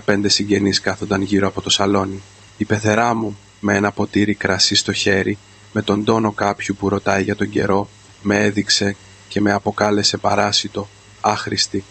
15 συγγενείς κάθονταν γύρω από το σαλόνι. Η πεθερά μου, με ένα ποτήρι κρασί στο χέρι, με τον τόνο κάποιου που ρωτάει για τον καιρό, με έδειξε και με αποκάλεσε παράσιτο, άχρηστη.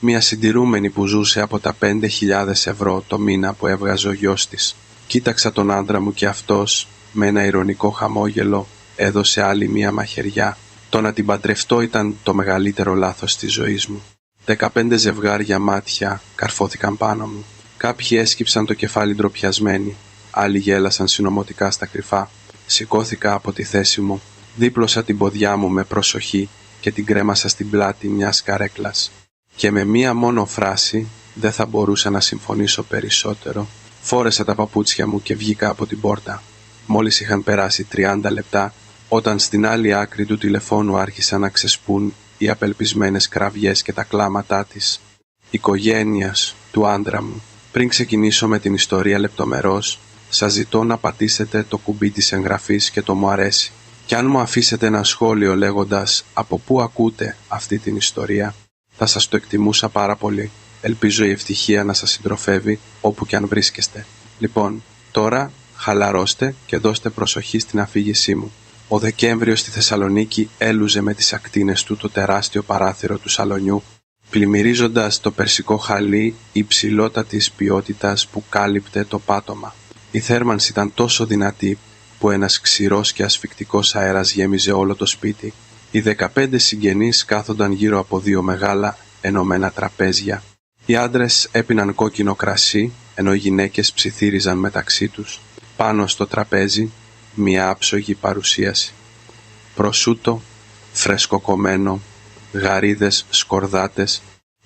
Μια συντηρούμενη που ζούσε από τα 5.000 ευρώ το μήνα που έβγαζε ο γιος της. Κοίταξα τον άντρα μου και αυτός, με ένα ειρωνικό χαμόγελο, έδωσε άλλη μια μαχαιριά. Το να την παντρευτώ ήταν το μεγαλύτερο λάθος της ζωής μου. 15 ζευγάρια μάτια καρφώθηκαν πάνω μου. Κάποιοι έσκυψαν το κεφάλι ντροπιασμένοι, άλλοι γέλασαν συνωμοτικά στα κρυφά. Σηκώθηκα από τη θέση μου, δίπλωσα την ποδιά μου με προσοχή και την κρέμασα στην πλάτη μιας καρέκλας. Και με μία μόνο φράση, δεν θα μπορούσα να συμφωνήσω περισσότερο, φόρεσα τα παπούτσια μου και βγήκα από την πόρτα. Μόλις είχαν περάσει 30 λεπτά, όταν στην άλλη άκρη του τηλεφώνου άρχισαν να ξεσπούν οι απελπισμένες κραυγές και τα κλάματά της οικογένειας του άντρα μου. Πριν ξεκινήσω με την ιστορία λεπτομερώς, σας ζητώ να πατήσετε το κουμπί της εγγραφής και το μου αρέσει. Και αν μου αφήσετε ένα σχόλιο λέγοντας από πού ακούτε αυτή την ιστορία, θα σας το εκτιμούσα πάρα πολύ. Ελπίζω η ευτυχία να σας συντροφεύει όπου και αν βρίσκεστε. Λοιπόν, τώρα χαλαρώστε και δώστε προσοχή στην αφήγησή μου. Ο Δεκέμβριος στη Θεσσαλονίκη έλουζε με τις ακτίνες του το τεράστιο παράθυρο του σαλονιού, πλημμυρίζοντας το περσικό χαλί υψηλότατης ποιότητας που κάλυπτε το πάτωμα. Η θέρμανση ήταν τόσο δυνατή που ένας ξηρός και ασφυκτικός αέρας γέμιζε όλο το σπίτι. Οι 15 συγγενείς κάθονταν γύρω από 2 μεγάλα ενωμένα τραπέζια. Οι άντρες έπιναν κόκκινο κρασί, ενώ οι γυναίκες ψιθύριζαν μεταξύ τους. Πάνω στο τραπέζι μια άψογη παρουσίαση. Προσούτο, φρεσκοκομμένο, γαρίδες σκορδάτες,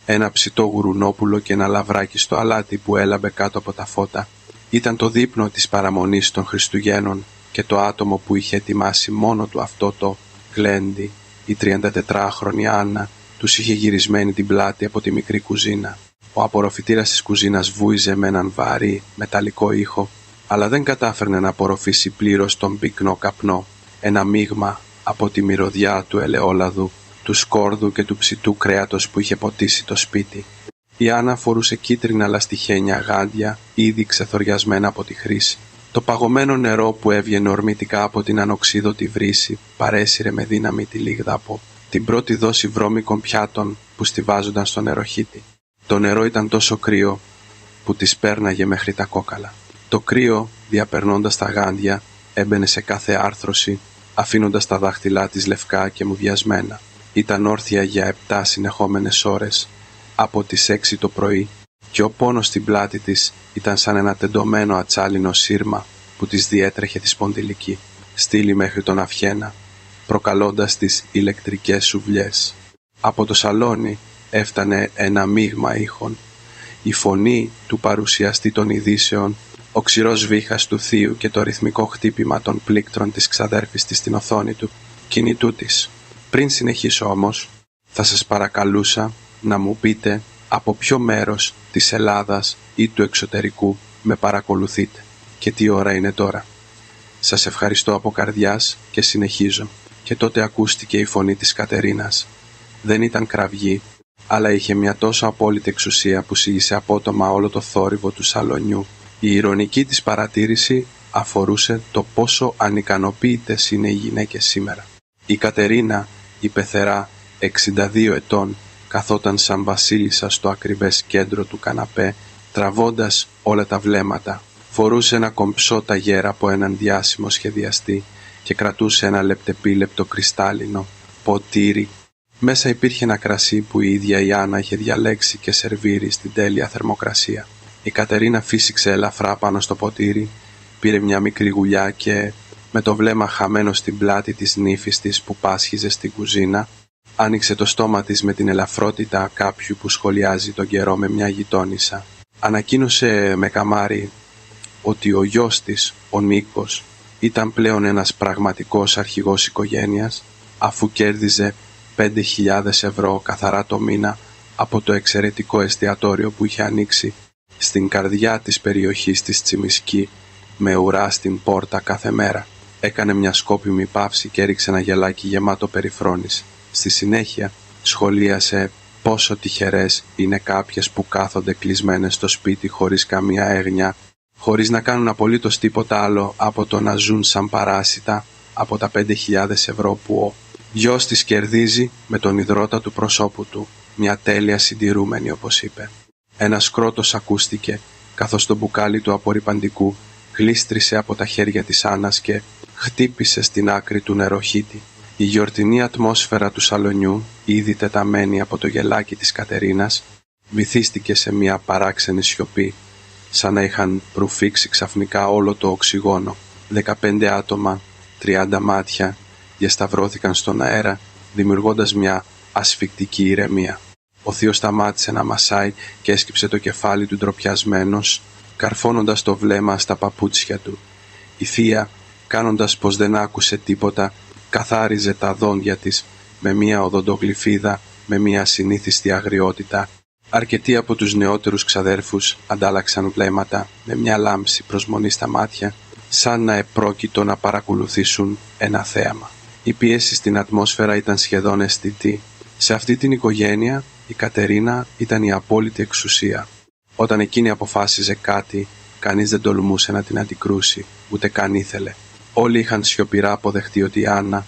ένα ψητό γουρουνόπουλο και ένα λαβράκι στο αλάτι που έλαμπε κάτω από τα φώτα. Ήταν το δείπνο της παραμονής των Χριστουγέννων και το άτομο που είχε ετοιμάσει μόνο του αυτό το γλέντι, η 34χρονη Άννα, τους είχε γυρισμένη την πλάτη από τη μικρή κουζίνα. Ο απορροφητήρας της κουζίνας βούιζε με έναν βαρύ μεταλλικό ήχο, αλλά δεν κατάφερνε να απορροφήσει πλήρως τον πυκνό καπνό, ένα μείγμα από τη μυρωδιά του ελαιόλαδου, του σκόρδου και του ψητού κρέατος που είχε ποτίσει το σπίτι. Η Άννα φορούσε κίτρινα λαστιχένια γάντια, ήδη ξεθοριασμένα από τη χρήση. Το παγωμένο νερό που έβγαινε ορμητικά από την ανοξίδωτη βρύση παρέσυρε με δύναμη τη λίγδα από την πρώτη δόση βρώμικων πιάτων που στιβάζονταν στο νεροχύτη. Το νερό ήταν τόσο κρύο που τις πέρναγε μέχρι τα κόκαλα. Το κρύο, διαπερνώντας τα γάντια, έμπαινε σε κάθε άρθρωση, αφήνοντας τα δάχτυλά της λευκά και μουδιασμένα. Ήταν όρθια για 7 συνεχόμενες ώρες, από τις 6 το πρωί, και ο πόνος στην πλάτη της ήταν σαν ένα τεντωμένο ατσάλινο σύρμα που της διέτρεχε τη σπονδυλική, στήλη μέχρι τον αυχένα, προκαλώντας τις ηλεκτρικές σουβλιές. Από το σαλόνι έφτανε ένα μείγμα ήχων. Η φωνή του παρουσιαστή των ειδήσεων, ο ξηρός βήχας του θείου και το ρυθμικό χτύπημα των πλήκτρων της ξαδέρφης της στην οθόνη του κινητού της. Πριν συνεχίσω όμως, θα σας παρακαλούσα να μου πείτε από ποιο μέρος της Ελλάδας ή του εξωτερικού με παρακολουθείτε και τι ώρα είναι τώρα. Σας ευχαριστώ από καρδιάς και συνεχίζω. Και τότε ακούστηκε η φωνή της Κατερίνας. Δεν ήταν κραυγή, αλλά είχε μια τόσο απόλυτη εξουσία που σήγησε απότομα όλο το θόρυβο του σαλονιού. Η ειρωνική της παρατήρηση αφορούσε το πόσο ανικανοποίητες είναι οι γυναίκες σήμερα. Η Κατερίνα, η πεθερά, 62 ετών, καθόταν σαν βασίλισσα στο ακριβές κέντρο του καναπέ, τραβώντας όλα τα βλέμματα. Φορούσε ένα κομψό ταγέρ από έναν διάσημο σχεδιαστή και κρατούσε ένα λεπτεπίλεπτο κρυστάλλινο ποτήρι. Μέσα υπήρχε ένα κρασί που η ίδια η Άννα είχε διαλέξει και σερβίρει στην τέλεια θερμοκρασία. Η Κατερίνα φύσηξε ελαφρά πάνω στο ποτήρι, πήρε μια μικρή γουλιά και, με το βλέμμα χαμένο στην πλάτη της νύφης της που πάσχιζε στην κουζίνα, άνοιξε το στόμα της με την ελαφρότητα κάποιου που σχολιάζει τον καιρό με μια γειτόνισσα. Ανακοίνωσε με καμάρι ότι ο γιος της, ο Νίκος, ήταν πλέον ένας πραγματικός αρχηγός οικογένειας, αφού κέρδιζε 5.000 ευρώ καθαρά το μήνα από το εξαιρετικό εστιατόριο που είχε ανοίξει στην καρδιά της περιοχής της Τσιμισκή, με ουρά στην πόρτα κάθε μέρα. Έκανε μια σκόπιμη παύση και έριξε ένα γελάκι γεμάτο περιφρόνηση. Στη συνέχεια σχολίασε Πόσο τυχερές είναι κάποιες που κάθονται κλεισμένες στο σπίτι χωρίς καμία έγνοια, χωρίς να κάνουν απολύτως τίποτα άλλο από το να ζουν σαν παράσιτα από τα 5.000 ευρώ που ο γιος της κερδίζει με τον ιδρώτα του προσώπου του, μια τέλεια συντηρούμενη όπως είπε. Ένας κρότος ακούστηκε, καθώς το μπουκάλι του απορρυπαντικού γλίστρισε από τα χέρια της Άννας και χτύπησε στην άκρη του νεροχύτη. Η γιορτινή ατμόσφαιρα του σαλονιού, ήδη τεταμένη από το γελάκι της Κατερίνας, βυθίστηκε σε μια παράξενη σιωπή, σαν να είχαν ρουφήξει ξαφνικά όλο το οξυγόνο. 15 άτομα, 30 μάτια, διασταυρώθηκαν στον αέρα, δημιουργώντας μια ασφικτική ηρεμία. Ο θείος σταμάτησε να μασάει και έσκυψε το κεφάλι του ντροπιασμένος, καρφώνοντας το βλέμμα στα παπούτσια του. Η θεία, κάνοντας πως δεν άκουσε τίποτα, καθάριζε τα δόντια της με μια οδοντογλυφίδα, με μια ασυνήθιστη αγριότητα. Αρκετοί από τους νεότερους ξαδέρφους αντάλλαξαν βλέμματα με μια λάμψη προσμονή στα μάτια, σαν να επρόκειτο να παρακολουθήσουν ένα θέαμα. Η πίεση στην ατμόσφαιρα ήταν σχεδόν αισθητή. Σε αυτή την οικογένεια η Κατερίνα ήταν η απόλυτη εξουσία. Όταν εκείνη αποφάσιζε κάτι, κανείς δεν τολμούσε να την αντικρούσει, ούτε καν ήθελε. Όλοι είχαν σιωπηρά αποδεχτεί ότι η Άννα,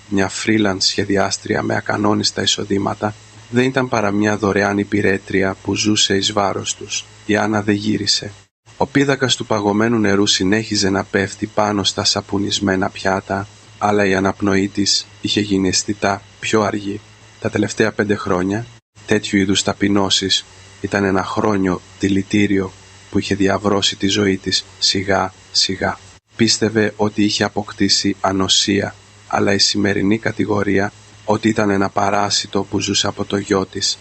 μια freelance σχεδιάστρια με ακανόνιστα εισοδήματα, δεν ήταν παρά μια δωρεάν υπηρέτρια που ζούσε εις βάρος τους. Η Άννα δεν γύρισε. Ο πίδακας του παγωμένου νερού συνέχιζε να πέφτει πάνω στα σαπουνισμένα πιάτα, αλλά η αναπνοή της είχε γίνει αισθητά πιο αργή. Τα τελευταία 5 χρόνια, τέτοιου είδους ταπεινώσεις ήταν ένα χρόνιο δηλητήριο που είχε διαβρώσει τη ζωή της σιγά σιγά. Πίστευε ότι είχε αποκτήσει ανοσία, αλλά η σημερινή κατηγορία ότι ήταν ένα παράσιτο που ζούσε από το γιο της,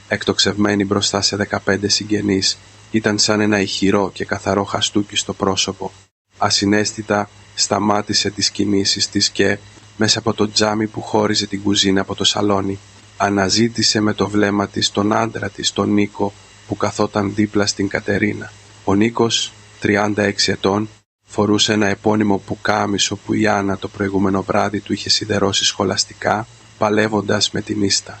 εκτοξευμένη μπροστά σε 15 συγγενείς, ήταν σαν ένα ηχηρό και καθαρό χαστούκι στο πρόσωπο. Ασυναίσθητα σταμάτησε τις κινήσεις της και, μέσα από το τζάμι που χώριζε την κουζίνα από το σαλόνι, αναζήτησε με το βλέμμα της τον άντρα της, τον Νίκο, που καθόταν δίπλα στην Κατερίνα. Ο Νίκος, 36 ετών, φορούσε ένα επώνυμο πουκάμισο που η Άννα το προηγούμενο βράδυ του είχε σιδερώσει σχολαστικά, παλεύοντας με την ίστα.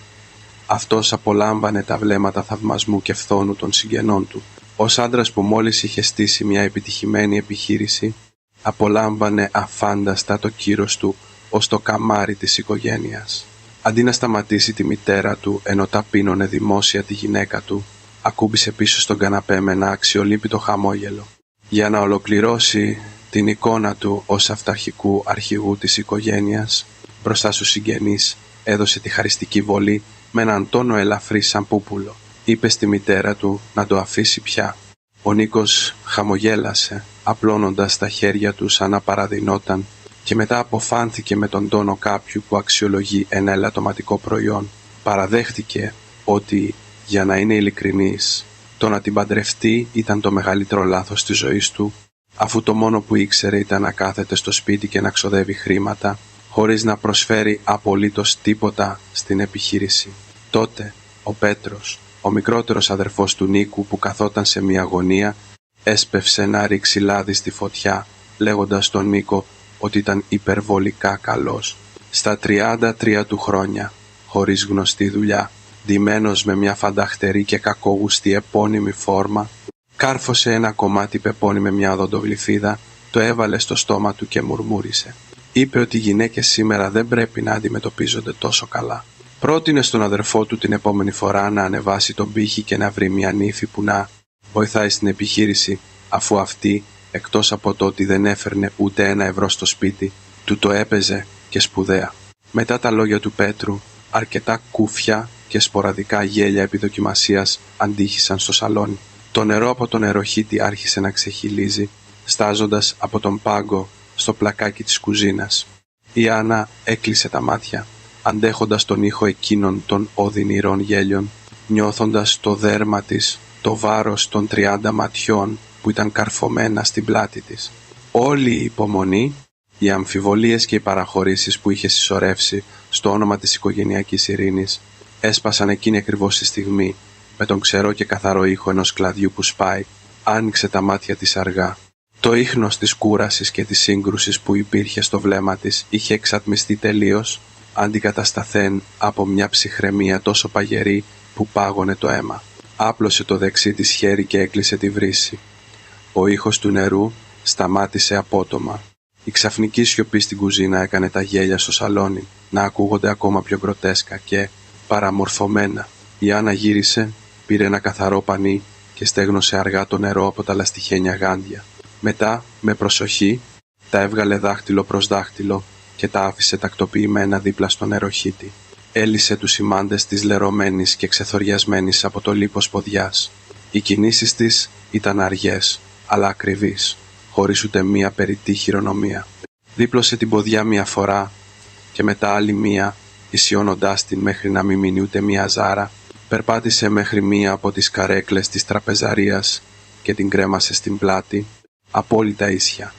Αυτός απολάμβανε τα βλέμματα θαυμασμού και φθόνου των συγγενών του. Ως άντρας που μόλις είχε στήσει μια επιτυχημένη επιχείρηση, απολάμβανε αφάνταστα το κύρος του ως το καμάρι της οικογένειας. Αντί να σταματήσει τη μητέρα του ενώ ταπείνωνε δημόσια τη γυναίκα του, ακούμπησε πίσω στον καναπέ με ένα αξιολύπητο χαμόγελο. Για να ολοκληρώσει την εικόνα του ως αυταρχικού αρχηγού της οικογένειας, μπροστά στους συγγενείς έδωσε τη χαριστική βολή με έναν τόνο ελαφρύ σαν πούπουλο. Είπε στη μητέρα του να το αφήσει πια. Ο Νίκος χαμογέλασε, απλώνοντας τα χέρια του σαν να παραδεινόταν, και μετά αποφάνθηκε με τον τόνο κάποιου που αξιολογεί ένα ελαττωματικό προϊόν. Παραδέχτηκε ότι, για να είναι ειλικρινής, το να την παντρευτεί ήταν το μεγαλύτερο λάθος της ζωής του, αφού το μόνο που ήξερε ήταν να κάθεται στο σπίτι και να ξοδεύει χρήματα, χωρίς να προσφέρει απολύτως τίποτα στην επιχείρηση. Τότε, ο Πέτρος, ο μικρότερος αδερφός του Νίκου που καθόταν σε μια γωνία, έσπευσε να ρίξει λάδι στη φωτιά, λέγοντας στον Νίκο ότι ήταν υπερβολικά καλός. Στα 33 του χρόνια, χωρίς γνωστή δουλειά, ντυμένος με μια φανταχτερή και κακόγουστη επώνυμη φόρμα, κάρφωσε ένα κομμάτι πεπόνι με μια οδοντογλυφίδα, το έβαλε στο στόμα του και μουρμούρισε. Είπε ότι οι γυναίκες σήμερα δεν πρέπει να αντιμετωπίζονται τόσο καλά. Πρότεινε στον αδερφό του την επόμενη φορά να ανεβάσει τον πύχη και να βρει μια νύφη που να βοηθάει στην επιχείρηση, αφού αυτή, εκτός από το ότι δεν έφερνε ούτε 1 ευρώ στο σπίτι, του το έπαιζε και σπουδαία. Μετά τα λόγια του Πέτρου, αρκετά κούφια και σποραδικά γέλια επιδοκιμασίας αντίχησαν στο σαλόνι. Το νερό από τον νεροχύτη άρχισε να ξεχυλίζει, στάζοντας από τον πάγκο στο πλακάκι της κουζίνας. Η Άννα έκλεισε τα μάτια, αντέχοντας τον ήχο εκείνων των οδυνηρών γέλιων, νιώθοντας το δέρμα της το βάρος των 30 ματιών που ήταν καρφωμένα στην πλάτη της. Όλη η υπομονή, οι αμφιβολίες και οι παραχωρήσεις που είχε συσσωρεύσει στο όνομα της οικογενειακής ειρήνης έσπασαν εκείνη ακριβώς τη στιγμή, με τον ξερό και καθαρό ήχο ενός κλαδιού που σπάει. Άνοιξε τα μάτια της αργά. Το ίχνος της κούρασης και της σύγκρουσης που υπήρχε στο βλέμμα της είχε εξατμιστεί τελείως, αντικατασταθέν από μια ψυχραιμία τόσο παγερή που πάγωνε το αίμα. Άπλωσε το δεξί της χέρι και έκλεισε τη βρύση. Ο ήχος του νερού σταμάτησε απότομα. Η ξαφνική σιωπή στην κουζίνα έκανε τα γέλια στο σαλόνι να ακούγονται ακόμα πιο γκροτέσκα και παραμορφωμένα. Η Άννα γύρισε, πήρε ένα καθαρό πανί και στέγνωσε αργά το νερό από τα λαστιχένια γάντια. Μετά, με προσοχή, τα έβγαλε δάχτυλο προς δάχτυλο και τα άφησε τακτοποιημένα δίπλα στο νεροχύτη. Έλυσε τους σημάντες της λερωμένης και ξεθοριασμένης από το λίπος ποδιάς. Οι κινήσεις της ήταν αργές, αλλά ακριβείς, χωρίς ούτε μία περιττή χειρονομία. Δίπλωσε την ποδιά μία φορά και μετά άλλη μία, ισιώνοντάς την μέχρι να μην μείνει ούτε μία ζάρα, περπάτησε μέχρι μία από τις καρέκλες της τραπεζαρίας και την κρέμασε στην πλάτη, απόλυτα ίσια.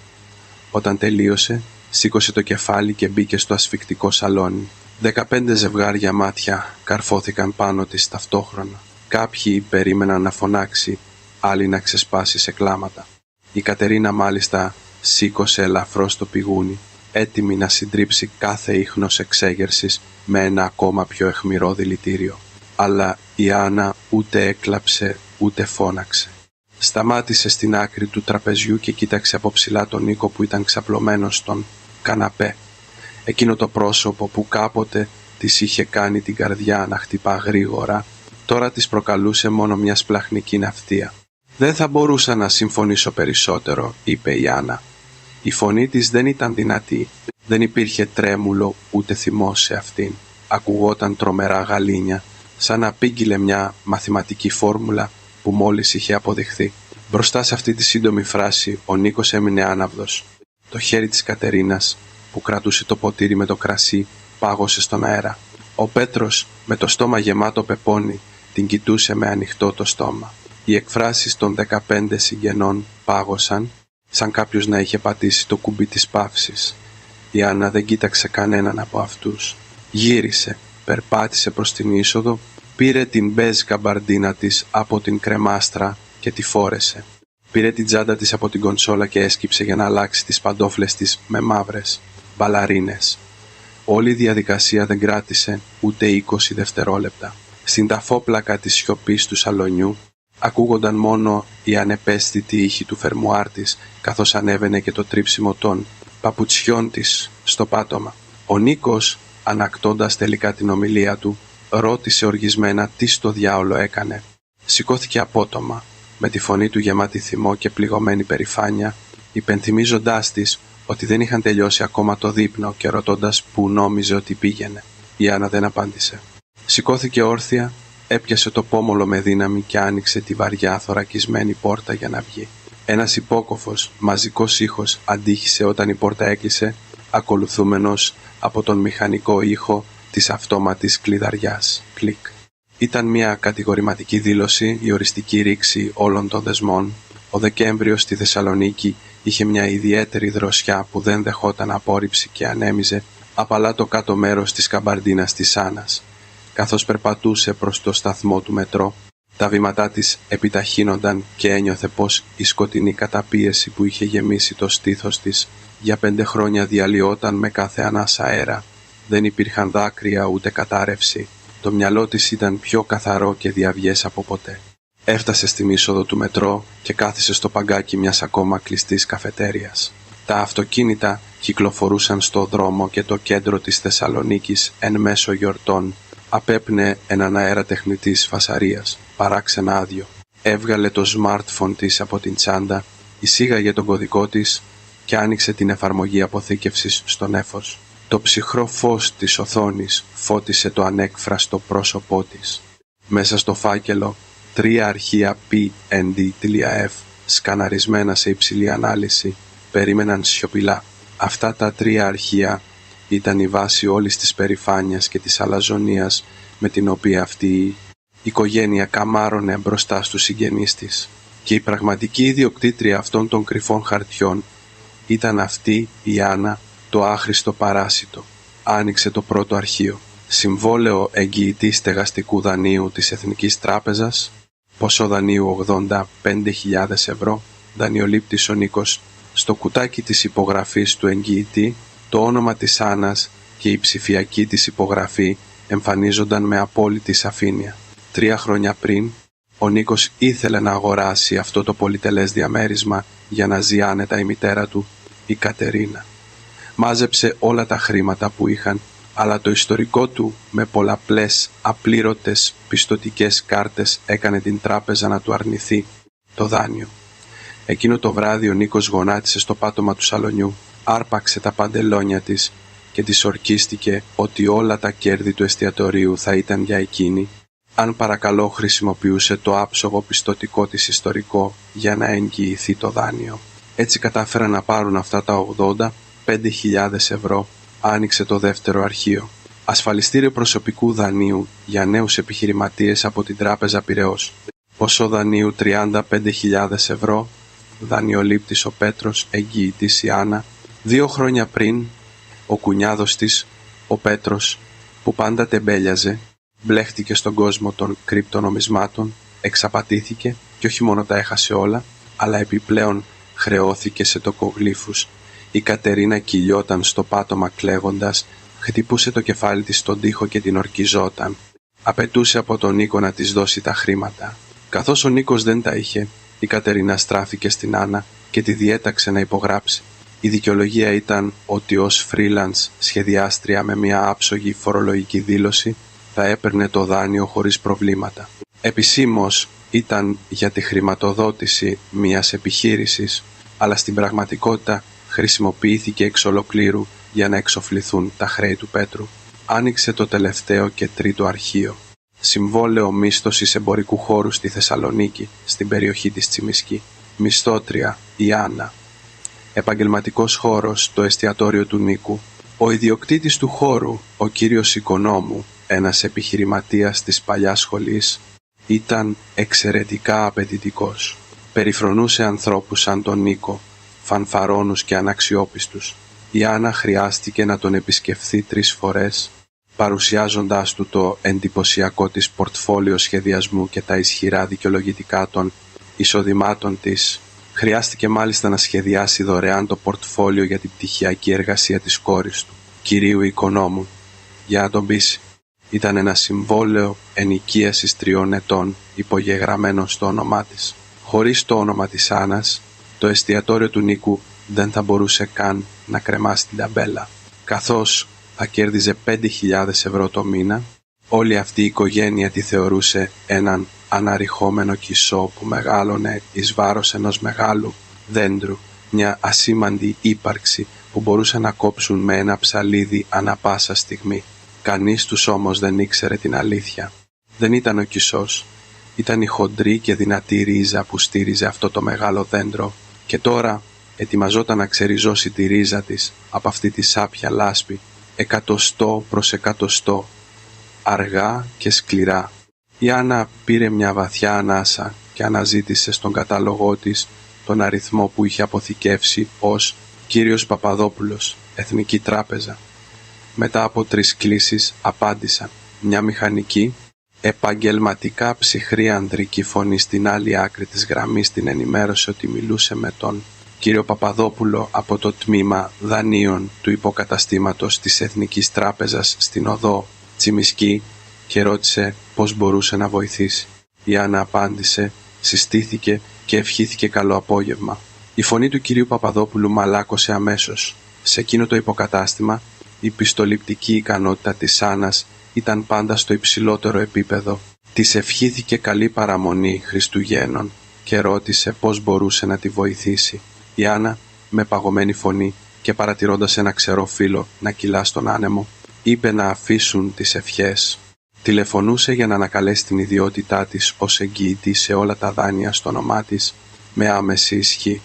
Όταν τελείωσε, σήκωσε το κεφάλι και μπήκε στο ασφικτικό σαλόνι. 15 ζευγάρια μάτια καρφώθηκαν πάνω της ταυτόχρονα. Κάποιοι περίμεναν να φωνάξει, άλλοι να ξεσπάσει σε κλάματα. Η Κατερίνα μάλιστα σήκωσε ελαφρώς το πηγούνι, έτοιμη να συντρίψει κάθε ίχνος εξέγερσης με ένα ακόμα πιο αιχμηρό δηλητήριο. Αλλά η Άννα ούτε έκλαψε ούτε φώναξε. Σταμάτησε στην άκρη του τραπεζιού και κοίταξε από ψηλά τον Νίκο που ήταν ξαπλωμένος στον καναπέ. Εκείνο το πρόσωπο που κάποτε της είχε κάνει την καρδιά να χτυπά γρήγορα, τώρα της προκαλούσε μόνο μια σπλαχνική ναυτία. «Δεν θα μπορούσα να συμφωνήσω περισσότερο», είπε η Άννα. Η φωνή της δεν ήταν δυνατή, δεν υπήρχε τρέμουλο ούτε θυμός σε αυτήν. Ακουγόταν τρομερά γαλήνια, σαν να απήγγειλε μια μαθηματική φόρμουλα που μόλις είχε αποδειχθεί. Μπροστά σε αυτή τη σύντομη φράση ο Νίκος έμεινε άναυδος. Το χέρι της Κατερίνας που κρατούσε το ποτήρι με το κρασί πάγωσε στον αέρα. Ο Πέτρος με το στόμα γεμάτο πεπόνι την κοιτούσε με ανοιχτό το στόμα. Οι εκφράσεις των 15 συγγενών πάγωσαν, σαν κάποιος να είχε πατήσει το κουμπί της παύσης. Η Άννα δεν κοίταξε κανέναν από αυτούς. Γύρισε, περπάτησε προς την είσοδο, πήρε την μπέζ καμπαρντίνα της από την κρεμάστρα και τη φόρεσε. Πήρε την τσάντα της από την κονσόλα και έσκυψε για να αλλάξει τις παντόφλες της με μαύρες μπαλαρίνες. Όλη η διαδικασία δεν κράτησε ούτε 20 δευτερόλεπτα. Στην ταφόπλακα της σιωπής του σαλονιού ακούγονταν μόνο η ανεπαίσθητη ήχη του φερμουάρ της, καθώς ανέβαινε και το τρίψιμο των παπουτσιών της στο πάτωμα. Ο Νίκος, ανακτώντας τελικά την ομιλία του, ρώτησε οργισμένα τι στο διάολο έκανε. Σηκώθηκε απότομα, με τη φωνή του γεμάτη θυμό και πληγωμένη περηφάνεια, υπενθυμίζοντάς της ότι δεν είχαν τελειώσει ακόμα το δείπνο και ρωτώντας που νόμιζε ότι πήγαινε. Η Άννα δεν απάντησε. Σηκώθηκε όρθια, έπιασε το πόμολο με δύναμη και άνοιξε τη βαριά θωρακισμένη πόρτα για να βγει. Ένας υπόκοφος, μαζικός ήχος αντίχησε όταν η πόρτα έκλεισε, ακολουθούμενος από τον μηχανικό ήχο της αυτόματης κλειδαριάς. Κλικ. Ήταν μια κατηγορηματική δήλωση, η οριστική ρήξη όλων των δεσμών. Ο Δεκέμβριος στη Θεσσαλονίκη είχε μια ιδιαίτερη δροσιά που δεν δεχόταν απόρριψη και ανέμιζε απαλά το κάτω μέρος της καμπαρντίνας της Άννας. Καθώς περπατούσε προς το σταθμό του μετρό, τα βήματά της επιταχύνονταν και ένιωθε πως η σκοτεινή καταπίεση που είχε γεμίσει το στήθος της για 5 χρόνια διαλυόταν με κάθε ανάσα αέρα. Δεν υπήρχαν δάκρυα ούτε κατάρρευση. Το μυαλό της ήταν πιο καθαρό και διαβιές από ποτέ. Έφτασε στην είσοδο του μετρό και κάθισε στο παγκάκι μιας ακόμα κλειστής καφετέριας. Τα αυτοκίνητα κυκλοφορούσαν στο δρόμο και το κέντρο της Θεσσαλονίκης εν μέσω γιορτών απέπνε έναν αέρα τεχνητής φασαρίας, παράξενα άδειο. Έβγαλε το smartphone της από την τσάντα, εισήγαγε τον κωδικό της και άνοιξε την εφαρμογή αποθήκευσης στο νέφος. Το ψυχρό φως της οθόνης φώτισε το ανέκφραστο πρόσωπό της. Μέσα στο φάκελο 3 αρχεία PND.F σκαναρισμένα σε υψηλή ανάλυση περίμεναν σιωπηλά. Αυτά τα 3 αρχεία ήταν η βάση όλης της περηφάνειας και της αλαζονίας με την οποία αυτή η οικογένεια καμάρωνε μπροστά στους συγγενείς της. Και η πραγματική ιδιοκτήτρια αυτών των κρυφών χαρτιών ήταν αυτή η Άννα, το άχρηστο παράσιτο. Άνοιξε το πρώτο αρχείο. Συμβόλαιο εγγυητή στεγαστικού δανείου της Εθνικής Τράπεζας, ποσό δανείου 85.000 ευρώ, δανειολήπτης ο Νίκος. Στο κουτάκι της υπογραφής του εγγυητή, το όνομα της Άννας και η ψηφιακή της υπογραφή εμφανίζονταν με απόλυτη σαφήνεια. 3 χρόνια πριν, ο Νίκος ήθελε να αγοράσει αυτό το πολυτελές διαμέρισμα για να ζει άνετα η μητέρα του, η Κατερίνα. Μάζεψε όλα τα χρήματα που είχαν, αλλά το ιστορικό του με πολλαπλές απλήρωτες πιστωτικές κάρτες έκανε την τράπεζα να του αρνηθεί το δάνειο. Εκείνο το βράδυ ο Νίκος γονάτισε στο πάτωμα του σαλονιού, άρπαξε τα παντελόνια της και της ορκίστηκε ότι όλα τα κέρδη του εστιατορίου θα ήταν για εκείνη, αν παρακαλώ χρησιμοποιούσε το άψογο πιστωτικό της ιστορικό για να εγγυηθεί το δάνειο. Έτσι κατάφεραν να πάρουν αυτά τα 85.000 ευρώ. Άνοιξε το δεύτερο αρχείο. Ασφαλιστήριο προσωπικού δανείου για νέους επιχειρηματίες από την Τράπεζα Πειραιώς. Ποσό δανείου 35.000 ευρώ. Δανειολήπτης ο Πέτρος, εγγυητής η Άννα. 2 χρόνια πριν, ο κουνιάδος της, ο Πέτρος, που πάντα τεμπέλιαζε, μπλέχτηκε στον κόσμο των κρυπτονομισμάτων, εξαπατήθηκε και όχι μόνο τα έχασε όλα, αλλά επιπλέον χρεώθηκε σε τοκογλύφους. Η Κατερίνα κυλιόταν στο πάτωμα κλαίγοντας, χτυπούσε το κεφάλι της στον τοίχο και την ορκιζόταν. Απαιτούσε από τον Νίκο να της δώσει τα χρήματα. Καθώς ο Νίκος δεν τα είχε, η Κατερίνα στράφηκε στην Άννα και τη διέταξε να υπογράψει. Η δικαιολογία ήταν ότι ως freelance σχεδιάστρια με μια άψογη φορολογική δήλωση θα έπαιρνε το δάνειο χωρίς προβλήματα. Επισήμως ήταν για τη χρηματοδότηση μιας επιχείρησης, αλλά στην πραγματικότητα χρησιμοποιήθηκε εξ ολοκλήρου για να εξοφληθούν τα χρέη του Πέτρου. Άνοιξε το τελευταίο και τρίτο αρχείο. Συμβόλαιο μίσθωσης εμπορικού χώρου στη Θεσσαλονίκη, στην περιοχή της Τσιμισκή. Μισθώτρια η Άννα. Επαγγελματικός χώρος, το εστιατόριο του Νίκου. Ο ιδιοκτήτης του χώρου, ο κύριος Οικονόμου, ένας επιχειρηματίας της παλιάς σχολής, ήταν εξαιρετικά απαιτητικός. Περιφρονούσε ανθρώπους σαν τον Νίκο, φανφαρώνους και αναξιόπιστους. Η Άννα χρειάστηκε να τον επισκεφθεί 3 φορές, παρουσιάζοντάς του το εντυπωσιακό της πορτφόλιο σχεδιασμού και τα ισχυρά δικαιολογητικά των εισοδημάτων της. Χρειάστηκε μάλιστα να σχεδιάσει δωρεάν το πορτφόλιο για την πτυχιακή εργασία της κόρης του, κυρίου Οικονόμου, για να τον πείσει. Ήταν ένα συμβόλαιο ενοικίασης 3 ετών, υπογεγραμμένο στο όνομά της. Χωρίς το όνομα της Άννας, το εστιατόριο του Νίκου δεν θα μπορούσε καν να κρεμάσει την ταμπέλα. Καθώς θα κέρδιζε 5.000 ευρώ το μήνα, όλη αυτή η οικογένεια τη θεωρούσε έναν αναρριχόμενο κισό που μεγάλωνε εις βάρος ενός μεγάλου δέντρου, μια ασήμαντη ύπαρξη που μπορούσε να κόψουν με ένα ψαλίδι ανά πάσα στιγμή. Κανείς τους όμως δεν ήξερε την αλήθεια. Δεν ήταν ο κισός, ήταν η χοντρή και δυνατή ρίζα που στήριζε αυτό το μεγάλο δέντρο και τώρα ετοιμαζόταν να ξεριζώσει τη ρίζα της από αυτή τη σάπια λάσπη, 100 προς 100, αργά και σκληρά. Η Άννα πήρε μια βαθιά ανάσα και αναζήτησε στον κατάλογό της τον αριθμό που είχε αποθηκεύσει ως «Κύριος Παπαδόπουλος, Εθνική Τράπεζα». Μετά από 3 κλήσεις απάντησαν. Μια μηχανική, επαγγελματικά ψυχρή ανδρική φωνή στην άλλη άκρη της γραμμής την ενημέρωσε ότι μιλούσε με τον κύριο Παπαδόπουλο από το τμήμα δανείων του υποκαταστήματος της Εθνικής Τράπεζας στην οδό Τσιμισκή και ρώτησε πώς μπορούσε να βοηθήσει. Η Άννα απάντησε, συστήθηκε και ευχήθηκε καλό απόγευμα. Η φωνή του κυρίου Παπαδόπουλου μαλάκωσε αμέσως. Σε εκείνο το υποκατάστημα η πιστοληπτική ικανότητα της Άννας ήταν πάντα στο υψηλότερο επίπεδο. Της ευχήθηκε καλή παραμονή Χριστουγέννων και ρώτησε πώς μπορούσε να τη βοηθήσει. Η Άννα, με παγωμένη φωνή και παρατηρώντας ένα ξερό φύλλο να κυλά στον άνεμο, είπε να αφήσουν τις ευχές. Τηλεφωνούσε για να ανακαλέσει την ιδιότητά της ως εγγυητή σε όλα τα δάνεια στο όνομά της με άμεση ισχύ.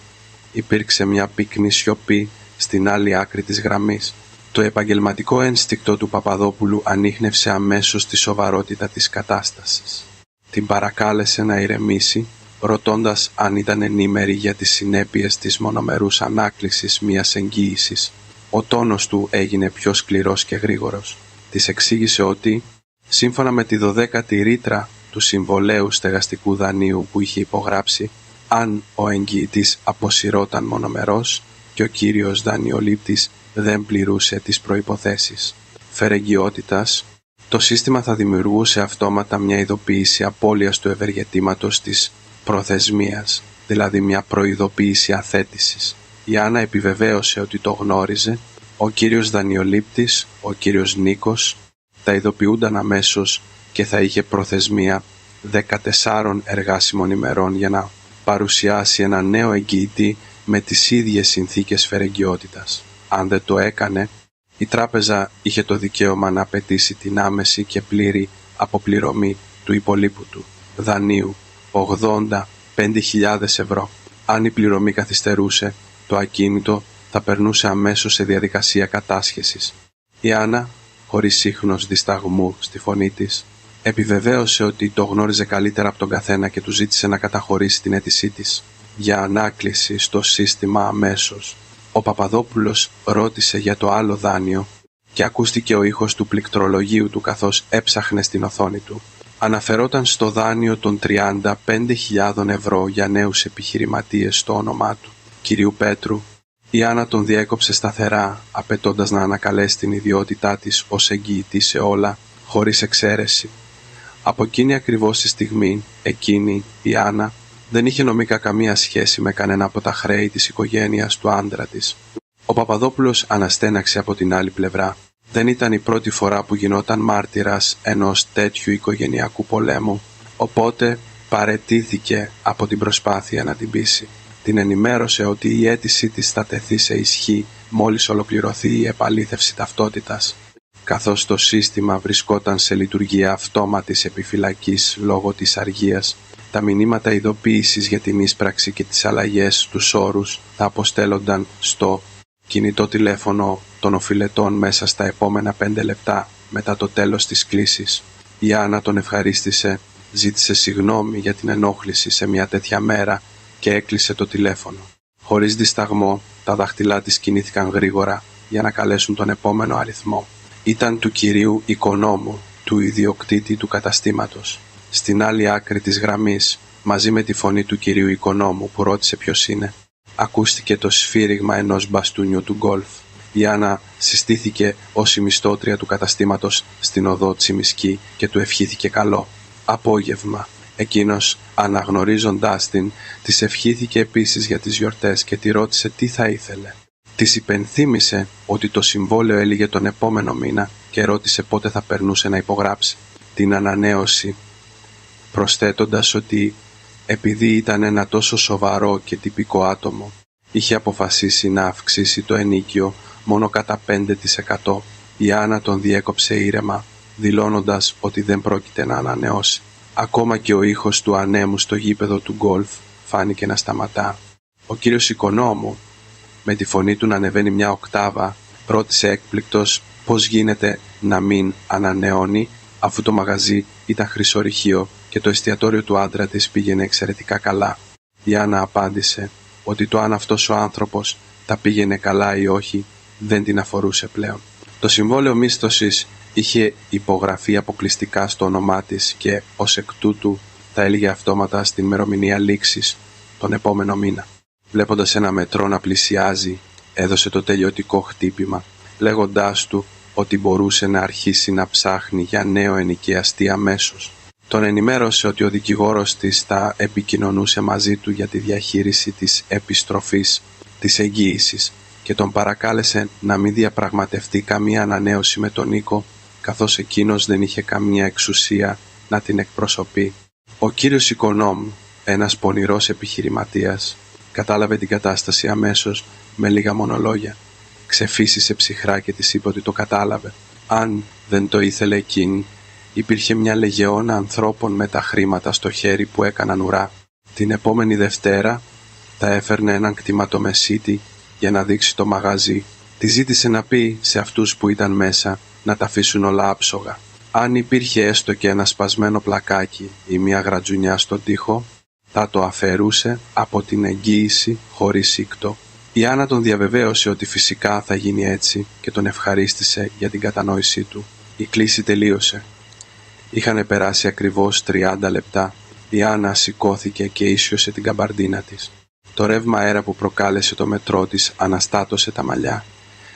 Υπήρξε μια πυκνή σιωπή στην άλλη άκρη της γραμμής. Το επαγγελματικό ένστικτο του Παπαδόπουλου ανίχνευσε αμέσως τη σοβαρότητα της κατάστασης. Την παρακάλεσε να ηρεμήσει, ρωτώντας αν ήταν ενήμερη για τις συνέπειες της μονομερούς ανάκλησης μιας εγγύησης. Ο τόνος του έγινε πιο σκληρός και γρήγορος. Της εξήγησε ότι, σύμφωνα με τη 12η ρήτρα του συμβολαίου στεγαστικού δανείου που είχε υπογράψει, αν ο εγγυητής αποσυρώταν μονομερός και ο κύριος δανειολήπτης δεν πληρούσε τις προϋποθέσεις φερεγγιότητας, Το σύστημα θα δημιουργούσε αυτόματα μια ειδοποίηση απώλειας του ευεργετήματος της προθεσμίας, δηλαδή μια προειδοποίηση αθέτησης. Η Άννα επιβεβαίωσε ότι το γνώριζε, ο κύριος δανειολήπτης, ο κύριος Νίκος, θα ειδοποιούνταν αμέσως και θα είχε προθεσμία 14 εργάσιμων ημερών για να παρουσιάσει ένα νέο εγγυητή με τις ίδιες συνθήκες φερεγγιότητας. Αν δεν το έκανε, η τράπεζα είχε το δικαίωμα να απαιτήσει την άμεση και πλήρη αποπληρωμή του υπολείπου του δανείου 85.000 ευρώ. Αν η πληρωμή καθυστερούσε, το ακίνητο θα περνούσε αμέσως σε διαδικασία κατάσχεσης. Η Άννα, χωρίς ίχνος δισταγμού στη φωνή της, επιβεβαίωσε ότι το γνώριζε καλύτερα από τον καθένα και του ζήτησε να καταχωρήσει την αίτησή της για ανάκληση στο σύστημα αμέσως. Ο Παπαδόπουλος ρώτησε για το άλλο δάνειο και ακούστηκε ο ήχος του πληκτρολογίου του καθώς έψαχνε στην οθόνη του. Αναφερόταν στο δάνειο των 35.000 ευρώ για νέους επιχειρηματίες στο όνομά του, κυρίου Πέτρου. Η Άννα τον διέκοψε σταθερά, απαιτώντας να ανακαλέσει την ιδιότητά της ως εγγυητή σε όλα, χωρίς εξαίρεση. Από εκείνη ακριβώς τη στιγμή, εκείνη, η Άννα, δεν είχε νομικά καμία σχέση με κανένα από τα χρέη της οικογένειας του άντρα της. Ο Παπαδόπουλος αναστέναξε από την άλλη πλευρά. Δεν ήταν η πρώτη φορά που γινόταν μάρτυρας ενός τέτοιου οικογενειακού πολέμου, οπότε παραιτήθηκε από την προσπάθεια να την πείσει. Την ενημέρωσε ότι η αίτησή της θα τεθεί σε ισχύ μόλις ολοκληρωθεί η επαλήθευση ταυτότητας. Καθώς το σύστημα βρισκόταν σε λειτουργία αυτόματης επιφυλακής λόγω της αργίας, τα μηνύματα ειδοποίησης για την ίσπραξη και τις αλλαγές στους όρους θα αποστέλλονταν στο κινητό τηλέφωνο των οφειλετών μέσα στα επόμενα 5 λεπτά μετά το τέλος της κλήσης. Η Άννα τον ευχαρίστησε, ζήτησε συγγνώμη για την ενόχληση σε μια τέτοια μέρα και έκλεισε το τηλέφωνο. Χωρίς δισταγμό, τα δάχτυλά της κινήθηκαν γρήγορα για να καλέσουν τον επόμενο αριθμό. Ήταν του κυρίου Οικονόμου, του ιδιοκτήτη του καταστήματος. Στην άλλη άκρη της γραμμής, μαζί με τη φωνή του κυρίου Οικονόμου που ρώτησε ποιος είναι, ακούστηκε το σφύριγμα ενός μπαστούνιου του γκολφ. Η Άννα συστήθηκε ως η μισθώτρια του καταστήματος στην οδό Τσιμισκή και του ευχήθηκε καλό απόγευμα. Εκείνος, αναγνωρίζοντάς την, της ευχήθηκε επίσης για τις γιορτές και τη ρώτησε τι θα ήθελε. Της υπενθύμησε ότι το συμβόλαιο έλυγε τον επόμενο μήνα και ρώτησε πότε θα περνούσε να υπογράψει την ανανέωση, προσθέτοντας ότι επειδή ήταν ένα τόσο σοβαρό και τυπικό άτομο, είχε αποφασίσει να αυξήσει το ενοίκιο μόνο κατά 5%. Η Άννα τον διέκοψε ήρεμα, δηλώνοντας ότι δεν πρόκειται να ανανεώσει. Ακόμα και ο ήχος του ανέμου στο γήπεδο του γκολφ φάνηκε να σταματά. Ο κύριος Οικονόμου, με τη φωνή του να ανεβαίνει μια οκτάβα, ρώτησε έκπληκτος πώς γίνεται να μην ανανεώνει αφού το μαγαζί ήταν χρυσορυχείο και το εστιατόριο του άντρα της πήγαινε εξαιρετικά καλά. Η Άννα απάντησε ότι το αν αυτός ο άνθρωπος τα πήγαινε καλά ή όχι δεν την αφορούσε πλέον. Το συμβόλαιο μίσθωσης είχε υπογραφεί αποκλειστικά στο όνομά της και ως εκ τούτου θα έλεγε αυτόματα στην ημερομηνία λήξης τον επόμενο μήνα. Βλέποντας ένα μετρό να πλησιάζει, έδωσε το τελειωτικό χτύπημα, λέγοντάς του ότι μπορούσε να αρχίσει να ψάχνει για νέο ενοικιαστή αμέσως. Τον ενημέρωσε ότι ο δικηγόρος της θα επικοινωνούσε μαζί του για τη διαχείριση της επιστροφής της εγγύησης και τον παρακάλεσε να μην διαπραγματευτεί καμία ανανέωση με τον Νίκο, καθώς εκείνος δεν είχε καμία εξουσία να την εκπροσωπεί. Ο κύριος Οικονόμου, ένας πονηρός επιχειρηματίας, κατάλαβε την κατάσταση αμέσως με λίγα μονολόγια. Ξεφύσισε ψυχρά και της είπε ότι το κατάλαβε. Αν δεν το ήθελε εκείνη, υπήρχε μια λεγεώνα ανθρώπων με τα χρήματα στο χέρι που έκαναν ουρά. Την επόμενη Δευτέρα θα έφερνε έναν κτηματομεσίτη για να δείξει το μαγαζί. Τη ζήτησε να πει σε αυτούς που ήταν μέσα να τα αφήσουν όλα άψογα. Αν υπήρχε έστω και ένα σπασμένο πλακάκι ή μια γρατζουνιά στον τοίχο, θα το αφαιρούσε από την εγγύηση χωρίς σύκτο. Η Άννα τον διαβεβαίωσε ότι φυσικά θα γίνει έτσι και τον ευχαρίστησε για την κατανόησή του. Η κλήση τελείωσε. Είχαν περάσει ακριβώς 30 λεπτά. Η Άννα σηκώθηκε και ίσιοσε την καμπαρντίνα της. Το ρεύμα αέρα που προκάλεσε το μετρό της αναστάτωσε τα μαλλιά.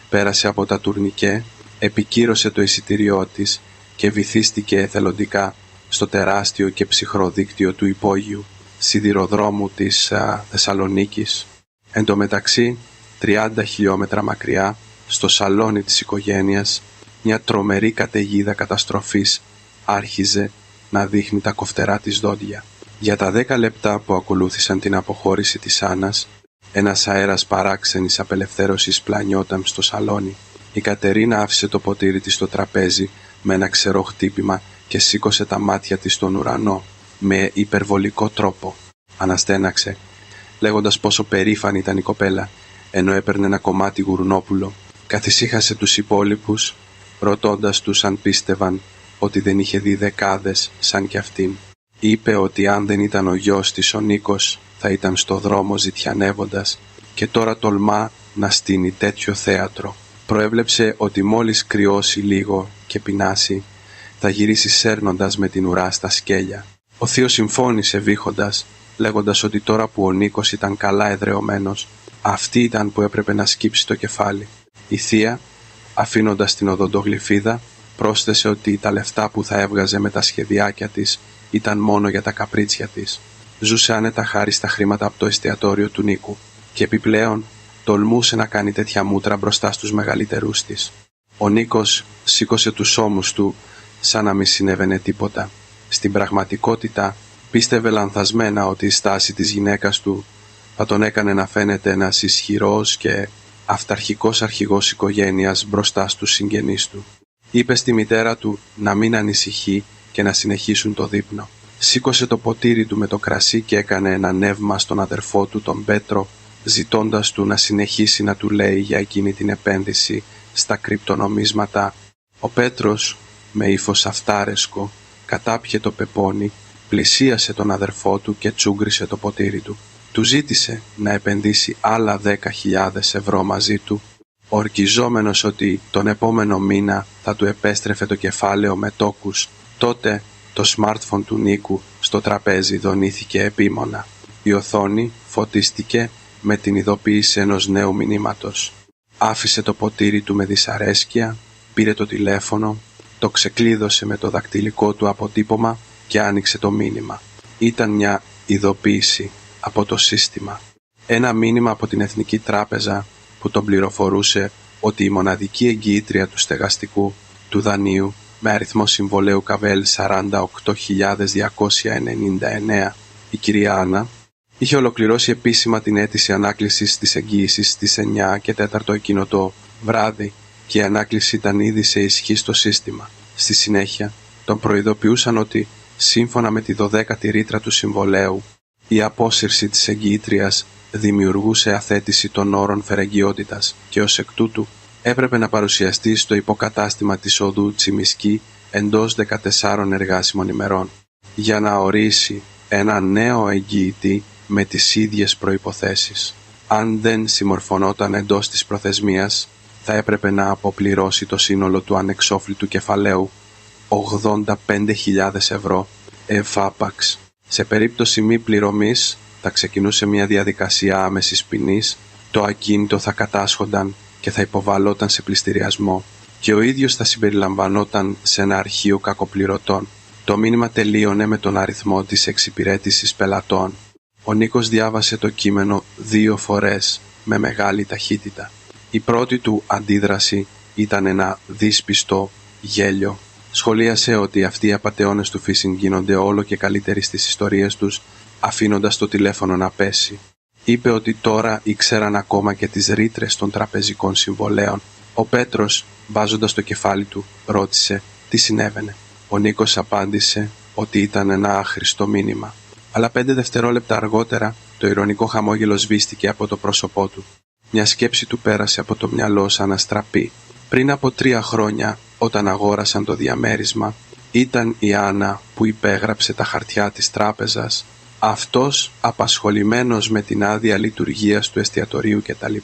Πέρασε από τα τουρνικέ, επικύρωσε το εισιτήριό της και βυθίστηκε εθελοντικά στο τεράστιο και ψυχρό δίκτυο του υπόγειου σιδηροδρόμου της Θεσσαλονίκης. Εν τω μεταξύ, 30 χιλιόμετρα μακριά, στο σαλόνι της οικογένειας, μια τρομερή καταιγίδα καταστροφής άρχιζε να δείχνει τα κοφτερά της δόντια. Για τα 10 λεπτά που ακολούθησαν την αποχώρηση της Άννας, ένας αέρας παράξενης απελευθέρωσης πλανιόταν στο σαλόνι. Η Κατερίνα άφησε το ποτήρι της στο τραπέζι με ένα ξερό χτύπημα και σήκωσε τα μάτια της στον ουρανό με υπερβολικό τρόπο. Αναστέναξε, λέγοντας πόσο περήφανη ήταν η κοπέλα, ενώ έπαιρνε ένα κομμάτι γουρνόπουλο. Καθησύχασε τους υπόλοιπους, ρωτώντας τους αν πίστευαν ότι δεν είχε δει δεκάδες σαν κι αυτήν. Είπε ότι αν δεν ήταν ο γιος της ο Νίκος θα ήταν στο δρόμο ζητιανεύοντας και τώρα τολμά να στείνει τέτοιο θέατρο. Προέβλεψε ότι μόλις κρυώσει λίγο και πεινάσει θα γυρίσει σέρνοντας με την ουρά στα σκέλια. Ο θείος συμφώνησε βήχοντας, λέγοντας ότι τώρα που ο Νίκος ήταν καλά εδραιωμένος, αυτή ήταν που έπρεπε να σκύψει το κεφάλι. Η θεία, αφήνοντας την οδοντογλυφίδα, πρόσθεσε ότι τα λεφτά που θα έβγαζε με τα σχεδιάκια της ήταν μόνο για τα καπρίτσια της. Ζούσε άνετα χάρη στα χρήματα από το εστιατόριο του Νίκου και επιπλέον τολμούσε να κάνει τέτοια μούτρα μπροστά στους μεγαλύτερούς της. Ο Νίκος σήκωσε τους ώμους του σαν να μην συνέβαινε τίποτα. Στην πραγματικότητα πίστευε λανθασμένα ότι η στάση της γυναίκας του θα τον έκανε να φαίνεται ένας ισχυρός και αυταρχικός αρχηγός οικογένειας μπροστά στους συγγενείς του. Είπε στη μητέρα του να μην ανησυχεί και να συνεχίσουν το δείπνο. Σήκωσε το ποτήρι του με το κρασί και έκανε ένα νεύμα στον αδερφό του τον Πέτρο, ζητώντας του να συνεχίσει να του λέει για εκείνη την επένδυση στα κρυπτονομίσματα. Ο Πέτρος, με ύφος αυτάρεσκο, κατάπιε το πεπόνι, πλησίασε τον αδερφό του και τσούγκρισε το ποτήρι του. Του ζήτησε να επενδύσει άλλα 10.000 ευρώ μαζί του, ορκιζόμενος ότι τον επόμενο μήνα θα του επέστρεφε το κεφάλαιο με τόκους. Τότε το smartphone του Νίκου στο τραπέζι δονήθηκε επίμονα. Η οθόνη φωτίστηκε με την ειδοποίηση ενός νέου μηνύματος. Άφησε το ποτήρι του με δυσαρέσκεια, πήρε το τηλέφωνο, το ξεκλείδωσε με το δακτυλικό του αποτύπωμα και άνοιξε το μήνυμα. Ήταν μια ειδοποίηση από το σύστημα. Ένα μήνυμα από την Εθνική Τράπεζα που τον πληροφορούσε ότι η μοναδική εγγυήτρια του στεγαστικού του δανείου με αριθμό συμβολέου ΚΑΒΕΛ 48.299, η κυρία Άννα, είχε ολοκληρώσει επίσημα την αίτηση ανάκλησης της εγγύησης στις 9 και 4 εκείνο το βράδυ και η ανάκληση ήταν ήδη σε ισχύ στο σύστημα. Στη συνέχεια τον προειδοποιούσαν ότι σύμφωνα με τη 12η ρήτρα του συμβολέου η απόσυρση της εγγυήτριας δημιουργούσε αθέτηση των όρων φερεγγιότητας και ως εκ τούτου έπρεπε να παρουσιαστεί στο υποκατάστημα της οδού Τσιμισκή εντός 14 εργάσιμων ημερών για να ορίσει ένα νέο εγγυητή με τις ίδιες προϋποθέσεις. Αν δεν συμμορφωνόταν εντός της προθεσμίας, θα έπρεπε να αποπληρώσει το σύνολο του ανεξόφλητου κεφαλαίου 85.000 ευρώ εφάπαξ. Σε περίπτωση μη πληρωμής θα ξεκινούσε μια διαδικασία άμεσης ποινής, το ακίνητο θα κατάσχονταν και θα υποβαλόταν σε πληστηριασμό και ο ίδιος θα συμπεριλαμβανόταν σε ένα αρχείο κακοπληρωτών. Το μήνυμα τελείωνε με τον αριθμό της εξυπηρέτησης πελατών. Ο Νίκος διάβασε το κείμενο 2 φορές με μεγάλη ταχύτητα. Η πρώτη του αντίδραση ήταν ένα δύσπιστο γέλιο. Σχολίασε ότι αυτοί οι απατεώνες του phishing γίνονται όλο και καλύτεροι στις ιστορίες τους, αφήνοντας το τηλέφωνο να πέσει. Είπε ότι τώρα ήξεραν ακόμα και τις ρήτρες των τραπεζικών συμβολέων. Ο Πέτρος, βάζοντας το κεφάλι του, ρώτησε τι συνέβαινε. Ο Νίκος απάντησε ότι ήταν ένα άχρηστο μήνυμα. Αλλά 5 δευτερόλεπτα αργότερα το ηρωνικό χαμόγελο σβήστηκε από το πρόσωπό του. Μια σκέψη του πέρασε από το μυαλό σαν αστραπή. Πριν από 3 χρόνια, όταν αγόρασαν το διαμέρισμα, ήταν η Άννα που υπέγραψε τα χαρτιά της τράπεζας. Αυτός, απασχολημένος με την άδεια λειτουργίας του εστιατορίου κτλ.,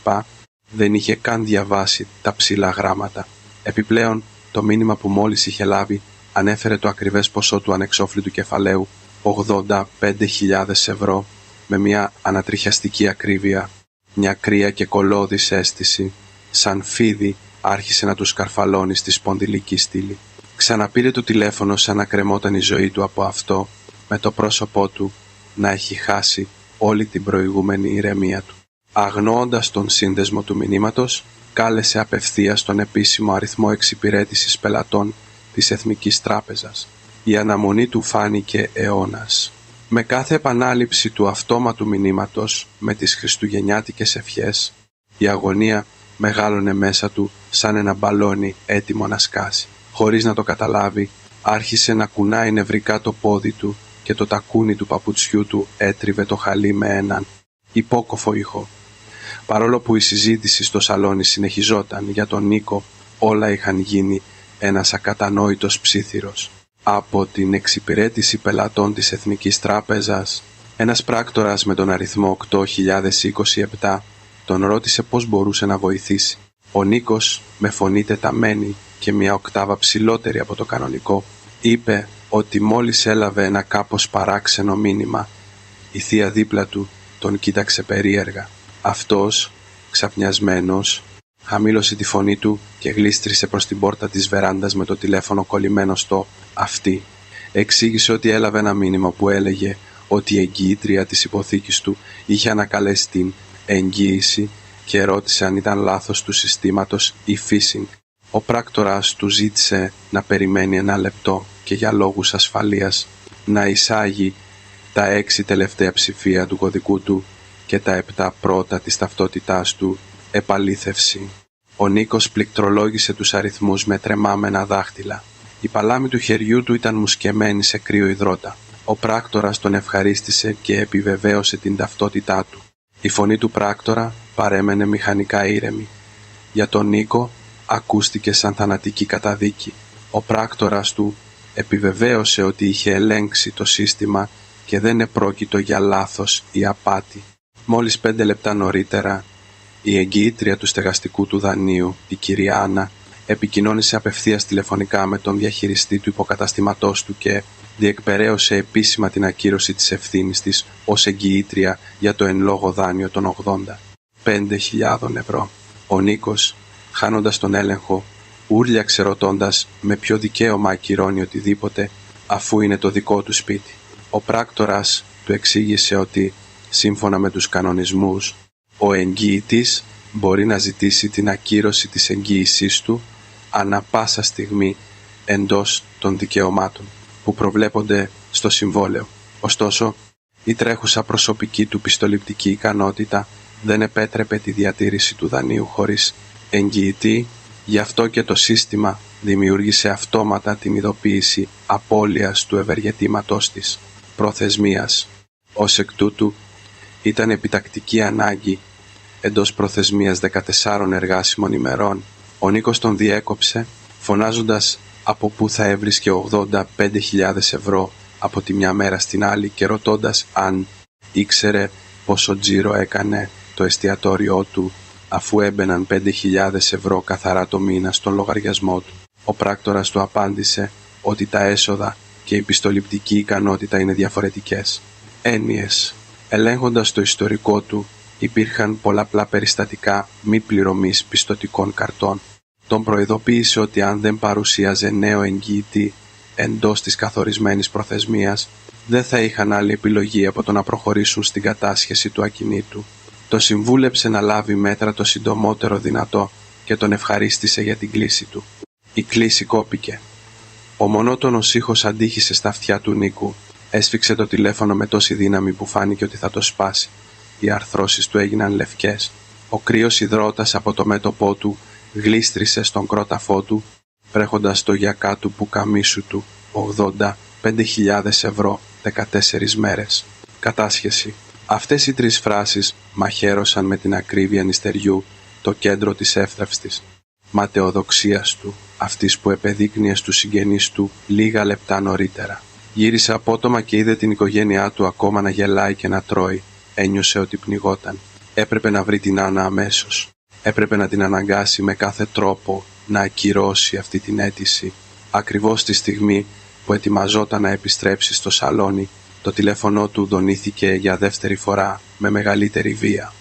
δεν είχε καν διαβάσει τα ψηλά γράμματα. Επιπλέον, το μήνυμα που μόλις είχε λάβει ανέφερε το ακριβές ποσό του ανεξόφλητου κεφαλαίου, 85.000 ευρώ, με μια ανατριχιαστική ακρίβεια. Μια κρύα και κολώδης αίσθηση, σαν φίδι, άρχισε να του σκαρφαλώνει στη σπονδυλική στήλη. Ξαναπήρε το τηλέφωνο σαν να κρεμόταν η ζωή του από αυτό, με το πρόσωπό του να έχει χάσει όλη την προηγούμενη ηρεμία του. Αγνοώντας τον σύνδεσμο του μηνύματος, κάλεσε απευθείας τον επίσημο αριθμό εξυπηρέτησης πελατών της Εθνικής Τράπεζας. Η αναμονή του φάνηκε αιώνας. Με κάθε επανάληψη του αυτόματου μηνύματος με τις χριστουγεννιάτικες ευχές, η αγωνία μεγάλωνε μέσα του σαν ένα μπαλόνι έτοιμο να σκάσει. Χωρίς να το καταλάβει, άρχισε να κουνάει νευρικά το πόδι του και το τακούνι του παπουτσιού του έτριβε το χαλί με έναν υπόκοφο ήχο. Παρόλο που η συζήτηση στο σαλόνι συνεχιζόταν για τον Νίκο, όλα είχαν γίνει ένας ακατανόητος ψίθυρος. Από την εξυπηρέτηση πελατών της Εθνικής Τράπεζας, ένας πράκτορας με τον αριθμό 8027 τον ρώτησε πώς μπορούσε να βοηθήσει. Ο Νίκος, με φωνή τεταμένη και μια οκτάβα ψηλότερη από το κανονικό, είπε ότι μόλις έλαβε ένα κάπως παράξενο μήνυμα. Η θεία δίπλα του τον κοίταξε περίεργα. Αυτός, ξαπνιασμένος, χαμήλωσε τη φωνή του και γλίστρισε προς την πόρτα της βεράντας με το τηλέφωνο κολλημένο στο «αυτή». Εξήγησε ότι έλαβε ένα μήνυμα που έλεγε ότι η εγγυήτρια της υποθήκης του είχε ανακαλέσει την εγγύηση και ρώτησε αν ήταν λάθος του συστήματος ή phishing. Ο πράκτορας του ζήτησε να περιμένει ένα λεπτό και για λόγους ασφαλείας να εισάγει τα 6 τελευταία ψηφία του κωδικού του και τα 7 πρώτα της ταυτότητάς του επαλήθευση. Ο Νίκος πληκτρολόγησε τους αριθμούς με τρεμάμενα δάχτυλα. Η παλάμη του χεριού του ήταν μουσκεμένη σε κρύο υδρότα. Ο πράκτορας τον ευχαρίστησε και επιβεβαίωσε την ταυτότητά του. Η φωνή του πράκτορα παρέμενε μηχανικά ήρεμη. Για τον Νίκο ακούστηκε σαν θανατική καταδίκη. Ο πράκτορας του επιβεβαίωσε ότι είχε ελέγξει το σύστημα και δεν επρόκειτο για λάθος ή απάτη. Μόλις 5 λεπτά νωρίτερα, η εγγυήτρια του στεγαστικού του δανείου, η κυρία Άννα, επικοινώνησε απευθείας τηλεφωνικά με τον διαχειριστή του υποκαταστήματός του και διεκπεραίωσε επίσημα την ακύρωση της ευθύνης της ως εγγυήτρια για το εν λόγω δάνειο των 85.000 ευρώ. Ο Νίκος, χάνοντας τον έλεγχο, ούρλιαξε ρωτώντας με ποιο δικαίωμα ακυρώνει οτιδήποτε αφού είναι το δικό του σπίτι. Ο πράκτορας του εξήγησε ότι, σύμφωνα με τους κανονισμούς, ο εγγυητής μπορεί να ζητήσει την ακύρωση της εγγύησής του ανά πάσα στιγμή εντός των δικαιωμάτων που προβλέπονται στο συμβόλαιο. Ωστόσο, η τρέχουσα προσωπική του πιστοληπτική ικανότητα δεν επέτρεπε τη διατήρηση του δανείου χωρίς εγγυητή, γι' αυτό και το σύστημα δημιούργησε αυτόματα την ειδοποίηση απώλειας του ευεργετήματός της, προθεσμίας. Ως εκ τούτου, ήταν επιτακτική ανάγκη εντός προθεσμίας 14 εργάσιμων ημερών. Ο Νίκος τον διέκοψε, φωνάζοντας από πού θα έβρισκε 85.000 ευρώ από τη μια μέρα στην άλλη και ρωτώντας αν ήξερε πόσο τζίρο έκανε το εστιατόριό του αφού έμπαιναν 5.000 ευρώ καθαρά το μήνα στον λογαριασμό του. Ο πράκτορας του απάντησε ότι τα έσοδα και η πιστοληπτική ικανότητα είναι διαφορετικές έννοιες. Ελέγχοντας το ιστορικό του, υπήρχαν πολλαπλά περιστατικά μη πληρωμής πιστωτικών καρτών. Τον προειδοποίησε ότι αν δεν παρουσίαζε νέο εγγυητή εντός της καθορισμένης προθεσμίας, δεν θα είχαν άλλη επιλογή από το να προχωρήσουν στην κατάσχεση του ακινήτου. Το συμβούλεψε να λάβει μέτρα το συντομότερο δυνατό και τον ευχαρίστησε για την κλήση του. Η κλήση κόπηκε. Ο μονότονος ήχος αντίχησε στα αυτιά του Νίκου. Έσφιξε το τηλέφωνο με τόση δύναμη που φάνηκε ότι θα το σπάσει. Οι αρθρώσεις του έγιναν λευκές. Ο κρύος υδρότας από το μέτωπό του γλίστρισε στον κρόταφό του, βρέχοντας το γιακά του πουκαμίσου του 85.000 ευρώ 14 μέρες. Κατάσχεση. Αυτές οι 3 φράσεις μαχαίρωσαν με την ακρίβεια νηστεριού το κέντρο της εύθραυστης ματαιοδοξίας του, αυτής που επεδείκνυε στους συγγενείς του λίγα λεπτά νωρίτερα. Γύρισε απότομα και είδε την οικογένειά του ακόμα να γελάει και να τρώει. Ένιωσε ότι πνιγόταν. Έπρεπε να βρει την Άννα αμέσως. Έπρεπε να την αναγκάσει με κάθε τρόπο να ακυρώσει αυτή την αίτηση. Ακριβώς τη στιγμή που ετοιμαζόταν να επιστρέψει στο σαλόνι, το τηλέφωνο του δονήθηκε για δεύτερη φορά με μεγαλύτερη βία.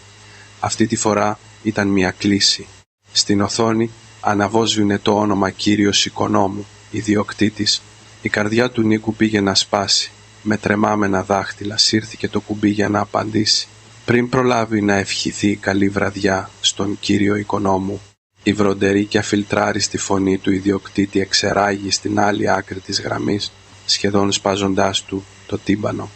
Αυτή τη φορά ήταν μια κλήση. Στην οθόνη αναβόσβηνε το όνομα «Κύριος Οικονόμου». Ιδιοκτήτης, η καρδιά του Νίκου πήγε να σπάσει. Με τρεμάμενα δάχτυλα σύρθηκε το κουμπί για να απαντήσει. Πριν προλάβει να ευχηθεί καλή βραδιά στον κύριο οικονόμου, η βροντερή και αφιλτράριστη φωνή του ιδιοκτήτη εξεράγει στην άλλη άκρη της γραμμής, σχεδόν σπάζοντάς του το τύμπανο.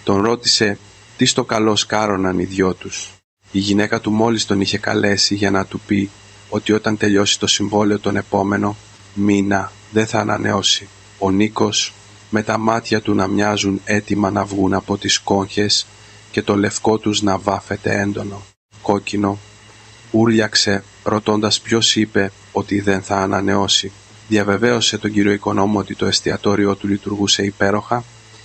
Τον ρώτησε τι στο καλό σκάρωναν οι δυο τους. Η γυναίκα του μόλις τον είχε καλέσει για να του πει ότι όταν τελειώσει το συμβόλαιο τον επόμενο μήνα δεν θα ανανεώσει. Ο Νίκος, με τα μάτια του να μοιάζουν έτοιμα να βγουν από τις κόγχες και το λευκό τους να βάφεται έντονο, κόκκινο, ούρλιαξε ρωτώντας ποιος είπε ότι δεν θα ανανεώσει. Διαβεβαίωσε τον κύριο οικονόμο ότι το εστιατόριό του λειτουργούσε υπέροχα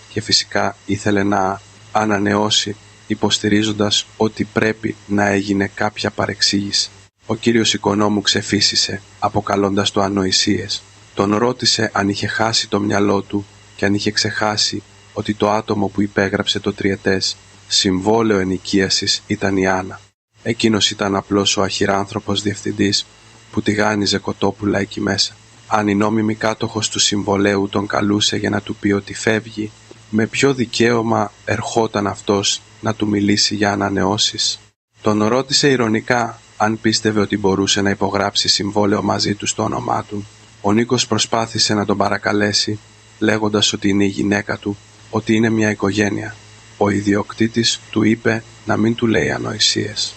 και φυσικά ήθελε να ανανεώσει, υποστηρίζοντας ότι πρέπει να έγινε κάποια παρεξήγηση. Ο κύριος οικονόμου ξεφύσισε, αποκαλώντας το ανοησίες. Τον ρώτησε αν είχε χάσει το μυαλό του και αν είχε ξεχάσει ότι το άτομο που υπέγραψε το τριετές συμβόλαιο ενοικίασης ήταν η Άννα. Εκείνος ήταν απλώς ο αχυράνθρωπος διευθυντής που τηγάνιζε κοτόπουλα εκεί μέσα. Αν η νόμιμη κάτοχος του συμβολέου τον καλούσε για να του πει ότι φεύγει, με ποιο δικαίωμα ερχόταν αυτός να του μιλήσει για ανανεώσεις? Τον ρώτησε ειρωνικά αν πίστευε ότι μπορούσε να υπογράψει συμβόλαιο μαζί του στο όνομά του. Ο Νίκος προσπάθησε να τον παρακαλέσει, λέγοντας ότι είναι η γυναίκα του, ότι είναι μια οικογένεια. Ο ιδιοκτήτης του είπε να μην του λέει ανοησίες.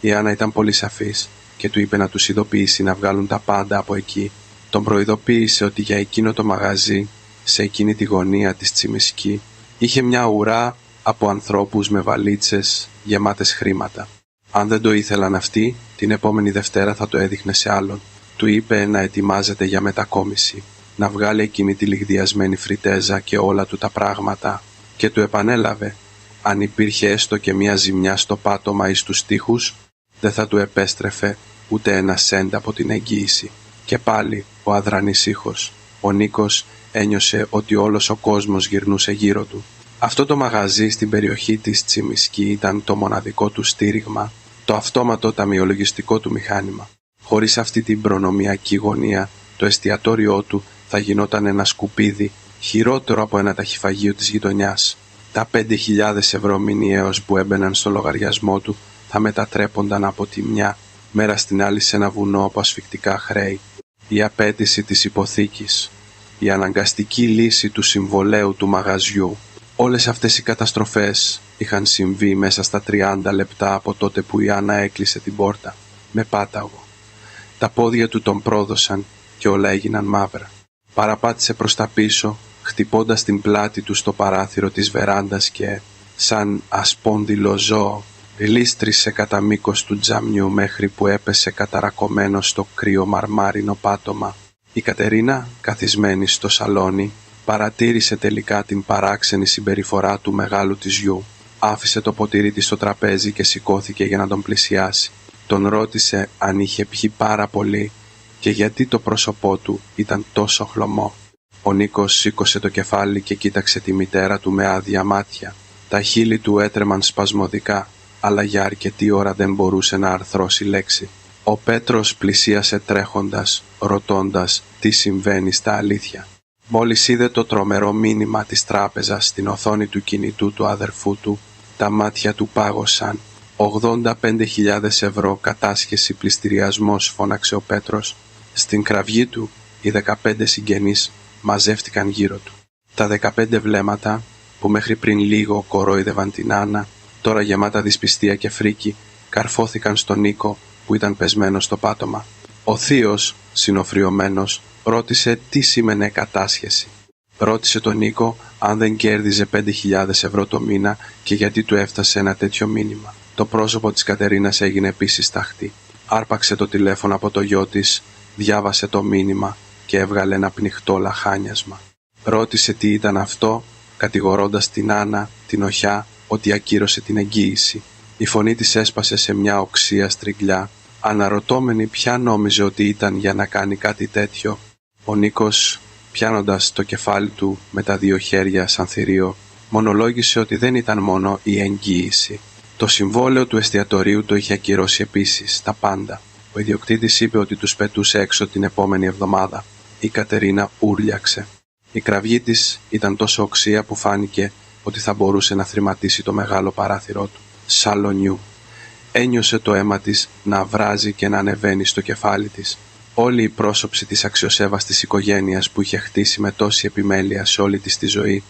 Η Άννα ήταν πολύ σαφής και του είπε να τους ειδοποιήσει να βγάλουν τα πάντα από εκεί. Τον προειδοποίησε ότι για εκείνο το μαγαζί, σε εκείνη τη γωνία της Τσιμισκή, είχε μια ουρά από ανθρώπους με βαλίτσες γεμάτες χρήματα. Αν δεν το ήθελαν αυτοί, την επόμενη Δευτέρα θα το έδειχνε σε άλλον. Του είπε να ετοιμάζεται για μετακόμιση, να βγάλει εκείνη τη λιγδιασμένη φριτέζα και όλα του τα πράγματα, και του επανέλαβε, αν υπήρχε έστω και μια ζημιά στο πάτωμα ή στους τοίχους, δεν θα του επέστρεφε ούτε ένα σέντ από την εγγύηση. Και πάλι ο αδρανής ήχος. Ο Νίκος ένιωσε ότι όλος ο κόσμος γυρνούσε γύρω του. Αυτό το μαγαζί στην περιοχή της Τσιμισκή ήταν το μοναδικό του στήριγμα, το αυτόματο ταμιολογιστικό του μηχάνημα. Χωρίς αυτή την προνομιακή γωνία, το εστιατόριό του θα γινόταν ένα σκουπίδι, χειρότερο από ένα ταχυφαγείο της γειτονιάς. Τα 5.000 ευρώ μηνιαίως που έμπαιναν στο λογαριασμό του θα μετατρέπονταν από τη μια μέρα στην άλλη σε ένα βουνό από ασφικτικά χρέη. Η απέτηση της υποθήκης, η αναγκαστική λύση του συμβολέου του μαγαζιού, όλες αυτές οι καταστροφές είχαν συμβεί μέσα στα 30 λεπτά από τότε που η Άννα έκλεισε την πόρτα, με πάταγο. Τα πόδια του τον πρόδωσαν και όλα έγιναν μαύρα. Παραπάτησε προς τα πίσω, χτυπώντας την πλάτη του στο παράθυρο της βεράντας και, σαν ασπόνδυλο ζώο, γλίστρισε κατά μήκος του τζαμιού μέχρι που έπεσε καταρακωμένο στο κρύο μαρμάρινο πάτωμα. Η Κατερίνα, καθισμένη στο σαλόνι, παρατήρησε τελικά την παράξενη συμπεριφορά του μεγάλου της γιου. Άφησε το ποτήρι της στο τραπέζι και σηκώθηκε για να τον πλησιάσει. Τον ρώτησε αν είχε πιει πάρα πολύ και γιατί το πρόσωπό του ήταν τόσο χλωμό. Ο Νίκος σήκωσε το κεφάλι και κοίταξε τη μητέρα του με άδεια μάτια. Τα χείλη του έτρεμαν σπασμωδικά, αλλά για αρκετή ώρα δεν μπορούσε να αρθρώσει λέξη. Ο Πέτρος πλησίασε τρέχοντας, ρωτώντας τι συμβαίνει στα αλήθεια. Μόλις είδε το τρομερό μήνυμα της τράπεζας στην οθόνη του κινητού του αδερφού του, τα μάτια του πάγωσαν. 85.000 ευρώ κατάσχεση πληστηριασμός, φώναξε ο Πέτρος. Στην κραυγή του, οι 15 συγγενείς μαζεύτηκαν γύρω του. Τα 15 βλέμματα, που μέχρι πριν λίγο κορόιδευαν την Άννα, τώρα γεμάτα δυσπιστία και φρίκη, καρφώθηκαν στον Νίκο που ήταν πεσμένος στο πάτωμα. Ο θείος, συνοφριωμένος, ρώτησε τι σήμαινε κατάσχεση. Ρώτησε τον Νίκο αν δεν κέρδιζε 5.000 ευρώ το μήνα και γιατί του έφτασε ένα τέτοιο μήνυμα. Το πρόσωπο της Κατερίνας έγινε επίσης ταχτή. Άρπαξε το τηλέφωνο από το γιο της, διάβασε το μήνυμα και έβγαλε ένα πνιχτό λαχάνιασμα. Ρώτησε τι ήταν αυτό, κατηγορώντας την Άννα, την οχιά, ότι ακύρωσε την εγγύηση. Η φωνή της έσπασε σε μια οξία στριγλιά, αναρωτώμενη ποια νόμιζε ότι ήταν για να κάνει κάτι τέτοιο. Ο Νίκος, πιάνοντας το κεφάλι του με τα δύο χέρια σαν θηρίο, μονολόγησε ότι δεν ήταν μόνο η εγγύηση. Το συμβόλαιο του εστιατορίου το είχε ακυρώσει επίσης, τα πάντα. Ο ιδιοκτήτης είπε ότι τους πετούσε έξω την επόμενη εβδομάδα. Η Κατερίνα ούρλιαξε. Η κραυγή της ήταν τόσο οξία που φάνηκε ότι θα μπορούσε να θρηματίσει το μεγάλο παράθυρό του. Σαλονιού. Ένιωσε το αίμα της να βράζει και να ανεβαίνει στο κεφάλι της. Όλη η πρόσωψη της αξιοσέβαστης οικογένειας που είχε χτίσει με τόση επιμέλεια σε όλη της τη ζωή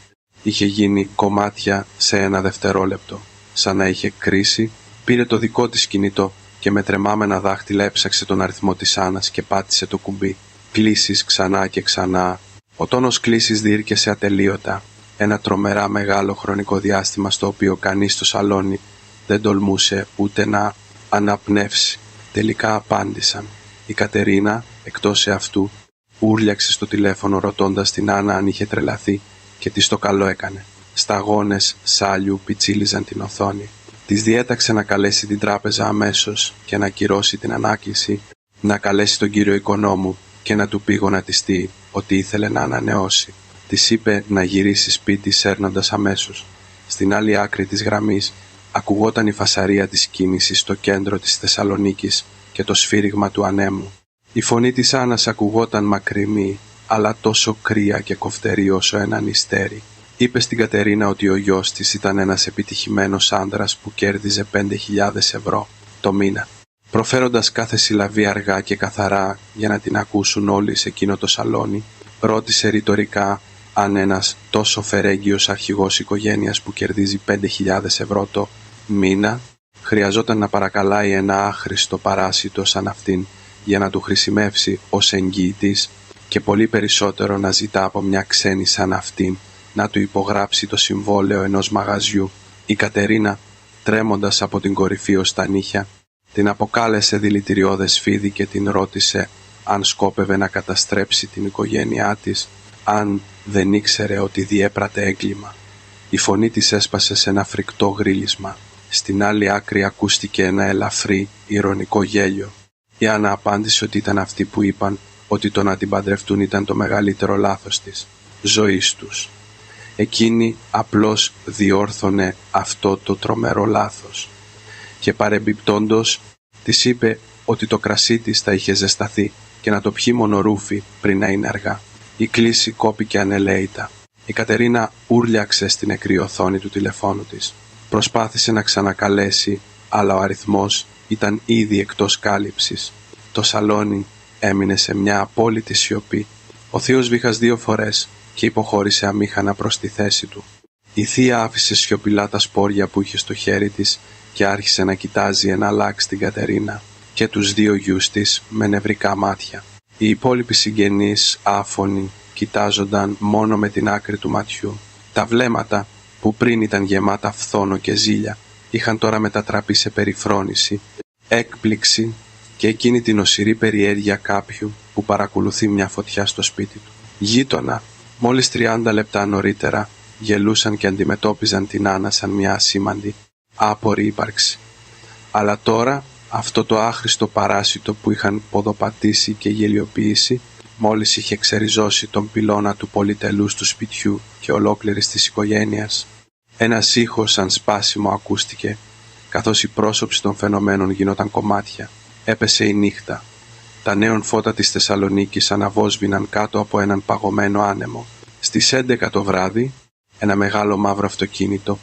είχε γίνει κομμάτια σε ένα δευτερόλεπτο. Σαν να είχε κρίσει, πήρε το δικό της κινητό και με τρεμάμενα δάχτυλα έψαξε τον αριθμό της Άννας και πάτησε το κουμπί. Κλήσεις ξανά και ξανά. Ο τόνος κλήσεις διήρκεσε ατελείωτα. Ένα τρομερά μεγάλο χρονικό διάστημα στο οποίο κανείς στο σαλόνι δεν τολμούσε ούτε να αναπνεύσει. Τελικά απάντησαν. Η Κατερίνα, εκτός εαυτού, ούρλιαξε στο τηλέφωνο ρωτώντας την Άννα αν είχε τρελαθεί και τι το καλό έκανε. Σταγόνες σάλιου πιτσίλιζαν την οθόνη. Της διέταξε να καλέσει την τράπεζα αμέσως και να ακυρώσει την ανάκληση, να καλέσει τον κύριο οικονόμου και να του πει γονατιστή ότι ήθελε να ανανεώσει. Της είπε να γυρίσει σπίτι σέρνοντας αμέσως. Στην άλλη άκρη της γραμμής ακουγόταν η φασαρία της κίνησης στο κέντρο της Θεσσαλονίκης και το σφύριγμα του ανέμου. Η φωνή της Άννας ακουγόταν μακρινή, αλλά τόσο κρύα και κοφτερή όσο ένα νηστέρι. Είπε στην Κατερίνα ότι ο γιος της ήταν ένας επιτυχημένος άντρας που κέρδιζε 5.000 ευρώ το μήνα. Προφέροντας κάθε συλλαβή αργά και καθαρά για να την ακούσουν όλοι σε εκείνο το σαλόνι, ρώτησε ρητορικά αν ένας τόσο φερέγγιος αρχηγός οικογένειας που κερδίζει 5.000 ευρώ το μήνα χρειαζόταν να παρακαλάει ένα άχρηστο παράσιτο σαν αυτήν για να του χρησιμεύσει ως εγγυητής και πολύ περισσότερο να ζητά από μια ξένη σαν αυτήν να του υπογράψει το συμβόλαιο ενός μαγαζιού. Η Κατερίνα, τρέμοντας από την κορυφή ως τα νύχια, την αποκάλεσε δηλητηριώδες φίδι και την ρώτησε αν σκόπευε να καταστρέψει την οικογένειά της, αν δεν ήξερε ότι διέπρατε έγκλημα. Η φωνή της έσπασε σε ένα φρικτό γρίλισμα. Στην άλλη άκρη ακούστηκε ένα ελαφρύ, ηρωνικό γέλιο. Η Άννα απάντησε ότι ήταν αυτοί που είπαν ότι το να την παντρευτούν ήταν το μεγαλύτερο λάθος της ζωής τους. Εκείνη απλώς διόρθωνε αυτό το τρομερό λάθος και παρεμπιπτόντος της είπε ότι το κρασί της θα είχε ζεσταθεί και να το πιει μόνο ρούφι πριν να είναι αργά. Η κλήση κόπηκε ανελαίητα. Η Κατερίνα ούρλιαξε στην νεκρή οθόνη του τηλεφώνου της. Προσπάθησε να ξανακαλέσει, αλλά ο αριθμός ήταν ήδη εκτός κάλυψης. Το σαλόνι έμεινε σε μια απόλυτη σιωπή. Ο θείος Βήχας 2 φορές και υποχώρησε αμήχανα προς τη θέση του. Η θεία άφησε σιωπηλά τα σπόρια που είχε στο χέρι της και άρχισε να κοιτάζει ένα λάξ την Κατερίνα και τους δύο γιους της με νευρικά μάτια. Οι υπόλοιποι συγγενείς, άφωνοι, κοιτάζονταν μόνο με την άκρη του ματιού. Τα βλέμματα, που πριν ήταν γεμάτα φθόνο και ζήλια, είχαν τώρα μετατραπεί σε περιφρόνηση, έκπληξη και εκείνη την οσυρή περιέργεια κάποιου που παρακολουθεί μια φωτιά στο σπίτι του. Γείτονα, μόλις 30 λεπτά νωρίτερα, γελούσαν και αντιμετώπιζαν την Άννα σαν μια ασήμαντη, άπορη ύπαρξη. Αλλά τώρα αυτό το άχρηστο παράσιτο που είχαν ποδοπατήσει και γελιοποιήσει, μόλις είχε ξεριζώσει τον πυλώνα του πολυτελούς του σπιτιού και ολόκληρης της οικογένειας. Ένας ήχος σαν σπάσιμο ακούστηκε, καθώς η πρόσωψη των φαινομένων γινόταν κομμάτια. Έπεσε η νύχτα. Τα νέον φώτα της Θεσσαλονίκης αναβόσβηναν κάτω από έναν παγωμένο άνεμο. Στις 11 το βράδυ, ένα μεγάλο μαύρο αυτοκίνητο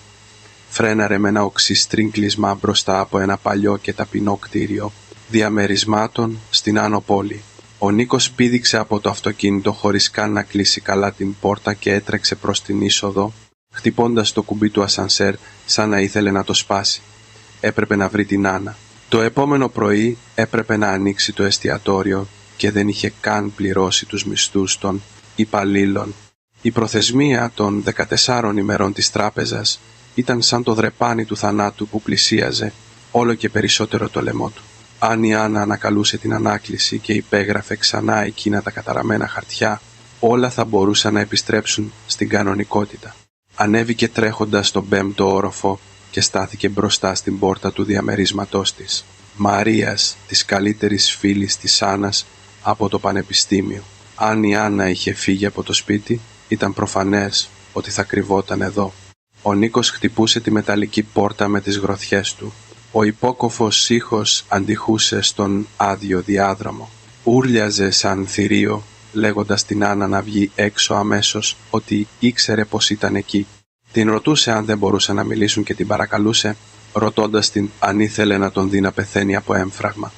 φρέναρε με ένα οξύ στρίγκλισμα μπροστά από ένα παλιό και ταπεινό κτίριο διαμερισμάτων στην Άνω Πόλη. Ο Νίκος πήδηξε από το αυτοκίνητο χωρίς καν να κλείσει καλά την πόρτα και έτρεξε προς την είσοδο, χτυπώντας το κουμπί του ασανσέρ σαν να ήθελε να το σπάσει. Έπρεπε να βρει την Άννα. Το επόμενο πρωί έπρεπε να ανοίξει το εστιατόριο και δεν είχε καν πληρώσει τους μισθούς των υπαλλήλων. Η προθεσμία των 14 ημερών της τράπεζας ήταν σαν το δρεπάνι του θανάτου που πλησίαζε όλο και περισσότερο το λαιμό του. Αν η Άννα ανακαλούσε την ανάκληση και υπέγραφε ξανά εκείνα τα καταραμένα χαρτιά, όλα θα μπορούσαν να επιστρέψουν στην κανονικότητα. Ανέβηκε τρέχοντας στον 5ο όροφο και στάθηκε μπροστά στην πόρτα του διαμερίσματός της, Μαρίας, της καλύτερης φίλης της Άννας από το πανεπιστήμιο. Αν η Άννα είχε φύγει από το σπίτι, ήταν προφανές ότι θα κρυβόταν εδώ. Ο Νίκος χτυπούσε τη μεταλλική πόρτα με τις γροθιές του. Ο υπόκοφος ήχος αντιχούσε στον άδειο διάδρομο. Ούρλιαζε σαν θηρίο λέγοντας την Άννα να βγει έξω αμέσως ότι ήξερε πως ήταν εκεί. Την ρωτούσε αν δεν μπορούσαν να μιλήσουν και την παρακαλούσε, ρωτώντας την αν ήθελε να τον δει να πεθαίνει από έμφραγμα.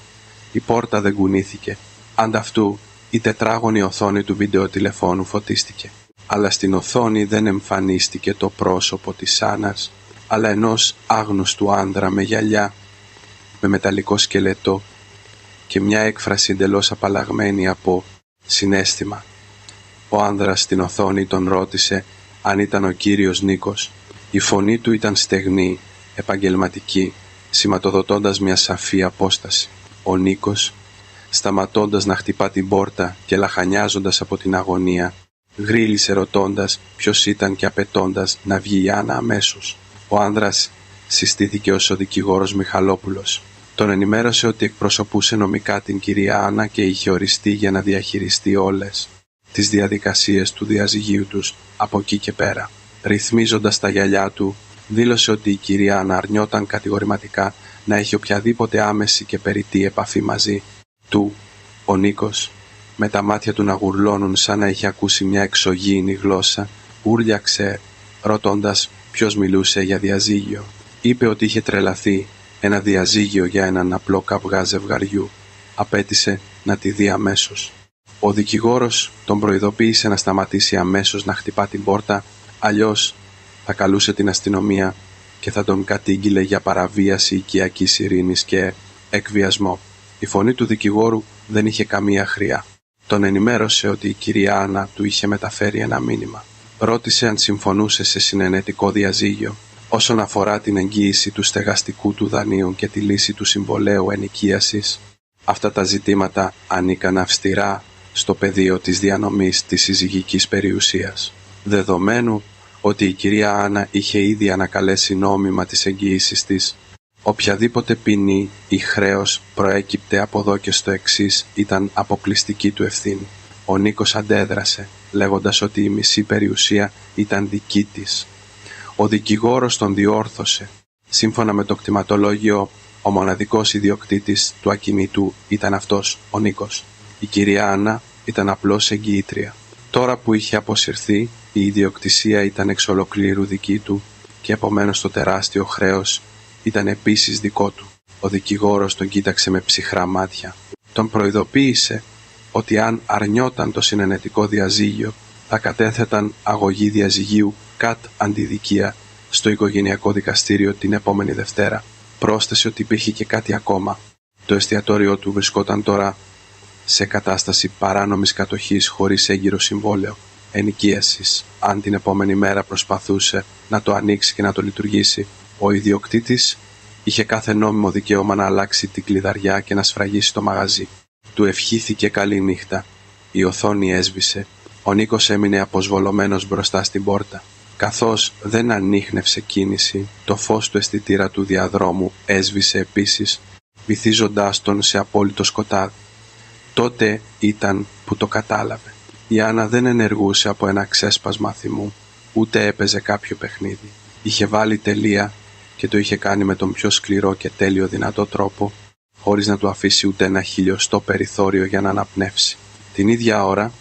Η πόρτα δεν κουνήθηκε. Ανταυτού, η τετράγωνη οθόνη του βιντεοτηλεφώνου φωτίστηκε. Αλλά στην οθόνη δεν εμφανίστηκε το πρόσωπο της Άννας, αλλά ενός άγνωστου άντρα με γυαλιά, με μεταλλικό σκελετό και μια έκφραση εντελώς απαλλαγμένη από συναίσθημα. Ο άνδρας στην οθόνη τον ρώτησε αν ήταν ο κύριος Νίκος. Η φωνή του ήταν στεγνή, επαγγελματική, σηματοδοτώντας μια σαφή απόσταση. Ο Νίκος, σταματώντας να χτυπά την πόρτα και λαχανιάζοντας από την αγωνία, γρίλησε ρωτώντας ποιος ήταν και απαιτώντας να βγει η Άννα αμέσως. Ο άνδρας συστήθηκε ως ο δικηγόρος Μιχαλόπουλος. Τον ενημέρωσε ότι εκπροσωπούσε νομικά την κυρία Άννα και είχε οριστεί για να διαχειριστεί όλες τις διαδικασίες του διαζυγίου τους από εκεί και πέρα. Ρυθμίζοντας τα γυαλιά του, δήλωσε ότι η κυρία Άννα αρνιόταν κατηγορηματικά να έχει οποιαδήποτε άμεση και περιττή επαφή μαζί του. Ο Νίκος, με τα μάτια του να γουρλώνουν σαν να είχε ακούσει μια εξωγήινη γλώσσα, ούρλιαξε ρωτώντας ποιος μιλούσε για διαζύγιο. Είπε ότι είχε τρελαθεί, ένα διαζύγιο για έναν απλό καυγά ζευγαριού. Απέτησε να τη δει αμέσως. Ο δικηγόρος τον προειδοποίησε να σταματήσει αμέσως να χτυπά την πόρτα, αλλιώς θα καλούσε την αστυνομία και θα τον κατήγγειλε για παραβίαση οικιακής ειρήνης και εκβιασμό. Η φωνή του δικηγόρου δεν είχε καμία χρειά. Τον ενημέρωσε ότι η κυρία Άννα του είχε μεταφέρει ένα μήνυμα. Ρώτησε αν συμφωνούσε σε συνενετικό διαζύγιο όσον αφορά την εγγύηση του στεγαστικού του δανείου και τη λύση του συμβολαίου ενοικίασης. Αυτά τα ζητήματα ανήκαν αυστηρά στο πεδίο της διανομής της συζυγικής περιουσίας. Δεδομένου ότι η κυρία Άννα είχε ήδη ανακαλέσει νόμιμα τις εγγυήσεις της, οποιαδήποτε ποινή ή χρέος προέκυπτε από εδώ και στο εξής ήταν αποκλειστική του ευθύνη. Ο Νίκος αντέδρασε, λέγοντας ότι η μισή περιουσία ήταν δική της. Ο δικηγόρος τον διόρθωσε. Σύμφωνα με το κτηματολόγιο, ο μοναδικός ιδιοκτήτης του ακινήτου ήταν αυτός, ο Νίκος. Η κυρία Άννα ήταν απλώς εγγυήτρια. Τώρα που είχε αποσυρθεί, η ιδιοκτησία ήταν εξ ολοκλήρου δική του και επομένως το τεράστιο χρέος ήταν επίσης δικό του. Ο δικηγόρος τον κοίταξε με ψυχρά μάτια. Τον προειδοποίησε ότι αν αρνιόταν το συνενετικό διαζύγιο θα κατέθεταν αγωγή διαζυγίου κατ' αντιδικία στο οικογενειακό δικαστήριο την επόμενη Δευτέρα. Πρόσθεσε ότι υπήρχε και κάτι ακόμα. Το εστιατόριό του βρισκόταν τώρα σε κατάσταση παράνομης κατοχής χωρίς έγκυρο συμβόλαιο ενοικίασης. Αν την επόμενη μέρα προσπαθούσε να το ανοίξει και να το λειτουργήσει, ο ιδιοκτήτης είχε κάθε νόμιμο δικαίωμα να αλλάξει την κλειδαριά και να σφραγίσει το μαγαζί. Του ευχήθηκε καλή νύχτα. Η οθόνη έσβησε. Ο Νίκος έμεινε αποσβολωμένος μπροστά στην πόρτα. Καθώς δεν ανίχνευσε κίνηση, το φως του αισθητήρα του διαδρόμου έσβησε επίσης, βυθίζοντάς τον σε απόλυτο σκοτάδι. Τότε ήταν που το κατάλαβε. Η Άννα δεν ενεργούσε από ένα ξέσπασμα θυμού, ούτε έπαιζε κάποιο παιχνίδι. Είχε βάλει τελεία και το είχε κάνει με τον πιο σκληρό και τέλειο δυνατό τρόπο, χωρίς να του αφήσει ούτε ένα χιλιοστό περιθώριο για να αναπνεύσει. Την ίδια ώρα,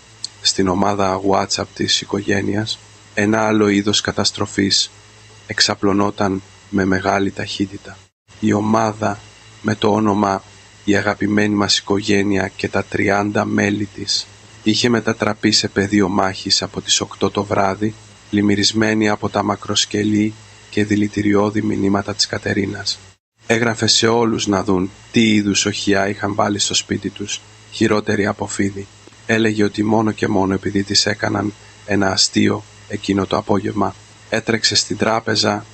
στην ομάδα WhatsApp της οικογένειας, ένα άλλο είδος καταστροφής εξαπλωνόταν με μεγάλη ταχύτητα. Η ομάδα με το όνομα «Η αγαπημένη μας οικογένεια» και τα 30 μέλη της είχε μετατραπεί σε πεδίο μάχης από τις 8 το βράδυ, πλημμυρισμένη από τα μακροσκελή και δηλητηριώδη μηνύματα της Κατερίνας. Έγραφε σε όλους να δουν τι είδους οχιά είχαν βάλει στο σπίτι τους, χειρότερη από φίδι. Έλεγε ότι μόνο και μόνο επειδή της έκαναν ένα αστείο εκείνο το απόγευμα, έτρεξε στην τράπεζα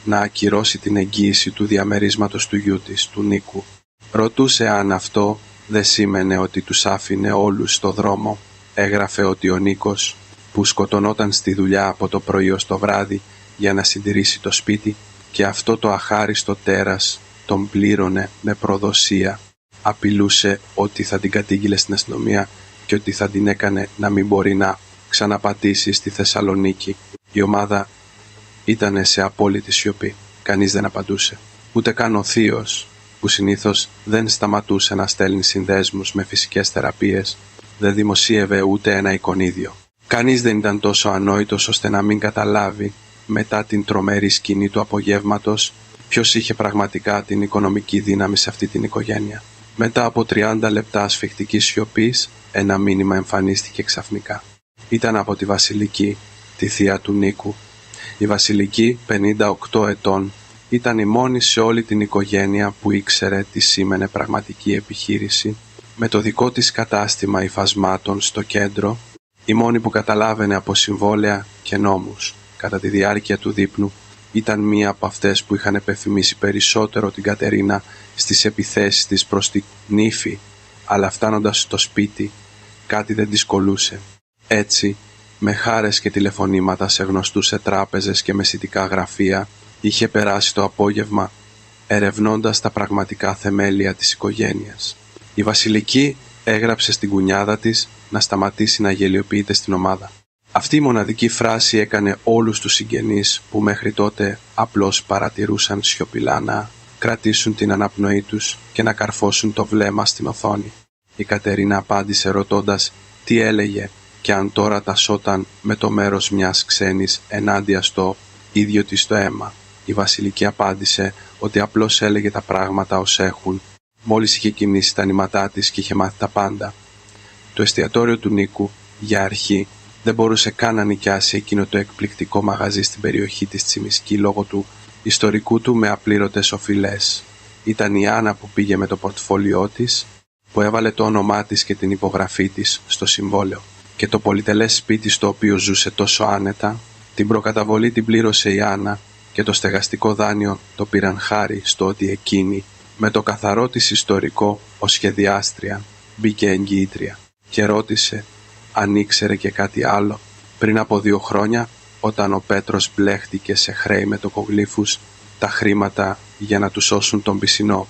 να ακυρώσει την εγγύηση του διαμερίσματος του γιού της, του Νίκου. Ρωτούσε αν αυτό δεν σήμαινε ότι τους άφηνε όλους στο δρόμο. Έγραφε ότι ο Νίκος, που σκοτωνόταν στη δουλειά από το πρωί ως το βράδυ για να συντηρήσει το σπίτι, και αυτό το αχάριστο τέρας τον πλήρωνε με προδοσία. Απειλούσε ότι θα την κατήγγειλε στην αστυνομία και ότι θα την έκανε να μην μπορεί να ξαναπατήσει στη Θεσσαλονίκη. Η ομάδα ήταν σε απόλυτη σιωπή. Κανείς δεν απαντούσε. Ούτε καν ο θείος, που συνήθως δεν σταματούσε να στέλνει συνδέσμους με φυσικές θεραπείες, δεν δημοσίευε ούτε ένα εικονίδιο. Κανείς δεν ήταν τόσο ανόητος ώστε να μην καταλάβει, μετά την τρομερή σκηνή του απογεύματος, ποιος είχε πραγματικά την οικονομική δύναμη σε αυτή την οικογένεια. Μετά από 30 λεπτά ασφιχτικής σιωπής, ένα μήνυμα εμφανίστηκε ξαφνικά. Ήταν από τη Βασιλική, τη θεία του Νίκου. Η Βασιλική, 58 ετών, ήταν η μόνη σε όλη την οικογένεια που ήξερε τι σήμαινε πραγματική επιχείρηση, με το δικό της κατάστημα υφασμάτων στο κέντρο, η μόνη που καταλάβαινε από συμβόλαια και νόμους. Κατά τη διάρκεια του δείπνου, ήταν μία από αυτές που είχαν επεφημίσει περισσότερο την Κατερίνα στις επιθέσεις της προς την νύφη, αλλά φτάνοντας στο σπίτι, κάτι δεν της κολούσε. Έτσι, με χάρες και τηλεφωνήματα σε γνωστούς σε τράπεζες και μεσητικά γραφεία, είχε περάσει το απόγευμα ερευνώντας τα πραγματικά θεμέλια της οικογένειας. Η Βασιλική έγραψε στην κουνιάδα της να σταματήσει να γελιοποιείται στην ομάδα. Αυτή η μοναδική φράση έκανε όλους τους συγγενείς που μέχρι τότε απλώς παρατηρούσαν σιωπηλά να κρατήσουν την αναπνοή τους και να καρφώσουν το βλέμμα στην οθόνη. Η Κατερίνα απάντησε ρωτώντας τι έλεγε και αν τώρα τασσόταν με το μέρος μιας ξένης ενάντια στο ίδιο της το αίμα. Η Βασιλική απάντησε ότι απλώς έλεγε τα πράγματα ως έχουν. Μόλις είχε κοιμήσει τα νήματά της και είχε μάθει τα πάντα. Το εστιατόριο του Νίκου, για αρχή, δεν μπορούσε καν να νοικιάσει εκείνο το εκπληκτικό μαγαζί στην περιοχή της Τσιμισκή λόγω του ιστορικού του με απλήρωτες οφειλές. Ήταν η Άννα που πήγε με το πορτφόλιό της, που έβαλε το όνομά της και την υπογραφή της στο συμβόλαιο. Και το πολυτελές σπίτι στο οποίο ζούσε τόσο άνετα, την προκαταβολή την πλήρωσε η Άννα και το στεγαστικό δάνειο το πήραν χάρη στο ότι εκείνη, με το καθαρό της ιστορικό ως σχεδιάστρια, μπήκε εγγυήτρια και ρώτησε αν ήξερε και κάτι άλλο. Πριν από 2 χρόνια, όταν ο Πέτρος μπλέχτηκε σε χρέη με τοκογλύφους, τα χρήματα για να του σώσουν τον πισινό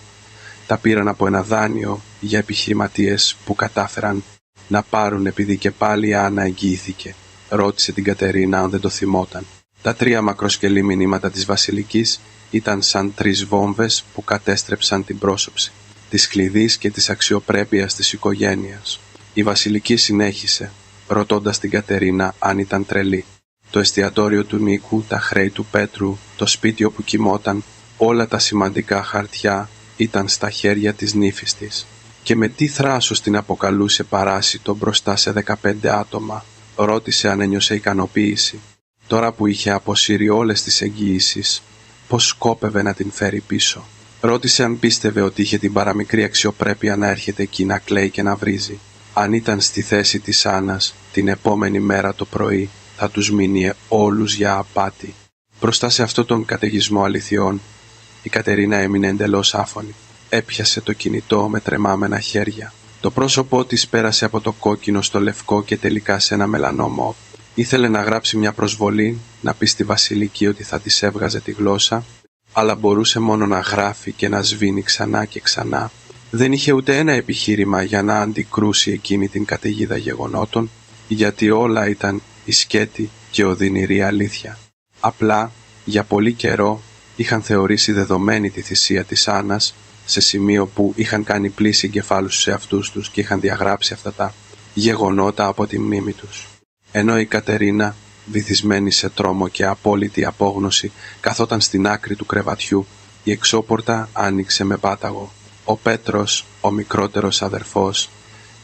τα πήραν από ένα δάνειο για επιχειρηματίες που κατάφεραν να πάρουν επειδή και πάλι η Άννα εγγυήθηκε. Ρώτησε την Κατερίνα αν δεν το θυμόταν. Τα 3 μακροσκελή μηνύματα της Βασιλικής ήταν σαν 3 βόμβες που κατέστρεψαν την πρόσωψη της κλειδής και της αξιοπρέπειας της οικογένειας. Η Βασιλική συνέχισε, ρωτώντας την Κατερίνα αν ήταν τρελή. Το εστιατόριο του Νίκου, τα χρέη του Πέτρου, το σπίτι όπου κοιμόταν, όλα τα σημαντικά χαρτιά ήταν στα χέρια της νύφης της. Και με τι θράσος την αποκαλούσε παράσιτο μπροστά σε 15 άτομα, ρώτησε αν ένιωσε ικανοποίηση. Τώρα που είχε αποσύρει όλες τις εγγυήσεις, πως σκόπευε να την φέρει πίσω. Ρώτησε αν πίστευε ότι είχε την παραμικρή αξιοπρέπεια να έρχεται εκεί να κλαίει και να βρίζει. Αν ήταν στη θέση της Άννας, την επόμενη μέρα το πρωί θα τους μείνει όλους για απάτη. Μπροστά σε αυτόν τον καταιγισμό αληθιών, η Κατερίνα έμεινε εντελώς άφωνη. Έπιασε το κινητό με τρεμάμενα χέρια. Το πρόσωπό της πέρασε από το κόκκινο στο λευκό και τελικά σε ένα μελανό. Ήθελε να γράψει μια προσβολή, να πει στη Βασιλική ότι θα της έβγαζε τη γλώσσα, αλλά μπορούσε μόνο να γράφει και να σβήνει ξανά και ξανά. Δεν είχε ούτε ένα επιχείρημα για να αντικρούσει εκείνη την καταιγίδα γεγονότων, γιατί όλα ήταν η σκέτη και οδυνηρή αλήθεια. Απλά, για πολύ καιρό, είχαν θεωρήσει δεδομένη τη θυσία της Άννας, σε σημείο που είχαν κάνει πλήση εγκεφάλους σε αυτούς τους και είχαν διαγράψει αυτά τα γεγονότα από τη μνήμη τους. Ενώ η Κατερίνα, βυθισμένη σε τρόμο και απόλυτη απόγνωση, καθόταν στην άκρη του κρεβατιού, η εξώπορτα άνοιξε με πάταγο. Ο Πέτρος, ο μικρότερος αδερφός,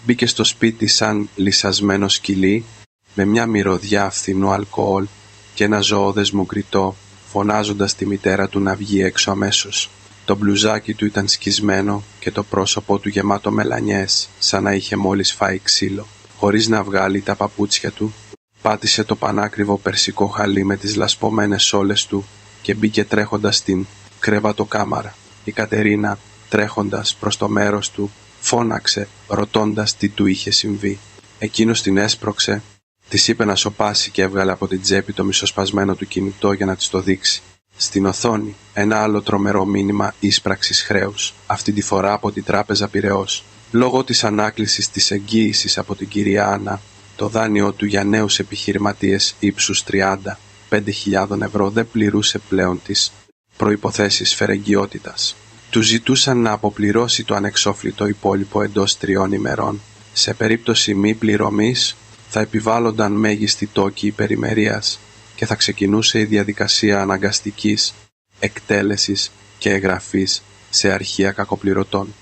μπήκε στο σπίτι σαν λυσασμένο σκυλί, με μια μυρωδιά φθηνού αλκοόλ και ένα ζωώδες γκριτό, φωνάζοντας τη μητέρα του να βγει έξω αμέσως. Το μπλουζάκι του ήταν σκισμένο και το πρόσωπό του γεμάτο μελανιές, σαν να είχε μόλις φάει ξύλο. Χωρίς να βγάλει τα παπούτσια του, πάτησε το πανάκριβο περσικό χαλί με τις λασπωμένες σόλες του και μπήκε τρέχοντας στην κρεβατοκάμαρα. Η Κατερίνα, τρέχοντας προς το μέρος του, φώναξε ρωτώντας τι του είχε συμβεί. Εκείνος την έσπρωξε, της είπε να σωπάσει και έβγαλε από την τσέπη το μισοσπασμένο του κινητό για να της το δείξει. Στην οθόνη, ένα άλλο τρομερό μήνυμα ίσπραξης χρέους, αυτή τη φορά από την Τράπεζα Πειραιώς. Λόγω της ανάκλησης της εγγύησης από την κυρία Άννα, το δάνειο του για νέους επιχειρηματίες ύψους 35.000 ευρώ δεν πληρούσε πλέον τις προϋποθέσεις φερεγγιότητας. Του ζητούσαν να αποπληρώσει το ανεξόφλητο υπόλοιπο εντός 3 ημερών Σε περίπτωση μη πληρωμής θα επιβάλλονταν μέγιστοι τόκοι υπερημερίας και θα ξεκινούσε η διαδικασία αναγκαστικής εκτέλεσης και εγγραφής σε αρχεία κακοπληρωτών.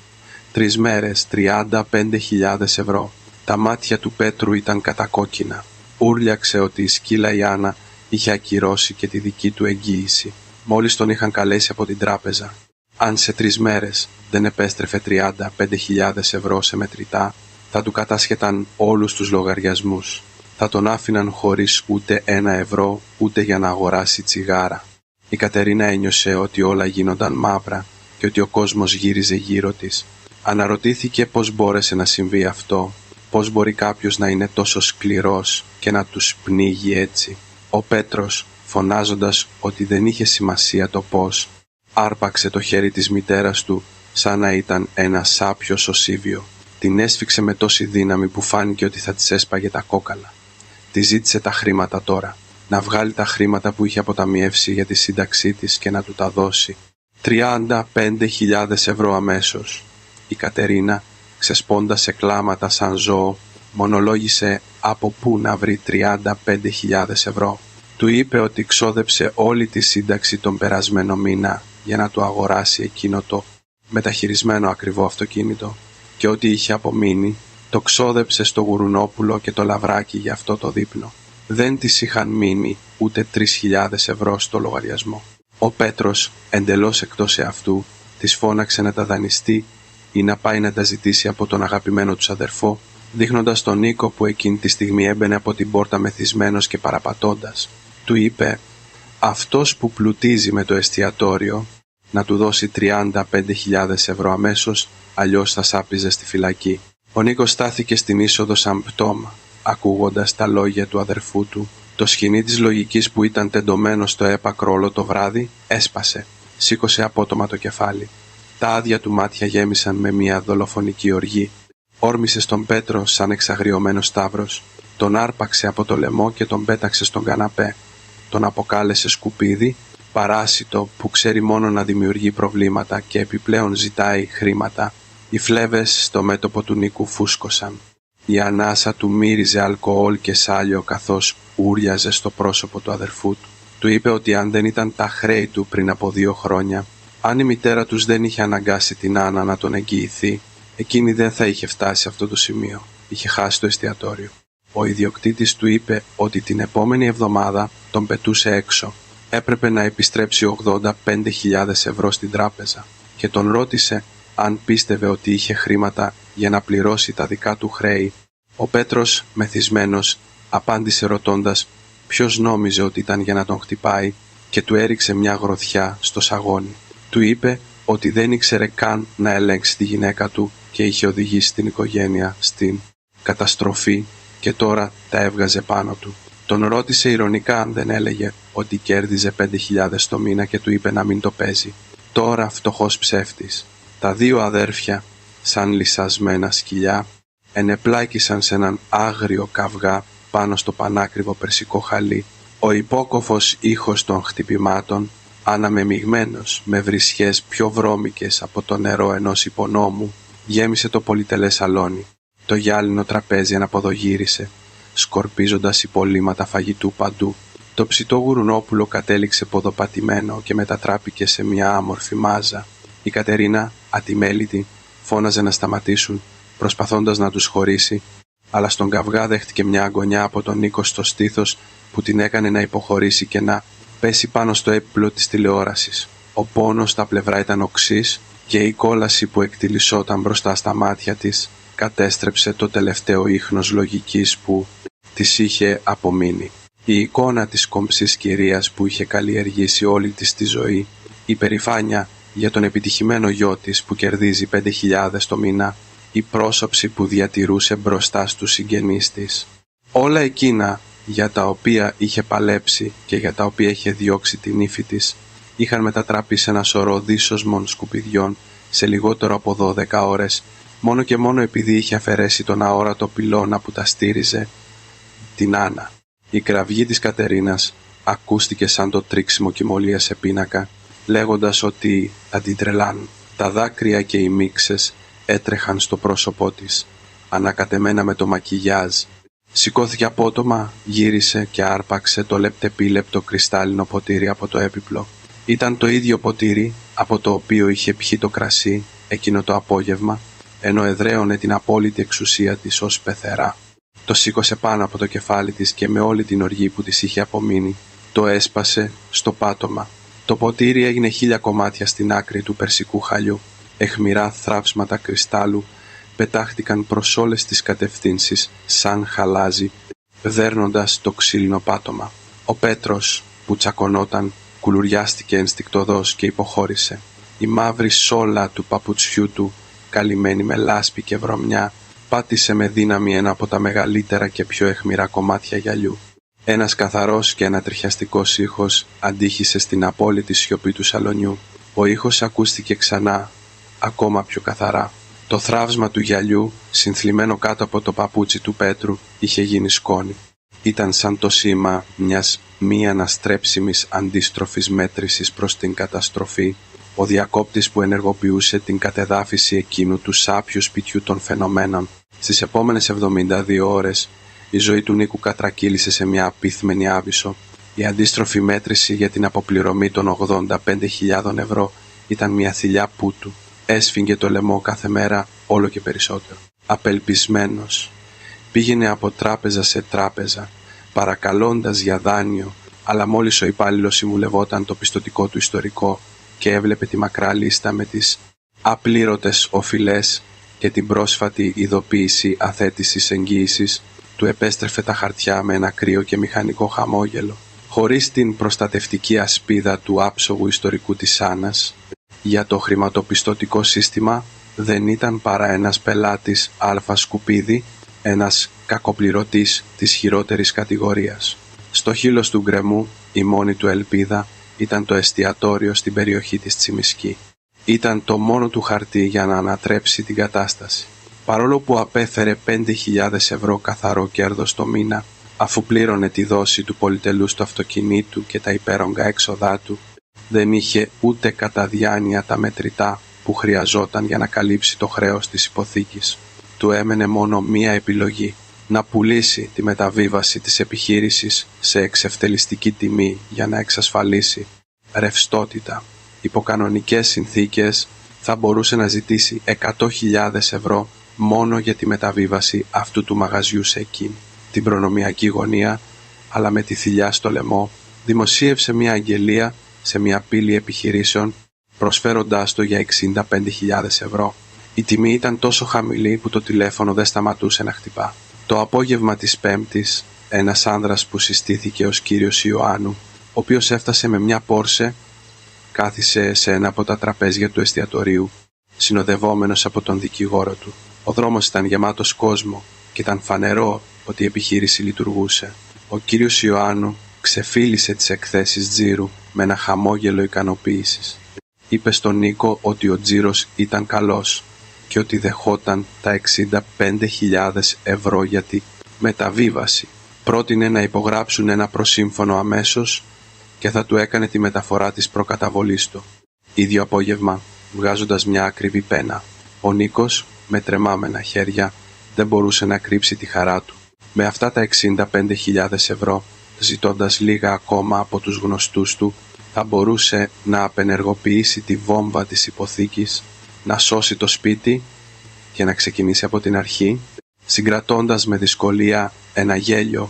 3 μέρες, 35.000 ευρώ. Τα μάτια του Πέτρου ήταν κατακόκκινα. Ούρλιαξε ότι η σκύλα η Άννα είχε ακυρώσει και τη δική του εγγύηση. Μόλις τον είχαν καλέσει από την τράπεζα. Αν σε 3 μέρες δεν επέστρεφε 35.000 ευρώ σε μετρητά, θα του κατάσχεταν όλους τους λογαριασμούς. Θα τον άφηναν χωρίς ούτε 1 ευρώ, ούτε για να αγοράσει τσιγάρα. Η Κατερίνα ένιωσε ότι όλα γίνονταν μαύρα και ότι ο κόσμος γύριζε γύρω της. Αναρωτήθηκε πώς μπόρεσε να συμβεί αυτό, πώς μπορεί κάποιος να είναι τόσο σκληρός και να τους πνίγει έτσι. Ο Πέτρος, φωνάζοντας ότι δεν είχε σημασία το πώς, άρπαξε το χέρι της μητέρας του σαν να ήταν ένα σάπιο σωσίβιο. Την έσφιξε με τόση δύναμη που φάνηκε ότι θα της έσπαγε τα κόκαλα. Τη ζήτησε τα χρήματα τώρα, να βγάλει τα χρήματα που είχε αποταμιεύσει για τη σύνταξή της και να του τα δώσει. 35.000 ευρώ αμέσως. Η Κατερίνα, ξεσπώντας σε κλάματα σαν ζώο, μονολόγησε από πού να βρει 35.000 ευρώ. Του είπε ότι ξόδεψε όλη τη σύνταξη τον περασμένο μήνα για να του αγοράσει εκείνο το μεταχειρισμένο ακριβό αυτοκίνητο και ό,τι είχε απομείνει το ξόδεψε στο Γουρουνόπουλο και το Λαβράκι για αυτό το δείπνο. Δεν της είχαν μείνει ούτε 3.000 ευρώ στο λογαριασμό. Ο Πέτρος, εντελώς εκτός εαυτού, της φώναξε να τα δανειστεί ή να πάει να τα ζητήσει από τον αγαπημένο τους αδερφό, δείχνοντας τον Νίκο που εκείνη τη στιγμή έμπαινε από την πόρτα μεθυσμένος και παραπατώντας. Του είπε αυτός που πλουτίζει με το εστιατόριο να του δώσει 35.000 ευρώ αμέσως, αλλιώς θα σάπιζε στη φυλακή. Ο Νίκος στάθηκε στην είσοδο σαν πτώμα, ακούγοντας τα λόγια του αδερφού του. Το σκοινί της λογικής που ήταν τεντωμένο στο έπακρο όλο το βράδυ έσπασε. Σήκωσε απότομα το κεφάλι. Τα άδεια του μάτια γέμισαν με μια δολοφονική οργή. Όρμησε στον Πέτρο σαν εξαγριωμένος σταύρος. Τον άρπαξε από το λαιμό και τον πέταξε στον καναπέ. Τον αποκάλεσε σκουπίδι, παράσιτο που ξέρει μόνο να δημιουργεί προβλήματα και επιπλέον ζητάει χρήματα. Οι φλέβες στο μέτωπο του Νίκου φούσκωσαν. Η ανάσα του μύριζε αλκοόλ και σάλιο καθώς ούριαζε στο πρόσωπο του αδερφού του. Του είπε ότι αν δεν ήταν τα χρέη του πριν από 2 χρόνια, αν η μητέρα τους δεν είχε αναγκάσει την Άννα να τον εγγυηθεί, εκείνη δεν θα είχε φτάσει σε αυτό το σημείο. Είχε χάσει το εστιατόριο. Ο ιδιοκτήτης του είπε ότι την επόμενη εβδομάδα τον πετούσε έξω. Έπρεπε να επιστρέψει 85.000 ευρώ στην τράπεζα και τον ρώτησε αν πίστευε ότι είχε χρήματα για να πληρώσει τα δικά του χρέη. Ο Πέτρος, μεθυσμένος, απάντησε ρωτώντας ποιος νόμιζε ότι ήταν για να τον χτυπάει και του έριξε μια γροθιά στο σαγόνι. Του είπε ότι δεν ήξερε καν να ελέγξει τη γυναίκα του και είχε οδηγήσει την οικογένεια στην καταστροφή και τώρα τα έβγαζε πάνω του. Τον ρώτησε ειρωνικά αν δεν έλεγε ότι κέρδιζε 5.000 το μήνα και του είπε να μην το παίζει. Τώρα φτωχός ψεύτης. Τα 2 αδέρφια, σαν λυσασμένα σκυλιά, ενεπλάκησαν σε έναν άγριο καυγά πάνω στο πανάκριβο περσικό χαλί. Ο υπόκοφος ήχος των χτυπημάτων, αναμεμειγμένος με βρισιές πιο βρώμικες από το νερό ενός υπονόμου, γέμισε το πολυτελές σαλόνι. Το γυάλινο τραπέζι αναποδογύρισε, σκορπίζοντας υπολείμματα φαγητού παντού. Το ψητό Γουρουνόπουλο κατέληξε ποδοπατημένο και μετατράπηκε σε μια άμορφη μάζα. Η Κατερίνα, ατιμέλητη, φώναζε να σταματήσουν, προσπαθώντας να τους χωρίσει, αλλά στον καυγά δέχτηκε μια αγωνιά από τον Νίκο στο στήθος που την έκανε να υποχωρήσει και να πέσει πάνω στο έπιπλο της τηλεόρασης. Ο πόνος στα πλευρά ήταν οξύς και η κόλαση που εκτιλισσόταν μπροστά στα μάτια της κατέστρεψε το τελευταίο ίχνος λογικής που της είχε απομείνει. Η εικόνα της κομψής κυρίας που είχε καλλιεργήσει όλη της τη ζωή, η περηφάνεια για τον επιτυχημένο γιο της που κερδίζει 5.000 το μήνα, η πρόσωψη που διατηρούσε μπροστά στους συγγενείς της. Όλα εκείνα για τα οποία είχε παλέψει και για τα οποία είχε διώξει την ύφη της, είχαν μετατραπεί σε ένα σωρό δύσοσμων σκουπιδιών σε λιγότερο από 12 ώρες, μόνο και μόνο επειδή είχε αφαιρέσει τον αόρατο πυλώνα που τα στήριζε, την Άννα. Η κραυγή της Κατερίνας ακούστηκε σαν το τρίξιμο κυμολία σε πίνακα, λέγοντας ότι θα την τρελάνουν. Τα δάκρυα και οι μίξες έτρεχαν στο πρόσωπό της. ανακατεμένα με το μακιγιάζ. Σηκώθηκε απότομα, γύρισε και άρπαξε το λεπτεπίλεπτο κρυστάλλινο ποτήρι από το έπιπλο. Ήταν το ίδιο ποτήρι από το οποίο είχε πιει το κρασί εκείνο το απόγευμα, ενώ εδραίωνε την απόλυτη εξουσία της ως πεθερά. Το σήκωσε πάνω από το κεφάλι της και με όλη την οργή που της είχε απομείνει, το έσπασε στο πάτωμα. Το ποτήρι έγινε 1000 κομμάτια στην άκρη του περσικού χαλιού. Αιχμηρά θράψματα κρυστάλλου πετάχτηκαν προς όλες τις κατευθύνσεις σαν χαλάζι, δέρνοντας το ξύλινο πάτωμα. Ο Πέτρος, που τσακωνόταν, κουλουριάστηκε ενστικτωδώς και υποχώρησε. Η μαύρη σόλα του παπουτσιού του, καλυμμένη με λάσπη και βρωμιά, πάτησε με δύναμη ένα από τα μεγαλύτερα και πιο αιχμηρά κομμάτια γυαλιού. Ένας καθαρός και ανατριχιαστικός ήχος αντίχησε στην απόλυτη σιωπή του σαλονιού. Ο ήχος ακούστηκε ξανά, ακόμα πιο καθαρά. Το θράψμα του γυαλιού, συνθλιμμένο κάτω από το παπούτσι του Πέτρου, είχε γίνει σκόνη. Ήταν σαν το σήμα μιας μη αναστρέψιμης αντίστροφης μέτρησης προς την καταστροφή, ο διακόπτης που ενεργοποιούσε την κατεδάφιση εκείνου του σάπιου σπιτιού των φαινομένων. Στις επόμενες 72 ώρες, η ζωή του Νίκου κατρακύλησε σε μια απίθμενη άβυσσο. Η αντίστροφη μέτρηση για την αποπληρωμή των 85.000 ευρώ ήταν μια θηλιά πούτου. Έσφιγγε το λαιμό κάθε μέρα όλο και περισσότερο. Απελπισμένος, πήγαινε από τράπεζα σε τράπεζα, παρακαλώντας για δάνειο, αλλά μόλις ο υπάλληλος συμβουλευόταν το πιστωτικό του ιστορικό και έβλεπε τη μακρά λίστα με τις απλήρωτες οφειλές και την πρόσφατη ειδοποίηση αθέτησης εγγύησης, του επέστρεφε τα χαρτιά με ένα κρύο και μηχανικό χαμόγελο. Χωρίς την προστατευτική ασπίδα του άψογου ιστορικού της Άννας, για το χρηματοπιστωτικό σύστημα δεν ήταν παρά ένας πελάτης αλφα σκουπίδι, ένας κακοπληρωτής της χειρότερης κατηγορίας. Στο χείλος του γκρεμού η μόνη του ελπίδα ήταν το εστιατόριο στην περιοχή της Τσιμισκή. Ήταν το μόνο του χαρτί για να ανατρέψει την κατάσταση. Παρόλο που απέφερε 5.000 ευρώ καθαρό κέρδος το μήνα, αφού πλήρωνε τη δόση του πολυτελούς του αυτοκινήτου και τα υπέρογγα έξοδά του, δεν είχε ούτε κατά διάνοια τα μετρητά που χρειαζόταν για να καλύψει το χρέος της υποθήκης. Του έμενε μόνο μία επιλογή: να πουλήσει τη μεταβίβαση της επιχείρησης σε εξευτελιστική τιμή για να εξασφαλίσει ρευστότητα. Υπό κανονικές συνθήκες θα μπορούσε να ζητήσει 100.000 ευρώ μόνο για τη μεταβίβαση αυτού του μαγαζιού σε εκείνη. Την προνομιακή γωνία, αλλά με τη θηλιά στο λαιμό, δημοσίευσε μια αγγελία σε μια πύλη επιχειρήσεων, προσφέροντάς το για 65.000 ευρώ. Η τιμή ήταν τόσο χαμηλή που το τηλέφωνο δεν σταματούσε να χτυπά. Το απόγευμα της Πέμπτης, ένας άνδρας που συστήθηκε ως κύριος Ιωάννου, ο οποίος έφτασε με μια Πόρσε, κάθισε σε ένα από τα τραπέζια του εστιατορίου, συνοδευόμενος από τον δικηγόρο του. Ο δρόμος ήταν γεμάτος κόσμο και ήταν φανερό ότι η επιχείρηση λειτουργούσε. Ο κύριος Ιωάννου ξεφύλισε τις εκθέσεις τζίρου με ένα χαμόγελο ικανοποίησης. Είπε στον Νίκο ότι ο τζίρος ήταν καλός και ότι δεχόταν τα 65.000 ευρώ για τη μεταβίβαση. Πρότεινε να υπογράψουν ένα προσύμφωνο αμέσως και θα του έκανε τη μεταφορά της προκαταβολής του. Ίδιο απόγευμα, βγάζοντας μια ακριβή πένα, ο Νίκος, με τρεμάμενα χέρια, δεν μπορούσε να κρύψει τη χαρά του. Με αυτά τα 65.000 ευρώ, ζητώντας λίγα ακόμα από τους γνωστούς του, θα μπορούσε να απενεργοποιήσει τη βόμβα της υποθήκης, να σώσει το σπίτι και να ξεκινήσει από την αρχή. Συγκρατώντας με δυσκολία ένα γέλιο,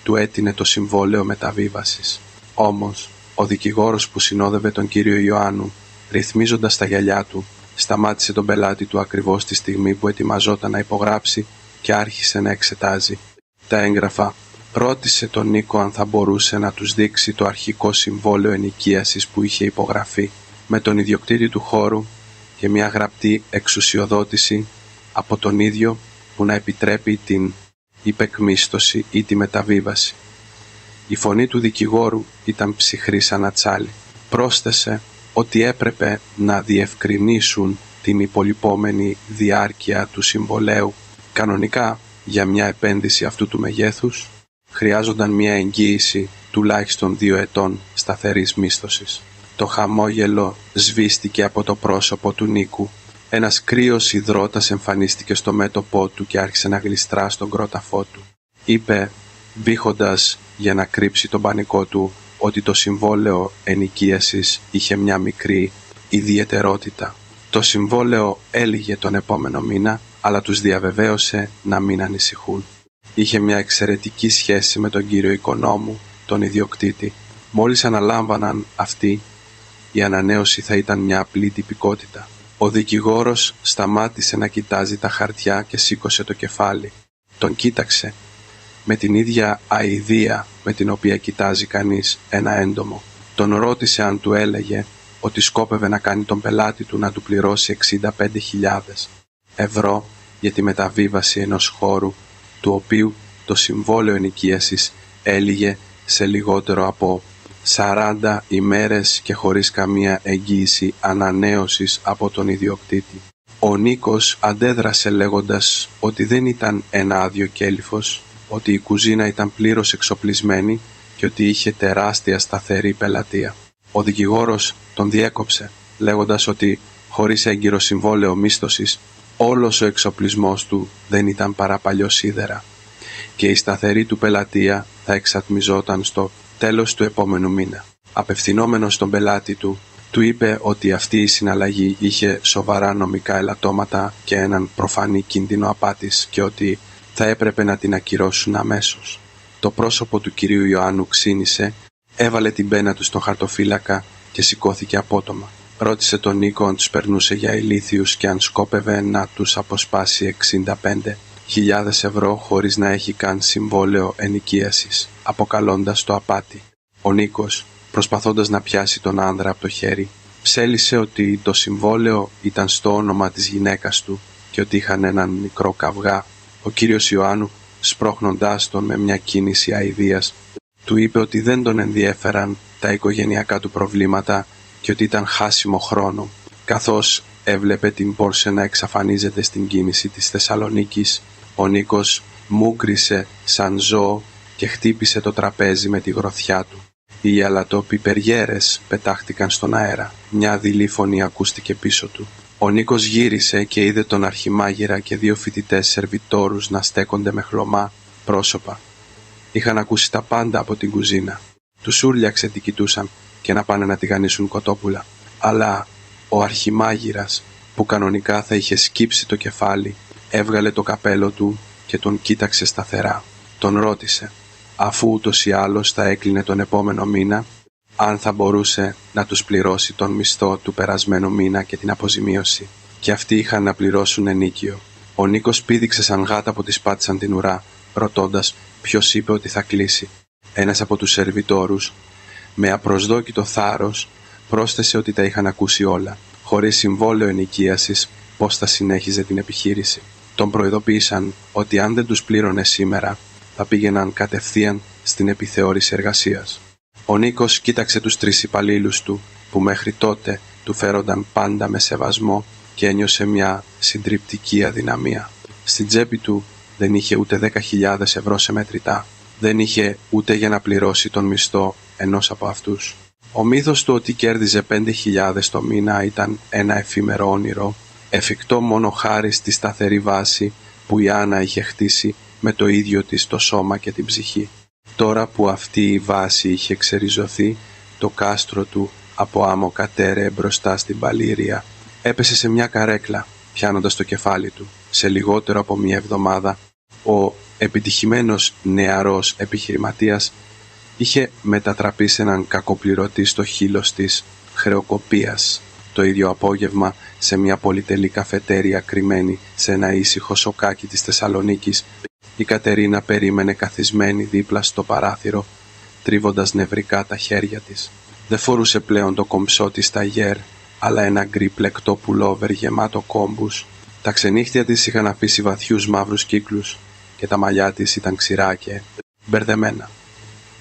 του έτεινε το συμβόλαιο μεταβίβασης. Όμως, ο δικηγόρος που συνόδευε τον κύριο Ιωάννου, ρυθμίζοντας τα γυαλιά του, σταμάτησε τον πελάτη του ακριβώς τη στιγμή που ετοιμαζόταν να υπογράψει και άρχισε να εξετάζει τα έγγραφα. Ρώτησε τον Νίκο αν θα μπορούσε να τους δείξει το αρχικό συμβόλαιο ενοικίασης που είχε υπογραφεί με τον ιδιοκτήτη του χώρου και μια γραπτή εξουσιοδότηση από τον ίδιο που να επιτρέπει την υπεκμίσθωση ή τη μεταβίβαση. Η φωνή του δικηγόρου ήταν ψυχρή σαν ατσάλι. Πρόσθεσε ότι έπρεπε να διευκρινίσουν την υπολοιπόμενη διάρκεια του συμβολαίου. Κανονικά, για μια επένδυση αυτού του μεγέθους, χρειάζονταν μια εγγύηση τουλάχιστον 2 ετών σταθερής μίσθωσης. Το χαμόγελο σβήστηκε από το πρόσωπο του Νίκου Ένας κρύος υδρότας εμφανίστηκε στο μέτωπό του και άρχισε να γλιστρά στον κρόταφό του. Είπε, βήχοντας για να κρύψει τον πανικό του, ότι το συμβόλαιο ενοικίασης είχε μια μικρή ιδιαιτερότητα. Το συμβόλαιο έλυγε τον επόμενο μήνα, αλλά τους διαβεβαίωσε να μην ανησυχούν. Είχε μια εξαιρετική σχέση με τον κύριο οικονόμου, τον ιδιοκτήτη. Μόλις αναλάμβαναν αυτοί, η ανανέωση θα ήταν μια απλή τυπικότητα. Ο δικηγόρος σταμάτησε να κοιτάζει τα χαρτιά και σήκωσε το κεφάλι. Τον κοίταξε με την ίδια αηδία με την οποία κοιτάζει κανείς ένα έντομο. Τον ρώτησε αν του έλεγε ότι σκόπευε να κάνει τον πελάτη του να του πληρώσει 65.000 ευρώ για τη μεταβίβαση ενός χώρου, του οποίου το συμβόλαιο ενοικίασης έλυγε σε λιγότερο από 40 ημέρες και χωρίς καμία εγγύηση ανανέωσης από τον ιδιοκτήτη. Ο Νίκος αντέδρασε λέγοντας ότι δεν ήταν ένα άδειο κέλυφος, ότι η κουζίνα ήταν πλήρως εξοπλισμένη και ότι είχε τεράστια σταθερή πελατεία. Ο δικηγόρος τον διέκοψε, λέγοντας ότι χωρίς έγκυρο συμβόλαιο μίσθωσης, όλος ο εξοπλισμός του δεν ήταν παρά παλιοσίδερα και η σταθερή του πελατεία θα εξατμιζόταν στο τέλος του επόμενου μήνα. Απευθυνόμενος στον πελάτη του, του είπε ότι αυτή η συναλλαγή είχε σοβαρά νομικά ελαττώματα και έναν προφανή κίνδυνο απάτης και ότι θα έπρεπε να την ακυρώσουν αμέσως. Το πρόσωπο του κυρίου Ιωάννου ξύνησε, έβαλε την πένα του στον χαρτοφύλακα και σηκώθηκε απότομα. Ρώτησε τον Νίκο αν τους περνούσε για ηλίθιους και αν σκόπευε να τους αποσπάσει 65.000 ευρώ χωρίς να έχει καν συμβόλαιο ενοικίασης, αποκαλώντας το απάτη. Ο Νίκος, προσπαθώντας να πιάσει τον άνδρα από το χέρι, ψέλισε ότι το συμβόλαιο ήταν στο όνομα της γυναίκας του και ότι είχαν έναν μικρό καυγά. Ο κύριος Ιωάννου, σπρώχνοντάς τον με μια κίνηση αηδίας, του είπε ότι δεν τον ενδιέφεραν τα οικογενειακά του προβλήματα και ότι ήταν χάσιμο χρόνο. Καθώς έβλεπε την Πόρσε να εξαφανίζεται στην κίνηση της Θεσσαλονίκης, ο Νίκος μούγκρισε σαν ζώο και χτύπησε το τραπέζι με τη γροθιά του. Οι γυαλατοπιπεριέρες πετάχτηκαν στον αέρα. Μια δειλή φωνή ακούστηκε πίσω του. Ο Νίκος γύρισε και είδε τον αρχιμάγειρα και δύο φοιτητές σερβιτόρους να στέκονται με χλωμά πρόσωπα. Είχαν ακούσει τα πάντα από την κουζίνα. Τους ούρλιαξε τι κοιτούσαν και να πάνε να τηγανίσουν κοτόπουλα. Αλλά ο αρχιμάγειρας, που κανονικά θα είχε σκύψει το κεφάλι, έβγαλε το καπέλο του και τον κοίταξε σταθερά. Τον ρώτησε, αφού ούτως ή άλλως θα έκλεινε τον επόμενο μήνα, αν θα μπορούσε να τους πληρώσει τον μισθό του περασμένου μήνα και την αποζημίωση. Και αυτοί είχαν να πληρώσουν ενίκιο. Ο Νίκος πήδηξε σαν γάτα που της πάτησαν την ουρά, ρωτώντας ποιος είπε ότι θα κλείσει. Ένας από τους σερβιτόρους, με απροσδόκητο θάρρος, πρόσθεσε ότι τα είχαν ακούσει όλα. Χωρίς συμβόλαιο ενοικίασης, πώς θα συνέχιζε την επιχείρηση. Τον προειδοποίησαν ότι αν δεν τους πλήρωνε σήμερα, θα πήγαιναν κατευθείαν στην επιθεώρηση εργασίας. Ο Νίκος κοίταξε τους τρεις υπαλλήλους του, που μέχρι τότε του φέρονταν πάντα με σεβασμό και ένιωσε μια συντριπτική αδυναμία. Στην τσέπη του δεν είχε ούτε 10.000 ευρώ σε μετρητά. Δεν είχε ούτε για να πληρώσει τον μισθό ενός από αυτούς. Ο μύθος του ότι κέρδιζε 5.000 το μήνα ήταν ένα εφήμερο όνειρο, εφικτό μόνο χάρη στη σταθερή βάση που η Άννα είχε χτίσει με το ίδιο της το σώμα και την ψυχή. Τώρα που αυτή η βάση είχε ξεριζωθεί, το κάστρο του από άμμο κατέρε μπροστά στην παλήρια έπεσε σε μια καρέκλα, πιάνοντας το κεφάλι του. Σε λιγότερο από μια εβδομάδα, ο επιτυχημένος νεαρός επιχειρηματίας είχε μετατραπεί σε έναν κακοπληρωτή στο χείλος της χρεοκοπίας. Το ίδιο απόγευμα, σε μια πολυτελή καφετέρια κρυμμένη σε ένα ήσυχο σοκάκι της Θεσσαλονίκης, η Κατερίνα περίμενε καθισμένη δίπλα στο παράθυρο, τρίβοντας νευρικά τα χέρια της. Δεν φορούσε πλέον το κομψό της ταγέρ, αλλά ένα γκρι πλεκτό πουλόβερ γεμάτο κόμπους. Τα ξενύχτια της είχαν αφήσει βαθιούς μαύρους κύκλους και τα μαλλιά της ήταν ξηρά και μπερδεμένα.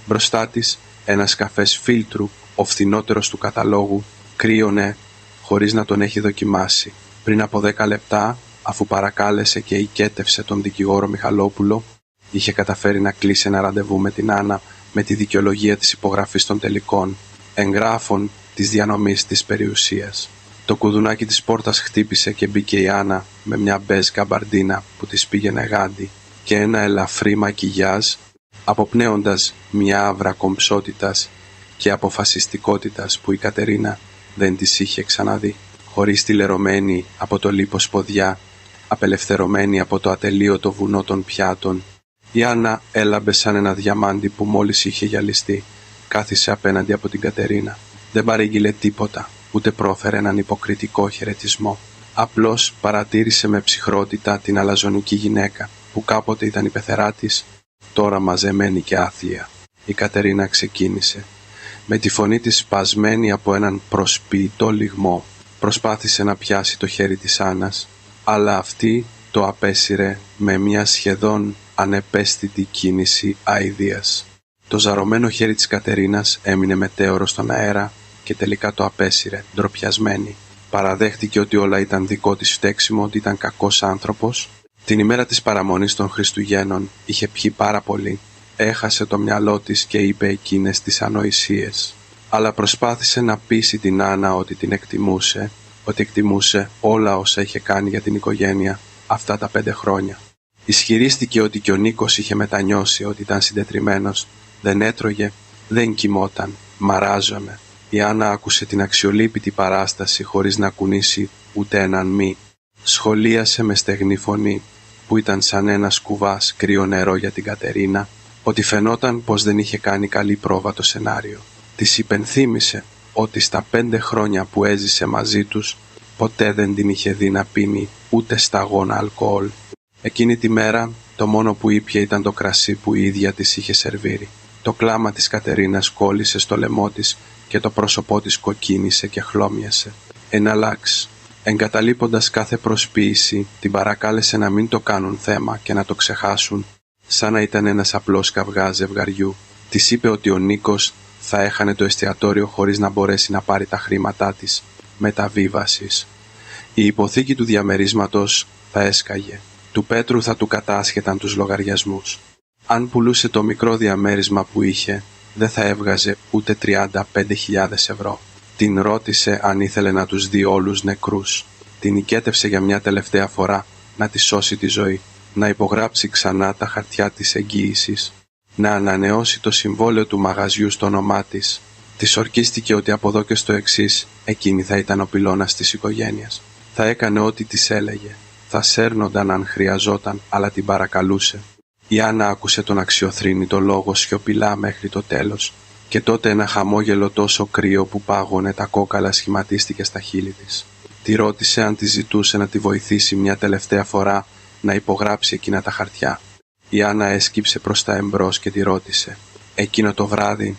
Μπροστά της ένας καφές φίλτρου, ο φθηνότερος του καταλόγου, κρύωνε χωρίς να τον έχει δοκιμάσει. Πριν από 10 λεπτά, αφού παρακάλεσε και οικέτευσε τον δικηγόρο Μιχαλόπουλο, είχε καταφέρει να κλείσει ένα ραντεβού με την Άννα με τη δικαιολογία της υπογραφής των τελικών εγγράφων της διανομής της περιουσίας. Το κουδουνάκι της πόρτας χτύπησε και μπήκε η Άννα με μια μπέζ καμπαρντίνα που της πήγαινε γάντι και ένα ελαφρύ μακιγιάζ, αποπνέοντας μια άβρα κομψότητας και αποφασιστικότητας που η Κατερίνα δεν της είχε ξαναδεί. Χωρίς τηλερωμένη από το λίπος ποδιά, απελευθερωμένη από το ατελείωτο βουνό των πιάτων, η Άννα έλαμπε σαν ένα διαμάντι που μόλις είχε γυαλιστεί. Κάθισε απέναντι από την Κατερίνα. Δεν παρήγγειλε τίποτα, ούτε πρόφερε έναν υποκριτικό χαιρετισμό. Απλώς παρατήρησε με ψυχρότητα την αλαζονική γυναίκα που κάποτε ήταν η πεθερά της, τώρα μαζεμένη και άθλια. Η Κατερίνα ξεκίνησε. Με τη φωνή της σπασμένη από έναν προσποιητό λυγμό, προσπάθησε να πιάσει το χέρι της Άννας, αλλά αυτή το απέσυρε με μια σχεδόν ανεπαίσθητη κίνηση αηδίας. Το ζαρωμένο χέρι της Κατερίνας έμεινε μετέωρο στον αέρα και τελικά το απέσυρε, ντροπιασμένη. Παραδέχτηκε ότι όλα ήταν δικό της φταίξιμο, ότι ήταν κακός άνθρωπος. Την ημέρα της παραμονής των Χριστουγέννων είχε πιει πάρα πολύ. Έχασε το μυαλό της και είπε εκείνες τις ανοησίες. Αλλά προσπάθησε να πείσει την Άννα ότι την εκτιμούσε, ότι εκτιμούσε όλα όσα είχε κάνει για την οικογένεια αυτά τα 5 χρόνια. Ισχυρίστηκε ότι και ο Νίκος είχε μετανιώσει, ότι ήταν συντετριμμένος, δεν έτρωγε, δεν κοιμόταν, μαράζωνε. Η Άννα άκουσε την αξιολύπητη παράσταση χωρίς να κουνήσει ούτε έναν μη. Σχολίασε με στεγνή φωνή, που ήταν σαν ένα κουβάς κρύο νερό για την Κατερίνα, ότι φαινόταν πως δεν είχε κάνει καλή πρόβα το σενάριο. Της υπενθύμησε ότι στα 5 χρόνια που έζησε μαζί τους, ποτέ δεν την είχε δει να πίνει ούτε σταγόνα αλκοόλ. Εκείνη τη μέρα το μόνο που ήπιε ήταν το κρασί που η ίδια της είχε σερβίρει. Το κλάμα της Κατερίνας κόλλησε στο λαιμό της και το πρόσωπό της κοκκίνησε και χλώμιασε. Εναλλάξ, εγκαταλείποντας κάθε προσποίηση, την παρακάλεσε να μην το κάνουν θέμα και να το ξεχάσουν, σαν να ήταν ένας απλός καυγάς ζευγαριού. Της είπε ότι ο Νίκος θα έχανε το εστιατόριο χωρίς να μπορέσει να πάρει τα χρήματά της μεταβίβασης. Η υποθήκη του διαμερίσματος θα έσκαγε. Του Πέτρου θα του κατάσχεταν τους λογαριασμούς. Αν πουλούσε το μικρό διαμέρισμα που είχε, δεν θα έβγαζε ούτε 35.000 ευρώ. Την ρώτησε αν ήθελε να τους δει όλους νεκρούς. Την νικέτευσε για μια τελευταία φορά να της σώσει τη ζωή, να υπογράψει ξανά τα χαρτιά της εγγύησης, να ανανεώσει το συμβόλαιο του μαγαζιού στο όνομά της. Της ορκίστηκε ότι από εδώ και στο εξής εκείνη θα ήταν ο πυλώνας της οικογένειας. Θα έκανε ό,τι της έλεγε. Θα σέρνονταν αν χρειαζόταν, αλλά την παρακαλούσε. Η Άννα άκουσε τον αξιοθρήνητο λόγο σιωπηλά μέχρι το τέλος, και τότε ένα χαμόγελο τόσο κρύο που πάγωνε τα κόκαλα σχηματίστηκε στα χείλη της. Τη ρώτησε αν τη ζητούσε να τη βοηθήσει μια τελευταία φορά να υπογράψει εκείνα τα χαρτιά. Η Άννα έσκυψε προς τα εμπρός και τη ρώτησε. Εκείνο το βράδυ,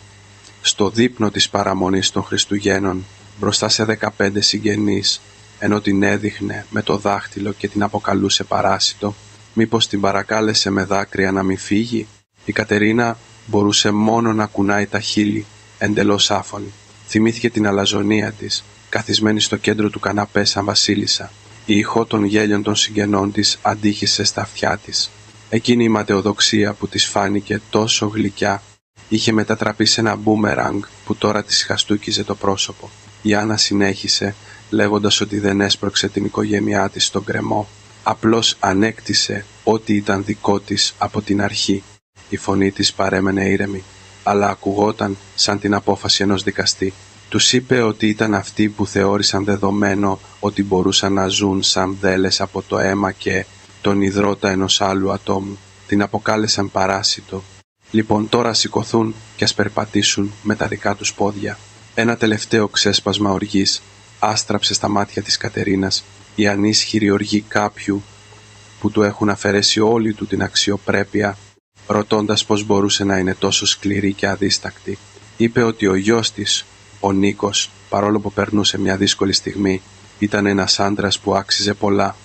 στο δείπνο της παραμονής των Χριστουγέννων, μπροστά σε 15 συγγενείς, ενώ την έδειχνε με το δάχτυλο και την αποκαλούσε παράσιτο, μήπως την παρακάλεσε με δάκρυα να μην φύγει? Η Κατερίνα μπορούσε μόνο να κουνάει τα χείλη, εντελώς άφωνη. Θυμήθηκε την αλαζονία της, καθισμένη στο κέντρο του καναπέ σαν βασίλισσα. Η ηχό των γέλιων των συγγενών της αντίχησε στα αυτιά της. Εκείνη η ματαιοδοξία που της φάνηκε τόσο γλυκιά είχε μετατραπεί σε ένα μπούμεραγκ που τώρα της χαστούκιζε το πρόσωπο. Η Άννα συνέχισε, λέγοντας ότι δεν έσπρωξε την οικογένειά της στον γκρεμό. Απλώς ανέκτησε ό,τι ήταν δικό της από την αρχή. Η φωνή της παρέμενε ήρεμη, αλλά ακουγόταν σαν την απόφαση ενός δικαστή. Τους είπε ότι ήταν αυτοί που θεώρησαν δεδομένο ότι μπορούσαν να ζουν σαν δέλες από το αίμα και τον υδρότα ενός άλλου ατόμου. Την αποκάλεσαν παράσιτο. Λοιπόν, τώρα σηκωθούν και ας περπατήσουν με τα δικά τους πόδια. Ένα τελευταίο ξέσπασμα οργής άστραψε στα μάτια της Κατερίνας η ανίσχυρη οργή κάποιου που του έχουν αφαιρέσει όλη του την αξιοπρέπεια, ρωτώντας πώς μπορούσε να είναι τόσο σκληρή και αδίστακτη. Είπε ότι ο γιος της, ο Νίκος, παρόλο που περνούσε μια δύσκολη στιγμή, ήταν ένας άντρας που άξιζε πολλά.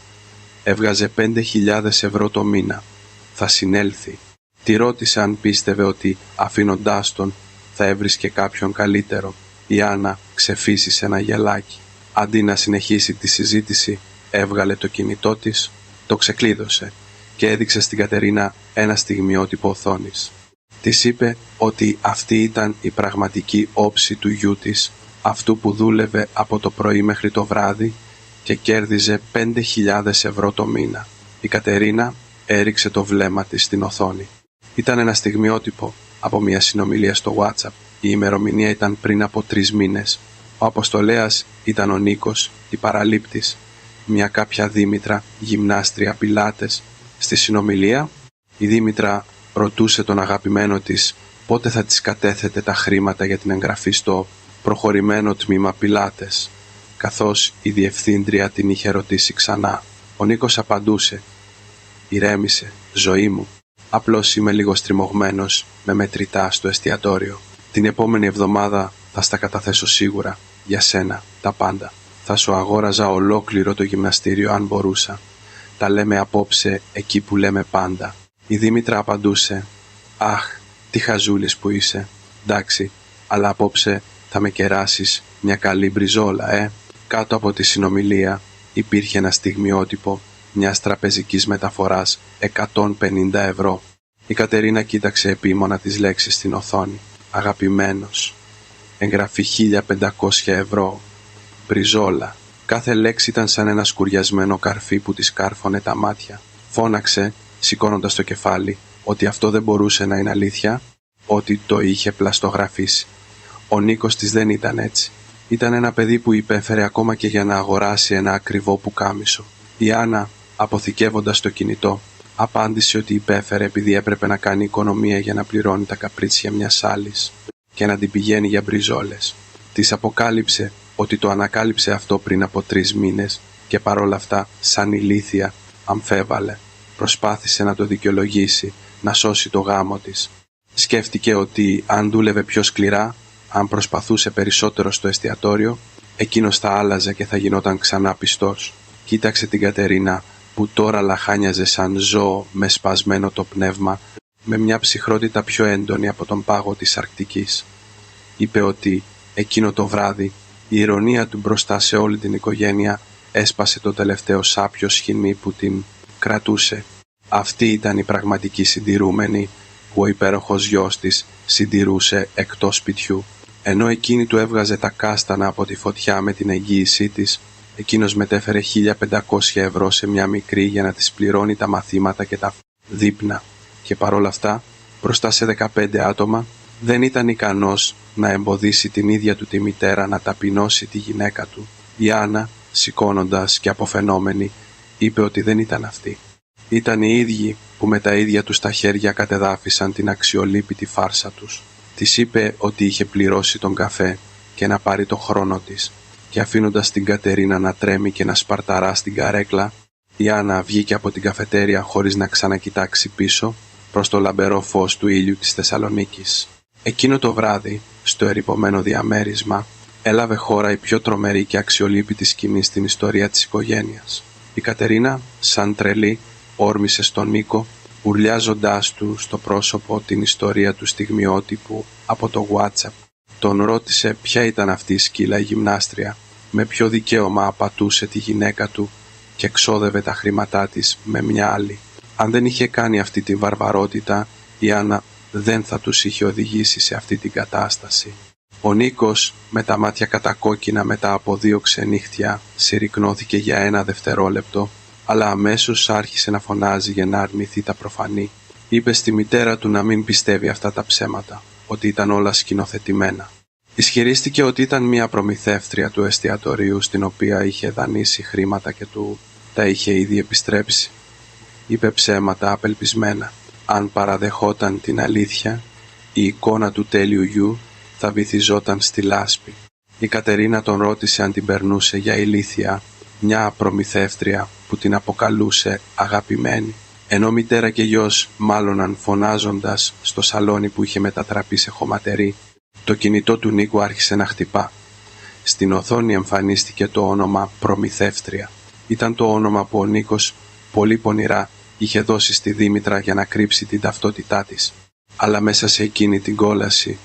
Έβγαζε 5.000 ευρώ το μήνα. Θα συνέλθει. Τη ρώτησε αν πίστευε ότι αφήνοντάς τον θα έβρισκε κάποιον καλύτερο. Η Άννα ξεφύσισε ένα γελάκι. Αντί να συνεχίσει τη συζήτηση, έβγαλε το κινητό της, το ξεκλείδωσε και έδειξε στην Κατερίνα ένα στιγμιότυπο οθόνης. Της είπε ότι αυτή ήταν η πραγματική όψη του γιού της αυτού που δούλευε από το πρωί μέχρι το βράδυ και κέρδιζε 5.000 ευρώ το μήνα. Η Κατερίνα έριξε το βλέμμα της στην οθόνη. Ήταν ένα στιγμιότυπο από μια συνομιλία στο WhatsApp. Η ημερομηνία ήταν πριν από 3 μήνες. Ο αποστολέας ήταν ο Νίκος, η παραλήπτης, μια κάποια Δήμητρα, γυμνάστρια πιλάτες. Στη συνομιλία, η Δήμητρα ρωτούσε τον αγαπημένο της πότε θα της κατέθετε τα χρήματα για την εγγραφή στο προχωρημένο τμήμα πιλάτες, καθώς η διευθύντρια την είχε ρωτήσει ξανά. Ο Νίκος απαντούσε: «Ηρέμησε, ζωή μου. Απλώς είμαι λίγο στριμωγμένος με μετρητά στο εστιατόριο. Την επόμενη εβδομάδα θα στα καταθέσω σίγουρα. Για σένα, τα πάντα. Θα σου αγόραζα ολόκληρο το γυμναστήριο αν μπορούσα. Τα λέμε απόψε εκεί που λέμε πάντα». Η Δήμητρα απαντούσε: «Αχ, τι χαζούλης που είσαι. Εντάξει, αλλά απόψε θα με κεράσεις μια καλή μπριζόλα, Κάτω από τη συνομιλία υπήρχε ένα στιγμιότυπο μιας τραπεζικής μεταφοράς 150 ευρώ. Η Κατερίνα κοίταξε επίμονα τις λέξεις στην οθόνη. Αγαπημένος. Εγγραφή 1.500 ευρώ. Μπριζόλα. Κάθε λέξη ήταν σαν ένα σκουριασμένο καρφί που της κάρφωνε τα μάτια. Φώναξε, σηκώνοντας το κεφάλι, ότι αυτό δεν μπορούσε να είναι αλήθεια, ότι το είχε πλαστογραφήσει. Ο Νίκος της δεν ήταν έτσι. Ήταν ένα παιδί που υπέφερε ακόμα και για να αγοράσει ένα ακριβό πουκάμισο. Η Άννα, αποθηκεύοντας το κινητό, απάντησε ότι υπέφερε επειδή έπρεπε να κάνει οικονομία για να πληρώνει τα καπρίτσια μιας άλλης και να την πηγαίνει για μπριζόλες. Της αποκάλυψε ότι το ανακάλυψε αυτό πριν από 3 μήνες και παρόλα αυτά, σαν ηλίθια, αμφέβαλε. Προσπάθησε να το δικαιολογήσει, να σώσει το γάμο της. Σκέφτηκε ότι αν δούλευε πιο σκληρά, αν προσπαθούσε περισσότερο στο εστιατόριο, εκείνος θα άλλαζε και θα γινόταν ξανά πιστός. Κοίταξε την Κατερίνα που τώρα λαχάνιαζε σαν ζώο με σπασμένο το πνεύμα, με μια ψυχρότητα πιο έντονη από τον πάγο της Αρκτικής. Είπε ότι εκείνο το βράδυ η ηρωνία του μπροστά σε όλη την οικογένεια έσπασε το τελευταίο σάπιο σχοινί που την κρατούσε. Αυτή ήταν η πραγματική συντηρούμενη που ο υπέροχος γιος της συντηρούσε εκτός σπιτιού. Ενώ εκείνη του έβγαζε τα κάστανα από τη φωτιά με την εγγύησή της, εκείνος μετέφερε 1.500 ευρώ σε μια μικρή για να της πληρώνει τα μαθήματα και τα δείπνα. Και παρόλα αυτά, μπροστά σε 15 άτομα, δεν ήταν ικανός να εμποδίσει την ίδια του τη μητέρα να ταπεινώσει τη γυναίκα του. Η Άννα, σηκώνοντας και αποφαινόμενη, είπε ότι δεν ήταν αυτή. Ήταν οι ίδιοι που με τα ίδια τους τα χέρια κατεδάφισαν την αξιολύπητη φάρσα τους. Της είπε ότι είχε πληρώσει τον καφέ και να πάρει το χρόνο της, και αφήνοντας την Κατερίνα να τρέμει και να σπαρταρά στην καρέκλα, η Άννα βγήκε από την καφετέρια χωρίς να ξανακοιτάξει πίσω προς το λαμπερό φως του ήλιου της Θεσσαλονίκης. Εκείνο το βράδυ, στο ερειπωμένο διαμέρισμα, έλαβε χώρα η πιο τρομερή και αξιολύπητη σκηνή στην ιστορία της οικογένειας. Η Κατερίνα, σαν τρελή, όρμησε στον Νίκο, ουρλιάζοντάς του στο πρόσωπο την ιστορία του στιγμιότυπου από το WhatsApp. Τον ρώτησε ποια ήταν αυτή η σκύλα η γυμνάστρια, με ποιο δικαίωμα απατούσε τη γυναίκα του και εξόδευε τα χρήματά της με μια άλλη. Αν δεν είχε κάνει αυτή τη βαρβαρότητα, η Άννα δεν θα τους είχε οδηγήσει σε αυτή την κατάσταση. Ο Νίκος, με τα μάτια κατακόκκινα μετά από 2 ξενύχτια, συρρυκνώθηκε για 1 δευτερόλεπτο, αλλά αμέσως άρχισε να φωνάζει για να αρνηθεί τα προφανή. Είπε στη μητέρα του να μην πιστεύει αυτά τα ψέματα, ότι ήταν όλα σκηνοθετημένα. Ισχυρίστηκε ότι ήταν μια προμηθεύτρια του εστιατορίου στην οποία είχε δανείσει χρήματα και του τα είχε ήδη επιστρέψει. Είπε ψέματα απελπισμένα. Αν παραδεχόταν την αλήθεια, η εικόνα του τέλειου γιου θα βυθιζόταν στη λάσπη. Η Κατερίνα τον ρώτησε αν την περνούσε για ηλίθια, μια προμηθεύτρια που την αποκαλούσε αγαπημένη, ενώ μητέρα και γιος μάλωναν φωνάζοντας στο σαλόνι που είχε μετατραπεί σε χωματερή. Το κινητό του Νίκου άρχισε να χτυπά. Στην οθόνη εμφανίστηκε το όνομα προμηθεύτρια. Ήταν το όνομα που ο Νίκος πολύ πονηρά είχε δώσει στη Δήμητρα για να κρύψει την ταυτότητά της. Αλλά μέσα σε εκείνη την κόλαση,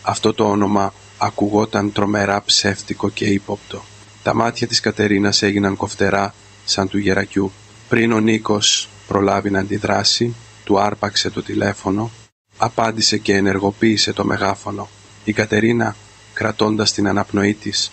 αυτό το όνομα ακουγόταν τρομερά ψεύτικο και ύποπτο. Τα μάτια της Κατερίνας έγιναν κοφτερά σαν του γερακιού. Πριν ο Νίκος προλάβει να αντιδράσει, του άρπαξε το τηλέφωνο, απάντησε και ενεργοποίησε το μεγάφωνο. Η Κατερίνα κρατώντας την αναπνοή της,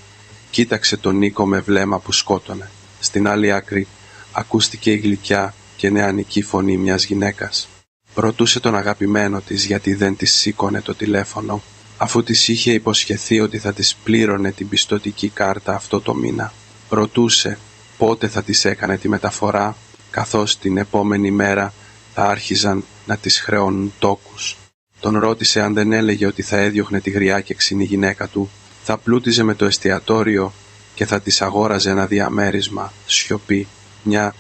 κοίταξε τον Νίκο με βλέμμα που σκότωνε. Στην άλλη άκρη ακούστηκε η γλυκιά και νεανική φωνή μιας γυναίκας. Ρωτούσε τον αγαπημένο της γιατί δεν της σήκωνε το τηλέφωνο, αφού της είχε υποσχεθεί ότι θα της πλήρωνε την πιστωτική κάρτα αυτό το μήνα. Ρωτούσε πότε θα της έκανε τη μεταφορά, καθώς την επόμενη μέρα θα άρχιζαν να της χρεώνουν τόκους. Τον ρώτησε αν δεν έλεγε ότι θα έδιωχνε τη γριά και ξινή γυναίκα του, θα πλούτιζε με το εστιατόριο και θα της αγόραζε ένα διαμέρισμα. Σιωπή, μια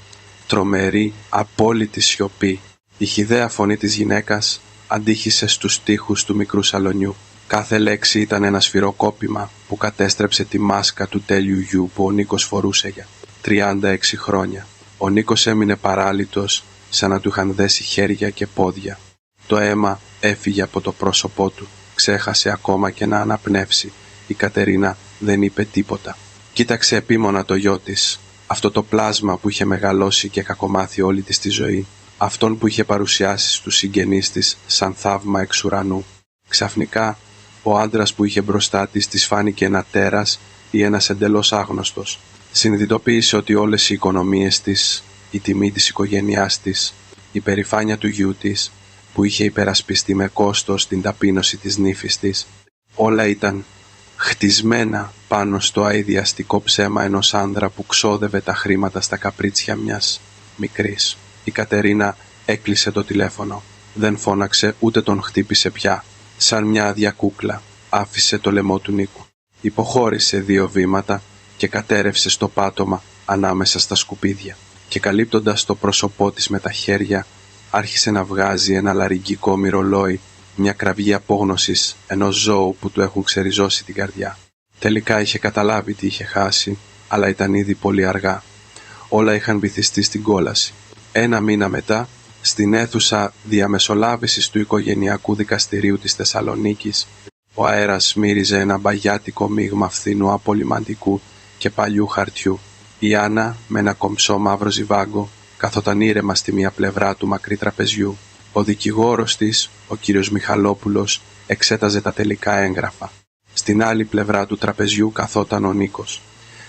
τρομερή, απόλυτη σιωπή. Η χυδαία φωνή της γυναίκας αντίχησε στους τοίχους του μικρού σαλονιού. Κάθε λέξη ήταν ένα σφυροκόπημα που κατέστρεψε τη μάσκα του τέλειου γιου που ο Νίκος φορούσε για 36 χρόνια. Ο Νίκος έμεινε παράλυτος, σαν να του είχαν δέσει χέρια και πόδια. Το αίμα έφυγε από το πρόσωπό του. Ξέχασε ακόμα και να αναπνεύσει. Η Κατερίνα δεν είπε τίποτα. Κοίταξε επίμονα το γιο της, αυτό το πλάσμα που είχε μεγαλώσει και κακομάθει όλη της τη ζωή, αυτόν που είχε παρουσιάσει στους συγγενείς της σαν θαύμα εξ ουρανού. Ξαφνικά, ο άντρας που είχε μπροστά της φάνηκε ένα τέρας ή ένας εντελώς άγνωστος. Συνειδητοποίησε ότι όλες οι οικονομίες της, η τιμή της οικογένειάς της, η περηφάνεια του γιού της, που είχε υπερασπιστεί με κόστος την ταπείνωση της νύφης της, όλα ήταν χτισμένα πάνω στο αηδιαστικό ψέμα ενός άντρα που ξόδευε τα χρήματα στα καπρίτσια μιας μικρής. Η Κατερίνα έκλεισε το τηλέφωνο. Δεν φώναξε ούτε τον χτύπησε πια. Σαν μια άδεια κούκλα άφησε το λαιμό του Νίκου. Υποχώρησε 2 βήματα και κατέρευσε στο πάτωμα ανάμεσα στα σκουπίδια. Και καλύπτοντας το πρόσωπό της με τα χέρια, άρχισε να βγάζει ένα λαρυγγικό μυρολόι, μια κραυγή απόγνωσης ενός ζώου που του έχουν ξεριζώσει την καρδιά. Τελικά είχε καταλάβει τι είχε χάσει, αλλά ήταν ήδη πολύ αργά. Όλα είχαν βυθιστεί στην κόλαση. 1 μήνα μετά, στην αίθουσα διαμεσολάβησης του οικογενειακού δικαστηρίου της Θεσσαλονίκης, ο αέρας μύριζε ένα μπαγιάτικο μείγμα φθηνού απολυμαντικού και παλιού χαρτιού. Η Άννα, με ένα κομψό μαύρο ζιβάγκο, καθόταν ήρεμα στη μία πλευρά του μακρύ τραπεζιού. Ο δικηγόρος της, ο κύριος Μιχαλόπουλος, εξέταζε τα τελικά έγγραφα. Στην άλλη πλευρά του τραπεζιού καθόταν ο Νίκος.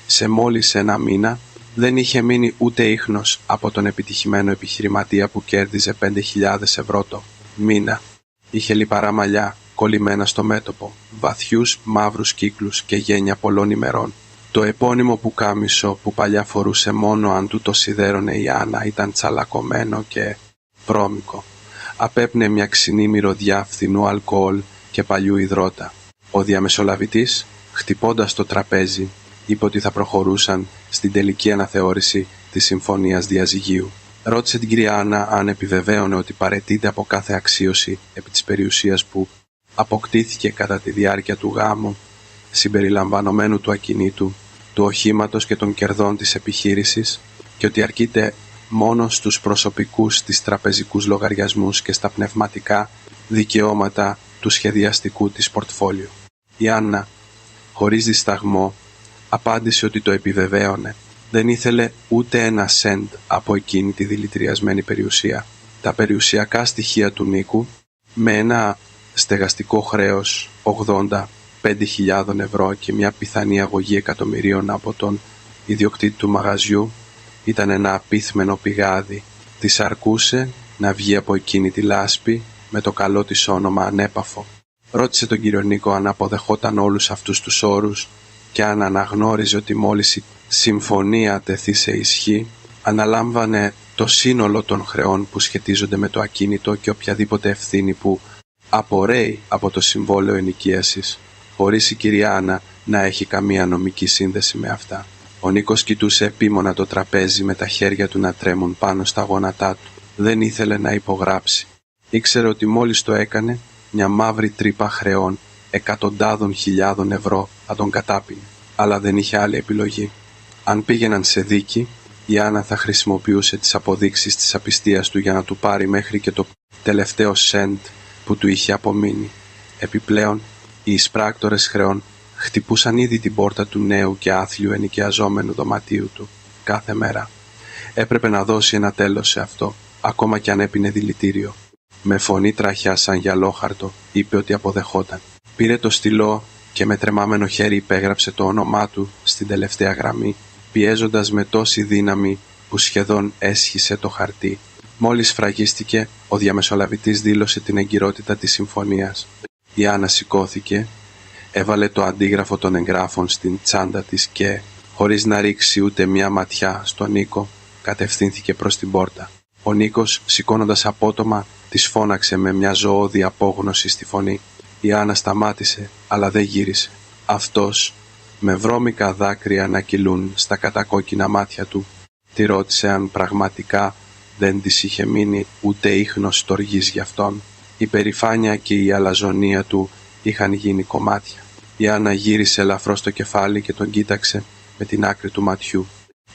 Σε μόλις 1 μήνα δεν είχε μείνει ούτε ίχνος από τον επιτυχημένο επιχειρηματία που κέρδιζε 5.000 ευρώ το μήνα. Είχε λιπαρά μαλλιά, κολλημένα στο μέτωπο, βαθιούς μαύρους κύκλους και γένια πολλών ημερών. Το επώνυμο πουκάμισο που παλιά φορούσε μόνο αν του το σιδέρωνε η Άννα ήταν τσαλακωμένο και βρώμικο. Απέπνε μια ξινή μυρωδιά φθηνού αλκοόλ και παλιού υδρότα. Ο διαμεσολαβητής, χτυπώντας το τραπέζι, είπε ότι θα προχωρούσαν στην τελική αναθεώρηση της Συμφωνίας Διαζυγίου. Ρώτησε την κυρία Άννα αν επιβεβαίωνε ότι παραιτείται από κάθε αξίωση επί της περιουσίας που αποκτήθηκε κατά τη διάρκεια του γάμου, συμπεριλαμβανομένου του ακινήτου, του οχήματος και των κερδών της επιχείρησης, και ότι αρκείται μόνο στους προσωπικούς της τραπεζικούς λογαριασμούς και στα πνευματικά δικαιώματα του σχεδιαστικού της πορτφόλιου. Η Άννα, χωρίς δισταγμό, απάντησε ότι το επιβεβαίωνε. Δεν ήθελε ούτε 1 σεντ από εκείνη τη δηλητηριασμένη περιουσία. Τα περιουσιακά στοιχεία του Νίκου, με ένα στεγαστικό χρέος 85.000 ευρώ και μια πιθανή αγωγή εκατομμυρίων από τον ιδιοκτήτη του μαγαζιού, ήταν ένα απίθμενο πηγάδι. Της αρκούσε να βγει από εκείνη τη λάσπη με το καλό της όνομα ανέπαφο. Ρώτησε τον κύριο Νίκο αν αποδεχόταν όλους αυτούς τους όρους και αν αναγνώριζε ότι μόλις η συμφωνία τεθεί σε ισχύ, αναλάμβανε το σύνολο των χρεών που σχετίζονται με το ακίνητο και οποιαδήποτε ευθύνη που απορρέει από το συμβόλαιο ενοικίασης, χωρίς η κυρία Άννα να έχει καμία νομική σύνδεση με αυτά. Ο Νίκος κοιτούσε επίμονα το τραπέζι με τα χέρια του να τρέμουν πάνω στα γόνατά του. Δεν ήθελε να υπογράψει. Ήξερε ότι μόλις το έκανε, μια μαύρη τρύπα χρεών εκατοντάδων χιλιάδων ευρώ θα τον κατάπινε. Αλλά δεν είχε άλλη επιλογή. Αν πήγαιναν σε δίκη, η Άννα θα χρησιμοποιούσε τις αποδείξεις της απιστίας του για να του πάρει μέχρι και το τελευταίο σεντ που του είχε απομείνει. Επιπλέον, οι εισπράκτορες χρεών χτυπούσαν ήδη την πόρτα του νέου και άθλιου ενοικιαζόμενου δωματίου του κάθε μέρα. Έπρεπε να δώσει ένα τέλος σε αυτό, ακόμα κι αν έπινε δηλητήριο. Με φωνή τραχιά σαν γυαλόχαρτο, είπε ότι αποδεχόταν. Πήρε το στυλό και με τρεμάμενο χέρι υπέγραψε το όνομά του στην τελευταία γραμμή, πιέζοντας με τόση δύναμη που σχεδόν έσχισε το χαρτί. Μόλις φραγίστηκε, ο διαμεσολαβητής δήλωσε την εγκυρότητα της συμφωνίας. Η Άννα σηκώθηκε, έβαλε το αντίγραφο των εγγράφων στην τσάντα της και, χωρίς να ρίξει ούτε μια ματιά στον Νίκο, κατευθύνθηκε προς την πόρτα. Ο Νίκος, σηκώνοντας απότομα, της φώναξε με μια ζωώδη απόγνωση στη φωνή. Η Άννα σταμάτησε, αλλά δεν γύρισε. Αυτός, με βρώμικα δάκρυα να κυλούν στα κατακόκκινα μάτια του, τη ρώτησε αν πραγματικά δεν της είχε μείνει ούτε ίχνος στοργής γι' αυτόν. Η περηφάνεια και η αλαζονία του είχαν γίνει κομμάτια. Η Άννα γύρισε ελαφρώς το κεφάλι και τον κοίταξε με την άκρη του ματιού.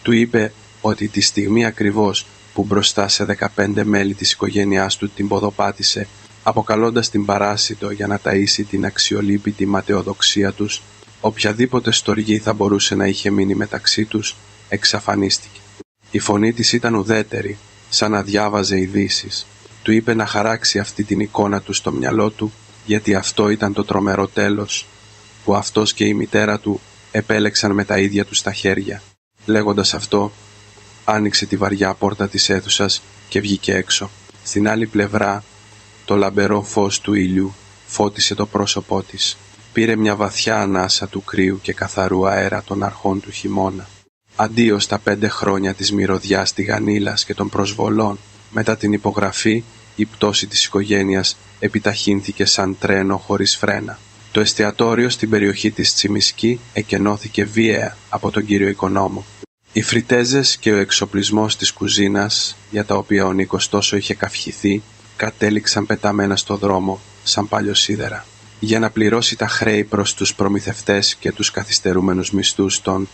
Του είπε ότι τη στιγμή ακριβώς που μπροστά σε 15 μέλη της οικογένειάς του την ποδοπάτησε, αποκαλώντας την παράσιτο για να ταΐσει την αξιολύπητη ματαιοδοξία τους, οποιαδήποτε στοργή θα μπορούσε να είχε μείνει μεταξύ τους, εξαφανίστηκε. Η φωνή της ήταν ουδέτερη, σαν να διάβαζε ειδήσεις. Του είπε να χαράξει αυτή την εικόνα του στο μυαλό του, γιατί αυτό ήταν το τρομερό τέλος που αυτός και η μητέρα του επέλεξαν με τα ίδια τους τα χέρια. Λέγοντας αυτό, άνοιξε τη βαριά πόρτα της αίθουσας και βγήκε έξω. Στην άλλη πλευρά, το λαμπερό φως του ήλιου φώτισε το πρόσωπό της. Πήρε μια βαθιά ανάσα του κρύου και καθαρού αέρα των αρχών του χειμώνα. Αντίο στα 5 χρόνια της μυρωδιάς τηγανίλας και των προσβολών. Μετά την υπογραφή, η πτώση της οικογένειας επιταχύνθηκε σαν τρένο χωρίς φρένα. Το εστιατόριο στην περιοχή της Τσιμισκή εκενώθηκε βίαια από τον κύριο οικονόμο. Οι φριτέζες και ο εξοπλισμός της κουζίνας, για τα οποία ο Νίκος τόσο είχε καυχηθεί, κατέληξαν πεταμένα στο δρόμο σαν παλιοσίδερα. Για να πληρώσει τα χρέη προς τους προμηθευτές και τους καθυστερούμενους μισθούς των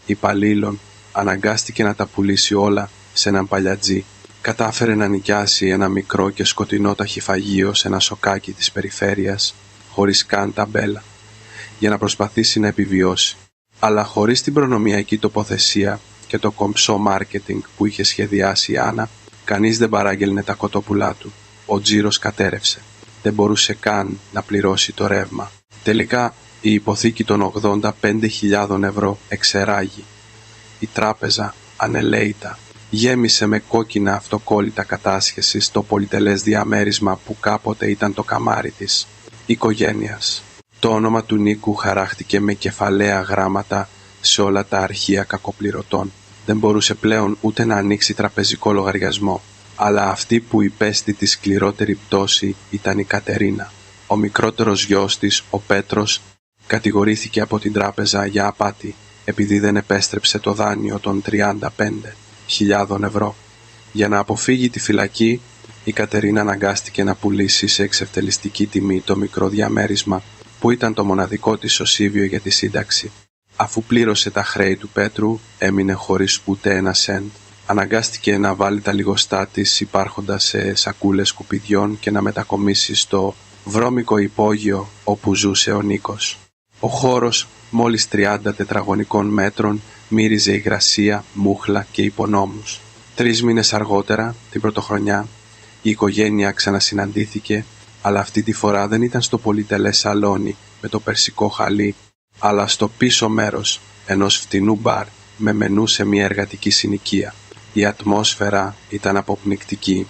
υπαλλήλων, αναγκάστηκε να τα πουλήσει όλα σε έναν παλιατζή. Κατάφερε να νοικιάσει ένα μικρό και σκοτεινό ταχυφαγείο σε ένα σοκάκι της περιφέρειας, χωρίς καν ταμπέλα, για να προσπαθήσει να επιβιώσει. Αλλά χωρίς την προνομιακή τοποθεσία και το κομψό μάρκετινγκ που είχε σχεδιάσει η Άννα, κανείς δεν παράγγελνε τα κοτόπουλά του. Ο τζίρος κατέρευσε. Δεν μπορούσε καν να πληρώσει το ρεύμα. Τελικά η υποθήκη των 85.000 ευρώ εξεράγει. Η τράπεζα, ανελαίητα, γέμισε με κόκκινα αυτοκόλλητα κατάσχεση στο πολυτελές διαμέρισμα που κάποτε ήταν το καμάρι της οικογένειας. Το όνομα του Νίκου χαράχτηκε με κεφαλαία γράμματα σε όλα τα αρχεία κακοπληρωτών. Δεν μπορούσε πλέον ούτε να ανοίξει τραπεζικό λογαριασμό. Αλλά αυτή που υπέστη τη σκληρότερη πτώση ήταν η Κατερίνα. Ο μικρότερος γιος της, ο Πέτρος, κατηγορήθηκε από την τράπεζα για απάτη επειδή δεν επέστρεψε το δάνειο των 35.000 ευρώ. Για να αποφύγει τη φυλακή, η Κατερίνα αναγκάστηκε να πουλήσει σε εξευτελιστική τιμή το μικρό διαμέρισμα που ήταν το μοναδικό της σωσίβιο για τη σύνταξη. Αφού πλήρωσε τα χρέη του Πέτρου, έμεινε χωρίς ούτε ένα σέντ. Αναγκάστηκε να βάλει τα λιγοστά της υπάρχοντας σε σακούλες σκουπιδιών και να μετακομίσει στο βρώμικο υπόγειο όπου ζούσε ο Νίκος. Ο χώρος, μόλις 30 τετραγωνικών μέτρων, μύριζε υγρασία, μούχλα και υπονόμους. 3 μήνες αργότερα, την πρωτοχρονιά, η οικογένεια ξανασυναντήθηκε, αλλά αυτή τη φορά δεν ήταν στο πολυτελές σαλόνι με το περσικό χαλί, αλλά στο πίσω μέρος ενός φτηνού μπαρ με μενού σε μια εργατική συνοικία. Η ατμόσφαιρα ήταν αποπνικτική.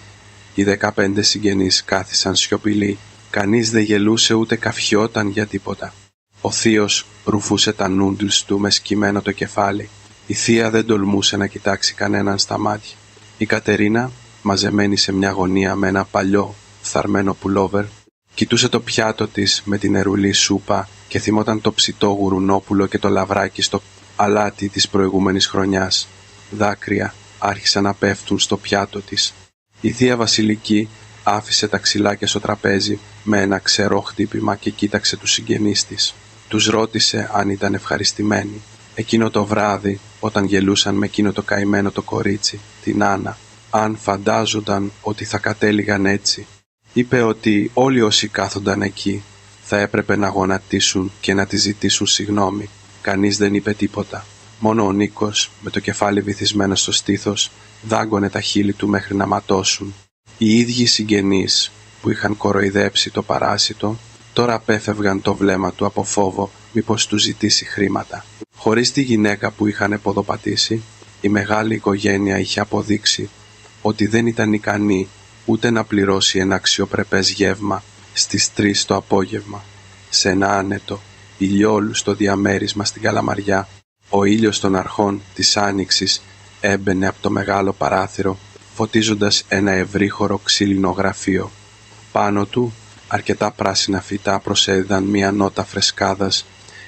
Οι 15 συγγενείς κάθισαν σιωπηλοί. Κανείς δεν γελούσε ούτε καυχιόταν για τίποτα. Ο θείος ρουφούσε τα νούντλς του με σκυμμένο το κεφάλι. Η θεία δεν τολμούσε να κοιτάξει κανέναν στα μάτια. Η Κατερίνα, μαζεμένη σε μια γωνία με ένα παλιό, φθαρμένο πουλόβερ, κοιτούσε το πιάτο της με την νερουλή σούπα και θυμόταν το ψητό γουρουνόπουλο και το λαβράκι στο αλάτι της προηγούμενης χρονιάς. Δάκρυα άρχισαν να πέφτουν στο πιάτο της. Η θεία Βασιλική άφησε τα ξυλάκια στο τραπέζι με ένα ξερό χτύπημα και κοίταξε τους συγγενείς της. Τους ρώτησε αν ήταν ευχαριστημένοι. Εκείνο το βράδυ, όταν γελούσαν με εκείνο το καημένο το κορίτσι, την Άννα, αν φαντάζονταν ότι θα κατέληγαν έτσι. Είπε ότι όλοι όσοι κάθονταν εκεί θα έπρεπε να γονατίσουν και να τη ζητήσουν συγγνώμη. Κανείς δεν είπε τίποτα. Μόνο ο Νίκος, με το κεφάλι βυθισμένο στο στήθος, δάγκωνε τα χείλη του μέχρι να ματώσουν. Οι ίδιοι συγγενείς που είχαν κοροϊδέψει το παράσιτο Τώρα απέφευγαν το βλέμμα του από φόβο μήπως του ζητήσει χρήματα. Χωρίς τη γυναίκα που είχαν ποδοπατήσει, η μεγάλη οικογένεια είχε αποδείξει ότι δεν ήταν ικανή ούτε να πληρώσει ένα αξιοπρεπές γεύμα στις 3 το απόγευμα. Σε ένα άνετο, ηλιόλουστο διαμέρισμα στην Καλαμαριά, ο ήλιος των αρχών της άνοιξης έμπαινε από το μεγάλο παράθυρο, φωτίζοντας ένα ευρύχωρο ξύλινο γραφείο. Πάνω του, αρκετά πράσινα φυτά προσέδιδαν μία νότα φρεσκάδας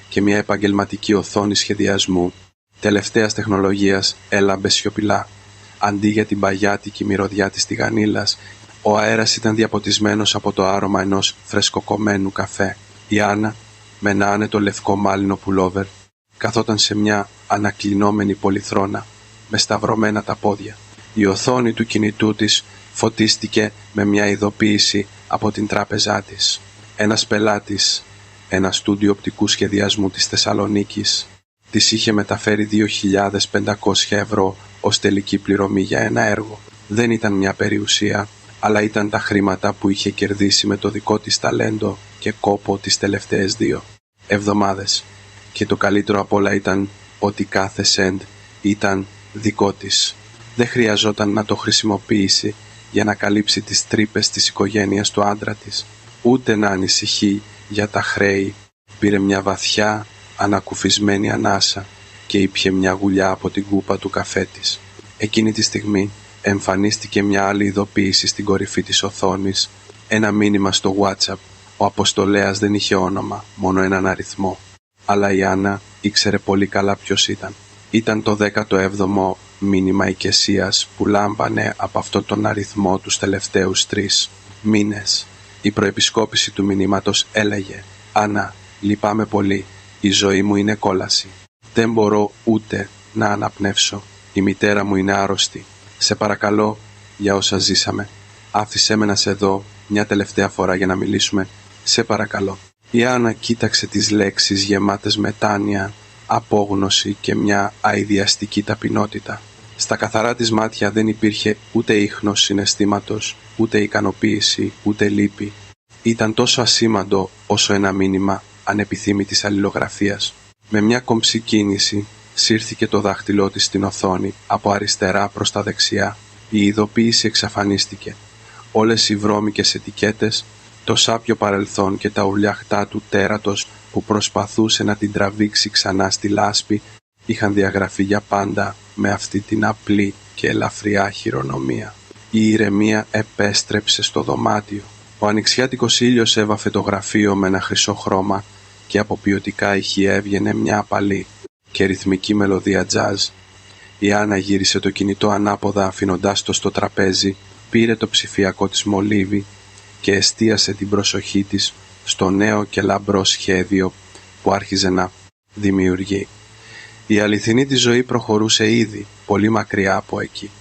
και μία επαγγελματική οθόνη σχεδιασμού τελευταίας τεχνολογίας έλαμπε σιωπηλά. Αντί για την παγιάτικη μυρωδιά της τηγανίλας, ο αέρας ήταν διαποτισμένος από το άρωμα ενός φρεσκοκομμένου καφέ. Η Άννα, με ένα άνετο λευκό μάλινο πουλόβερ, καθόταν σε μια ανακλεινόμενη πολυθρόνα με σταυρωμένα τα πόδια. Η οθόνη του κινητού της φωτίστηκε με μια ειδοποίηση από την τράπεζά της. Ένας πελάτης, ένα στούντιο οπτικού σχεδιασμού της Θεσσαλονίκης, της είχε μεταφέρει 2.500 ευρώ ως τελική πληρωμή για ένα έργο. Δεν ήταν μια περιουσία, αλλά ήταν τα χρήματα που είχε κερδίσει με το δικό της ταλέντο και κόπο τις τελευταίες 2 εβδομάδες. Και το καλύτερο απ' όλα ήταν ότι κάθε σεντ ήταν δικό της. Δεν χρειαζόταν να το χρησιμοποιήσει για να καλύψει τις τρύπες της οικογένειας του άντρα της, ούτε να ανησυχεί για τα χρέη. Πήρε μια βαθιά, ανακουφισμένη ανάσα και ήπιε μια γουλιά από την κούπα του καφέ της. Εκείνη τη στιγμή εμφανίστηκε μια άλλη ειδοποίηση στην κορυφή της οθόνης, ένα μήνυμα στο WhatsApp. Ο αποστολέας δεν είχε όνομα, μόνο έναν αριθμό. Αλλά η Άννα ήξερε πολύ καλά ποιος ήταν. Ήταν το 17ο μήνυμα οικεσίας που λάμπανε από αυτόν τον αριθμό τους τελευταίους 3 μήνες. Η προεπισκόπηση του μηνύματος έλεγε «Άννα, λυπάμαι πολύ, η ζωή μου είναι κόλαση. Δεν μπορώ ούτε να αναπνεύσω. Η μητέρα μου είναι άρρωστη. Σε παρακαλώ για όσα ζήσαμε. Άφησέ με να σε δω μια τελευταία φορά για να μιλήσουμε. Σε παρακαλώ». Η Άννα κοίταξε τις λέξεις γεμάτες μετάνοια, απόγνωση και μια αηδιαστική ταπεινότητα. Στα καθαρά της μάτια δεν υπήρχε ούτε ίχνος συναισθήματος, ούτε ικανοποίηση, ούτε λύπη. Ήταν τόσο ασήμαντο όσο ένα μήνυμα ανεπιθύμητης αλληλογραφίας. Με μια κομψή κίνηση σύρθηκε το δάχτυλό της στην οθόνη από αριστερά προς τα δεξιά. Η ειδοποίηση εξαφανίστηκε. Όλες οι βρώμικες ετικέτες, το σάπιο παρελθόν και τα ουρλιαχτά του τέρατος που προσπαθούσε να την τραβήξει ξανά στη λάσπη είχαν διαγραφεί για πάντα με αυτή την απλή και ελαφριά χειρονομία. Η ηρεμία επέστρεψε στο δωμάτιο. Ο ανοιξιάτικος ήλιος έβαφε το γραφείο με ένα χρυσό χρώμα και από ποιοτικά ηχεία έβγαινε μια απαλή και ρυθμική μελωδία τζάζ. Η Άννα γύρισε το κινητό ανάποδα αφήνοντάς το στο τραπέζι, πήρε το ψηφιακό της μολύβι και εστίασε την προσοχή της στο νέο και λαμπρό σχέδιο που άρχιζε να δημιουργεί. Η αληθινή της ζωή προχωρούσε ήδη πολύ μακριά από εκεί.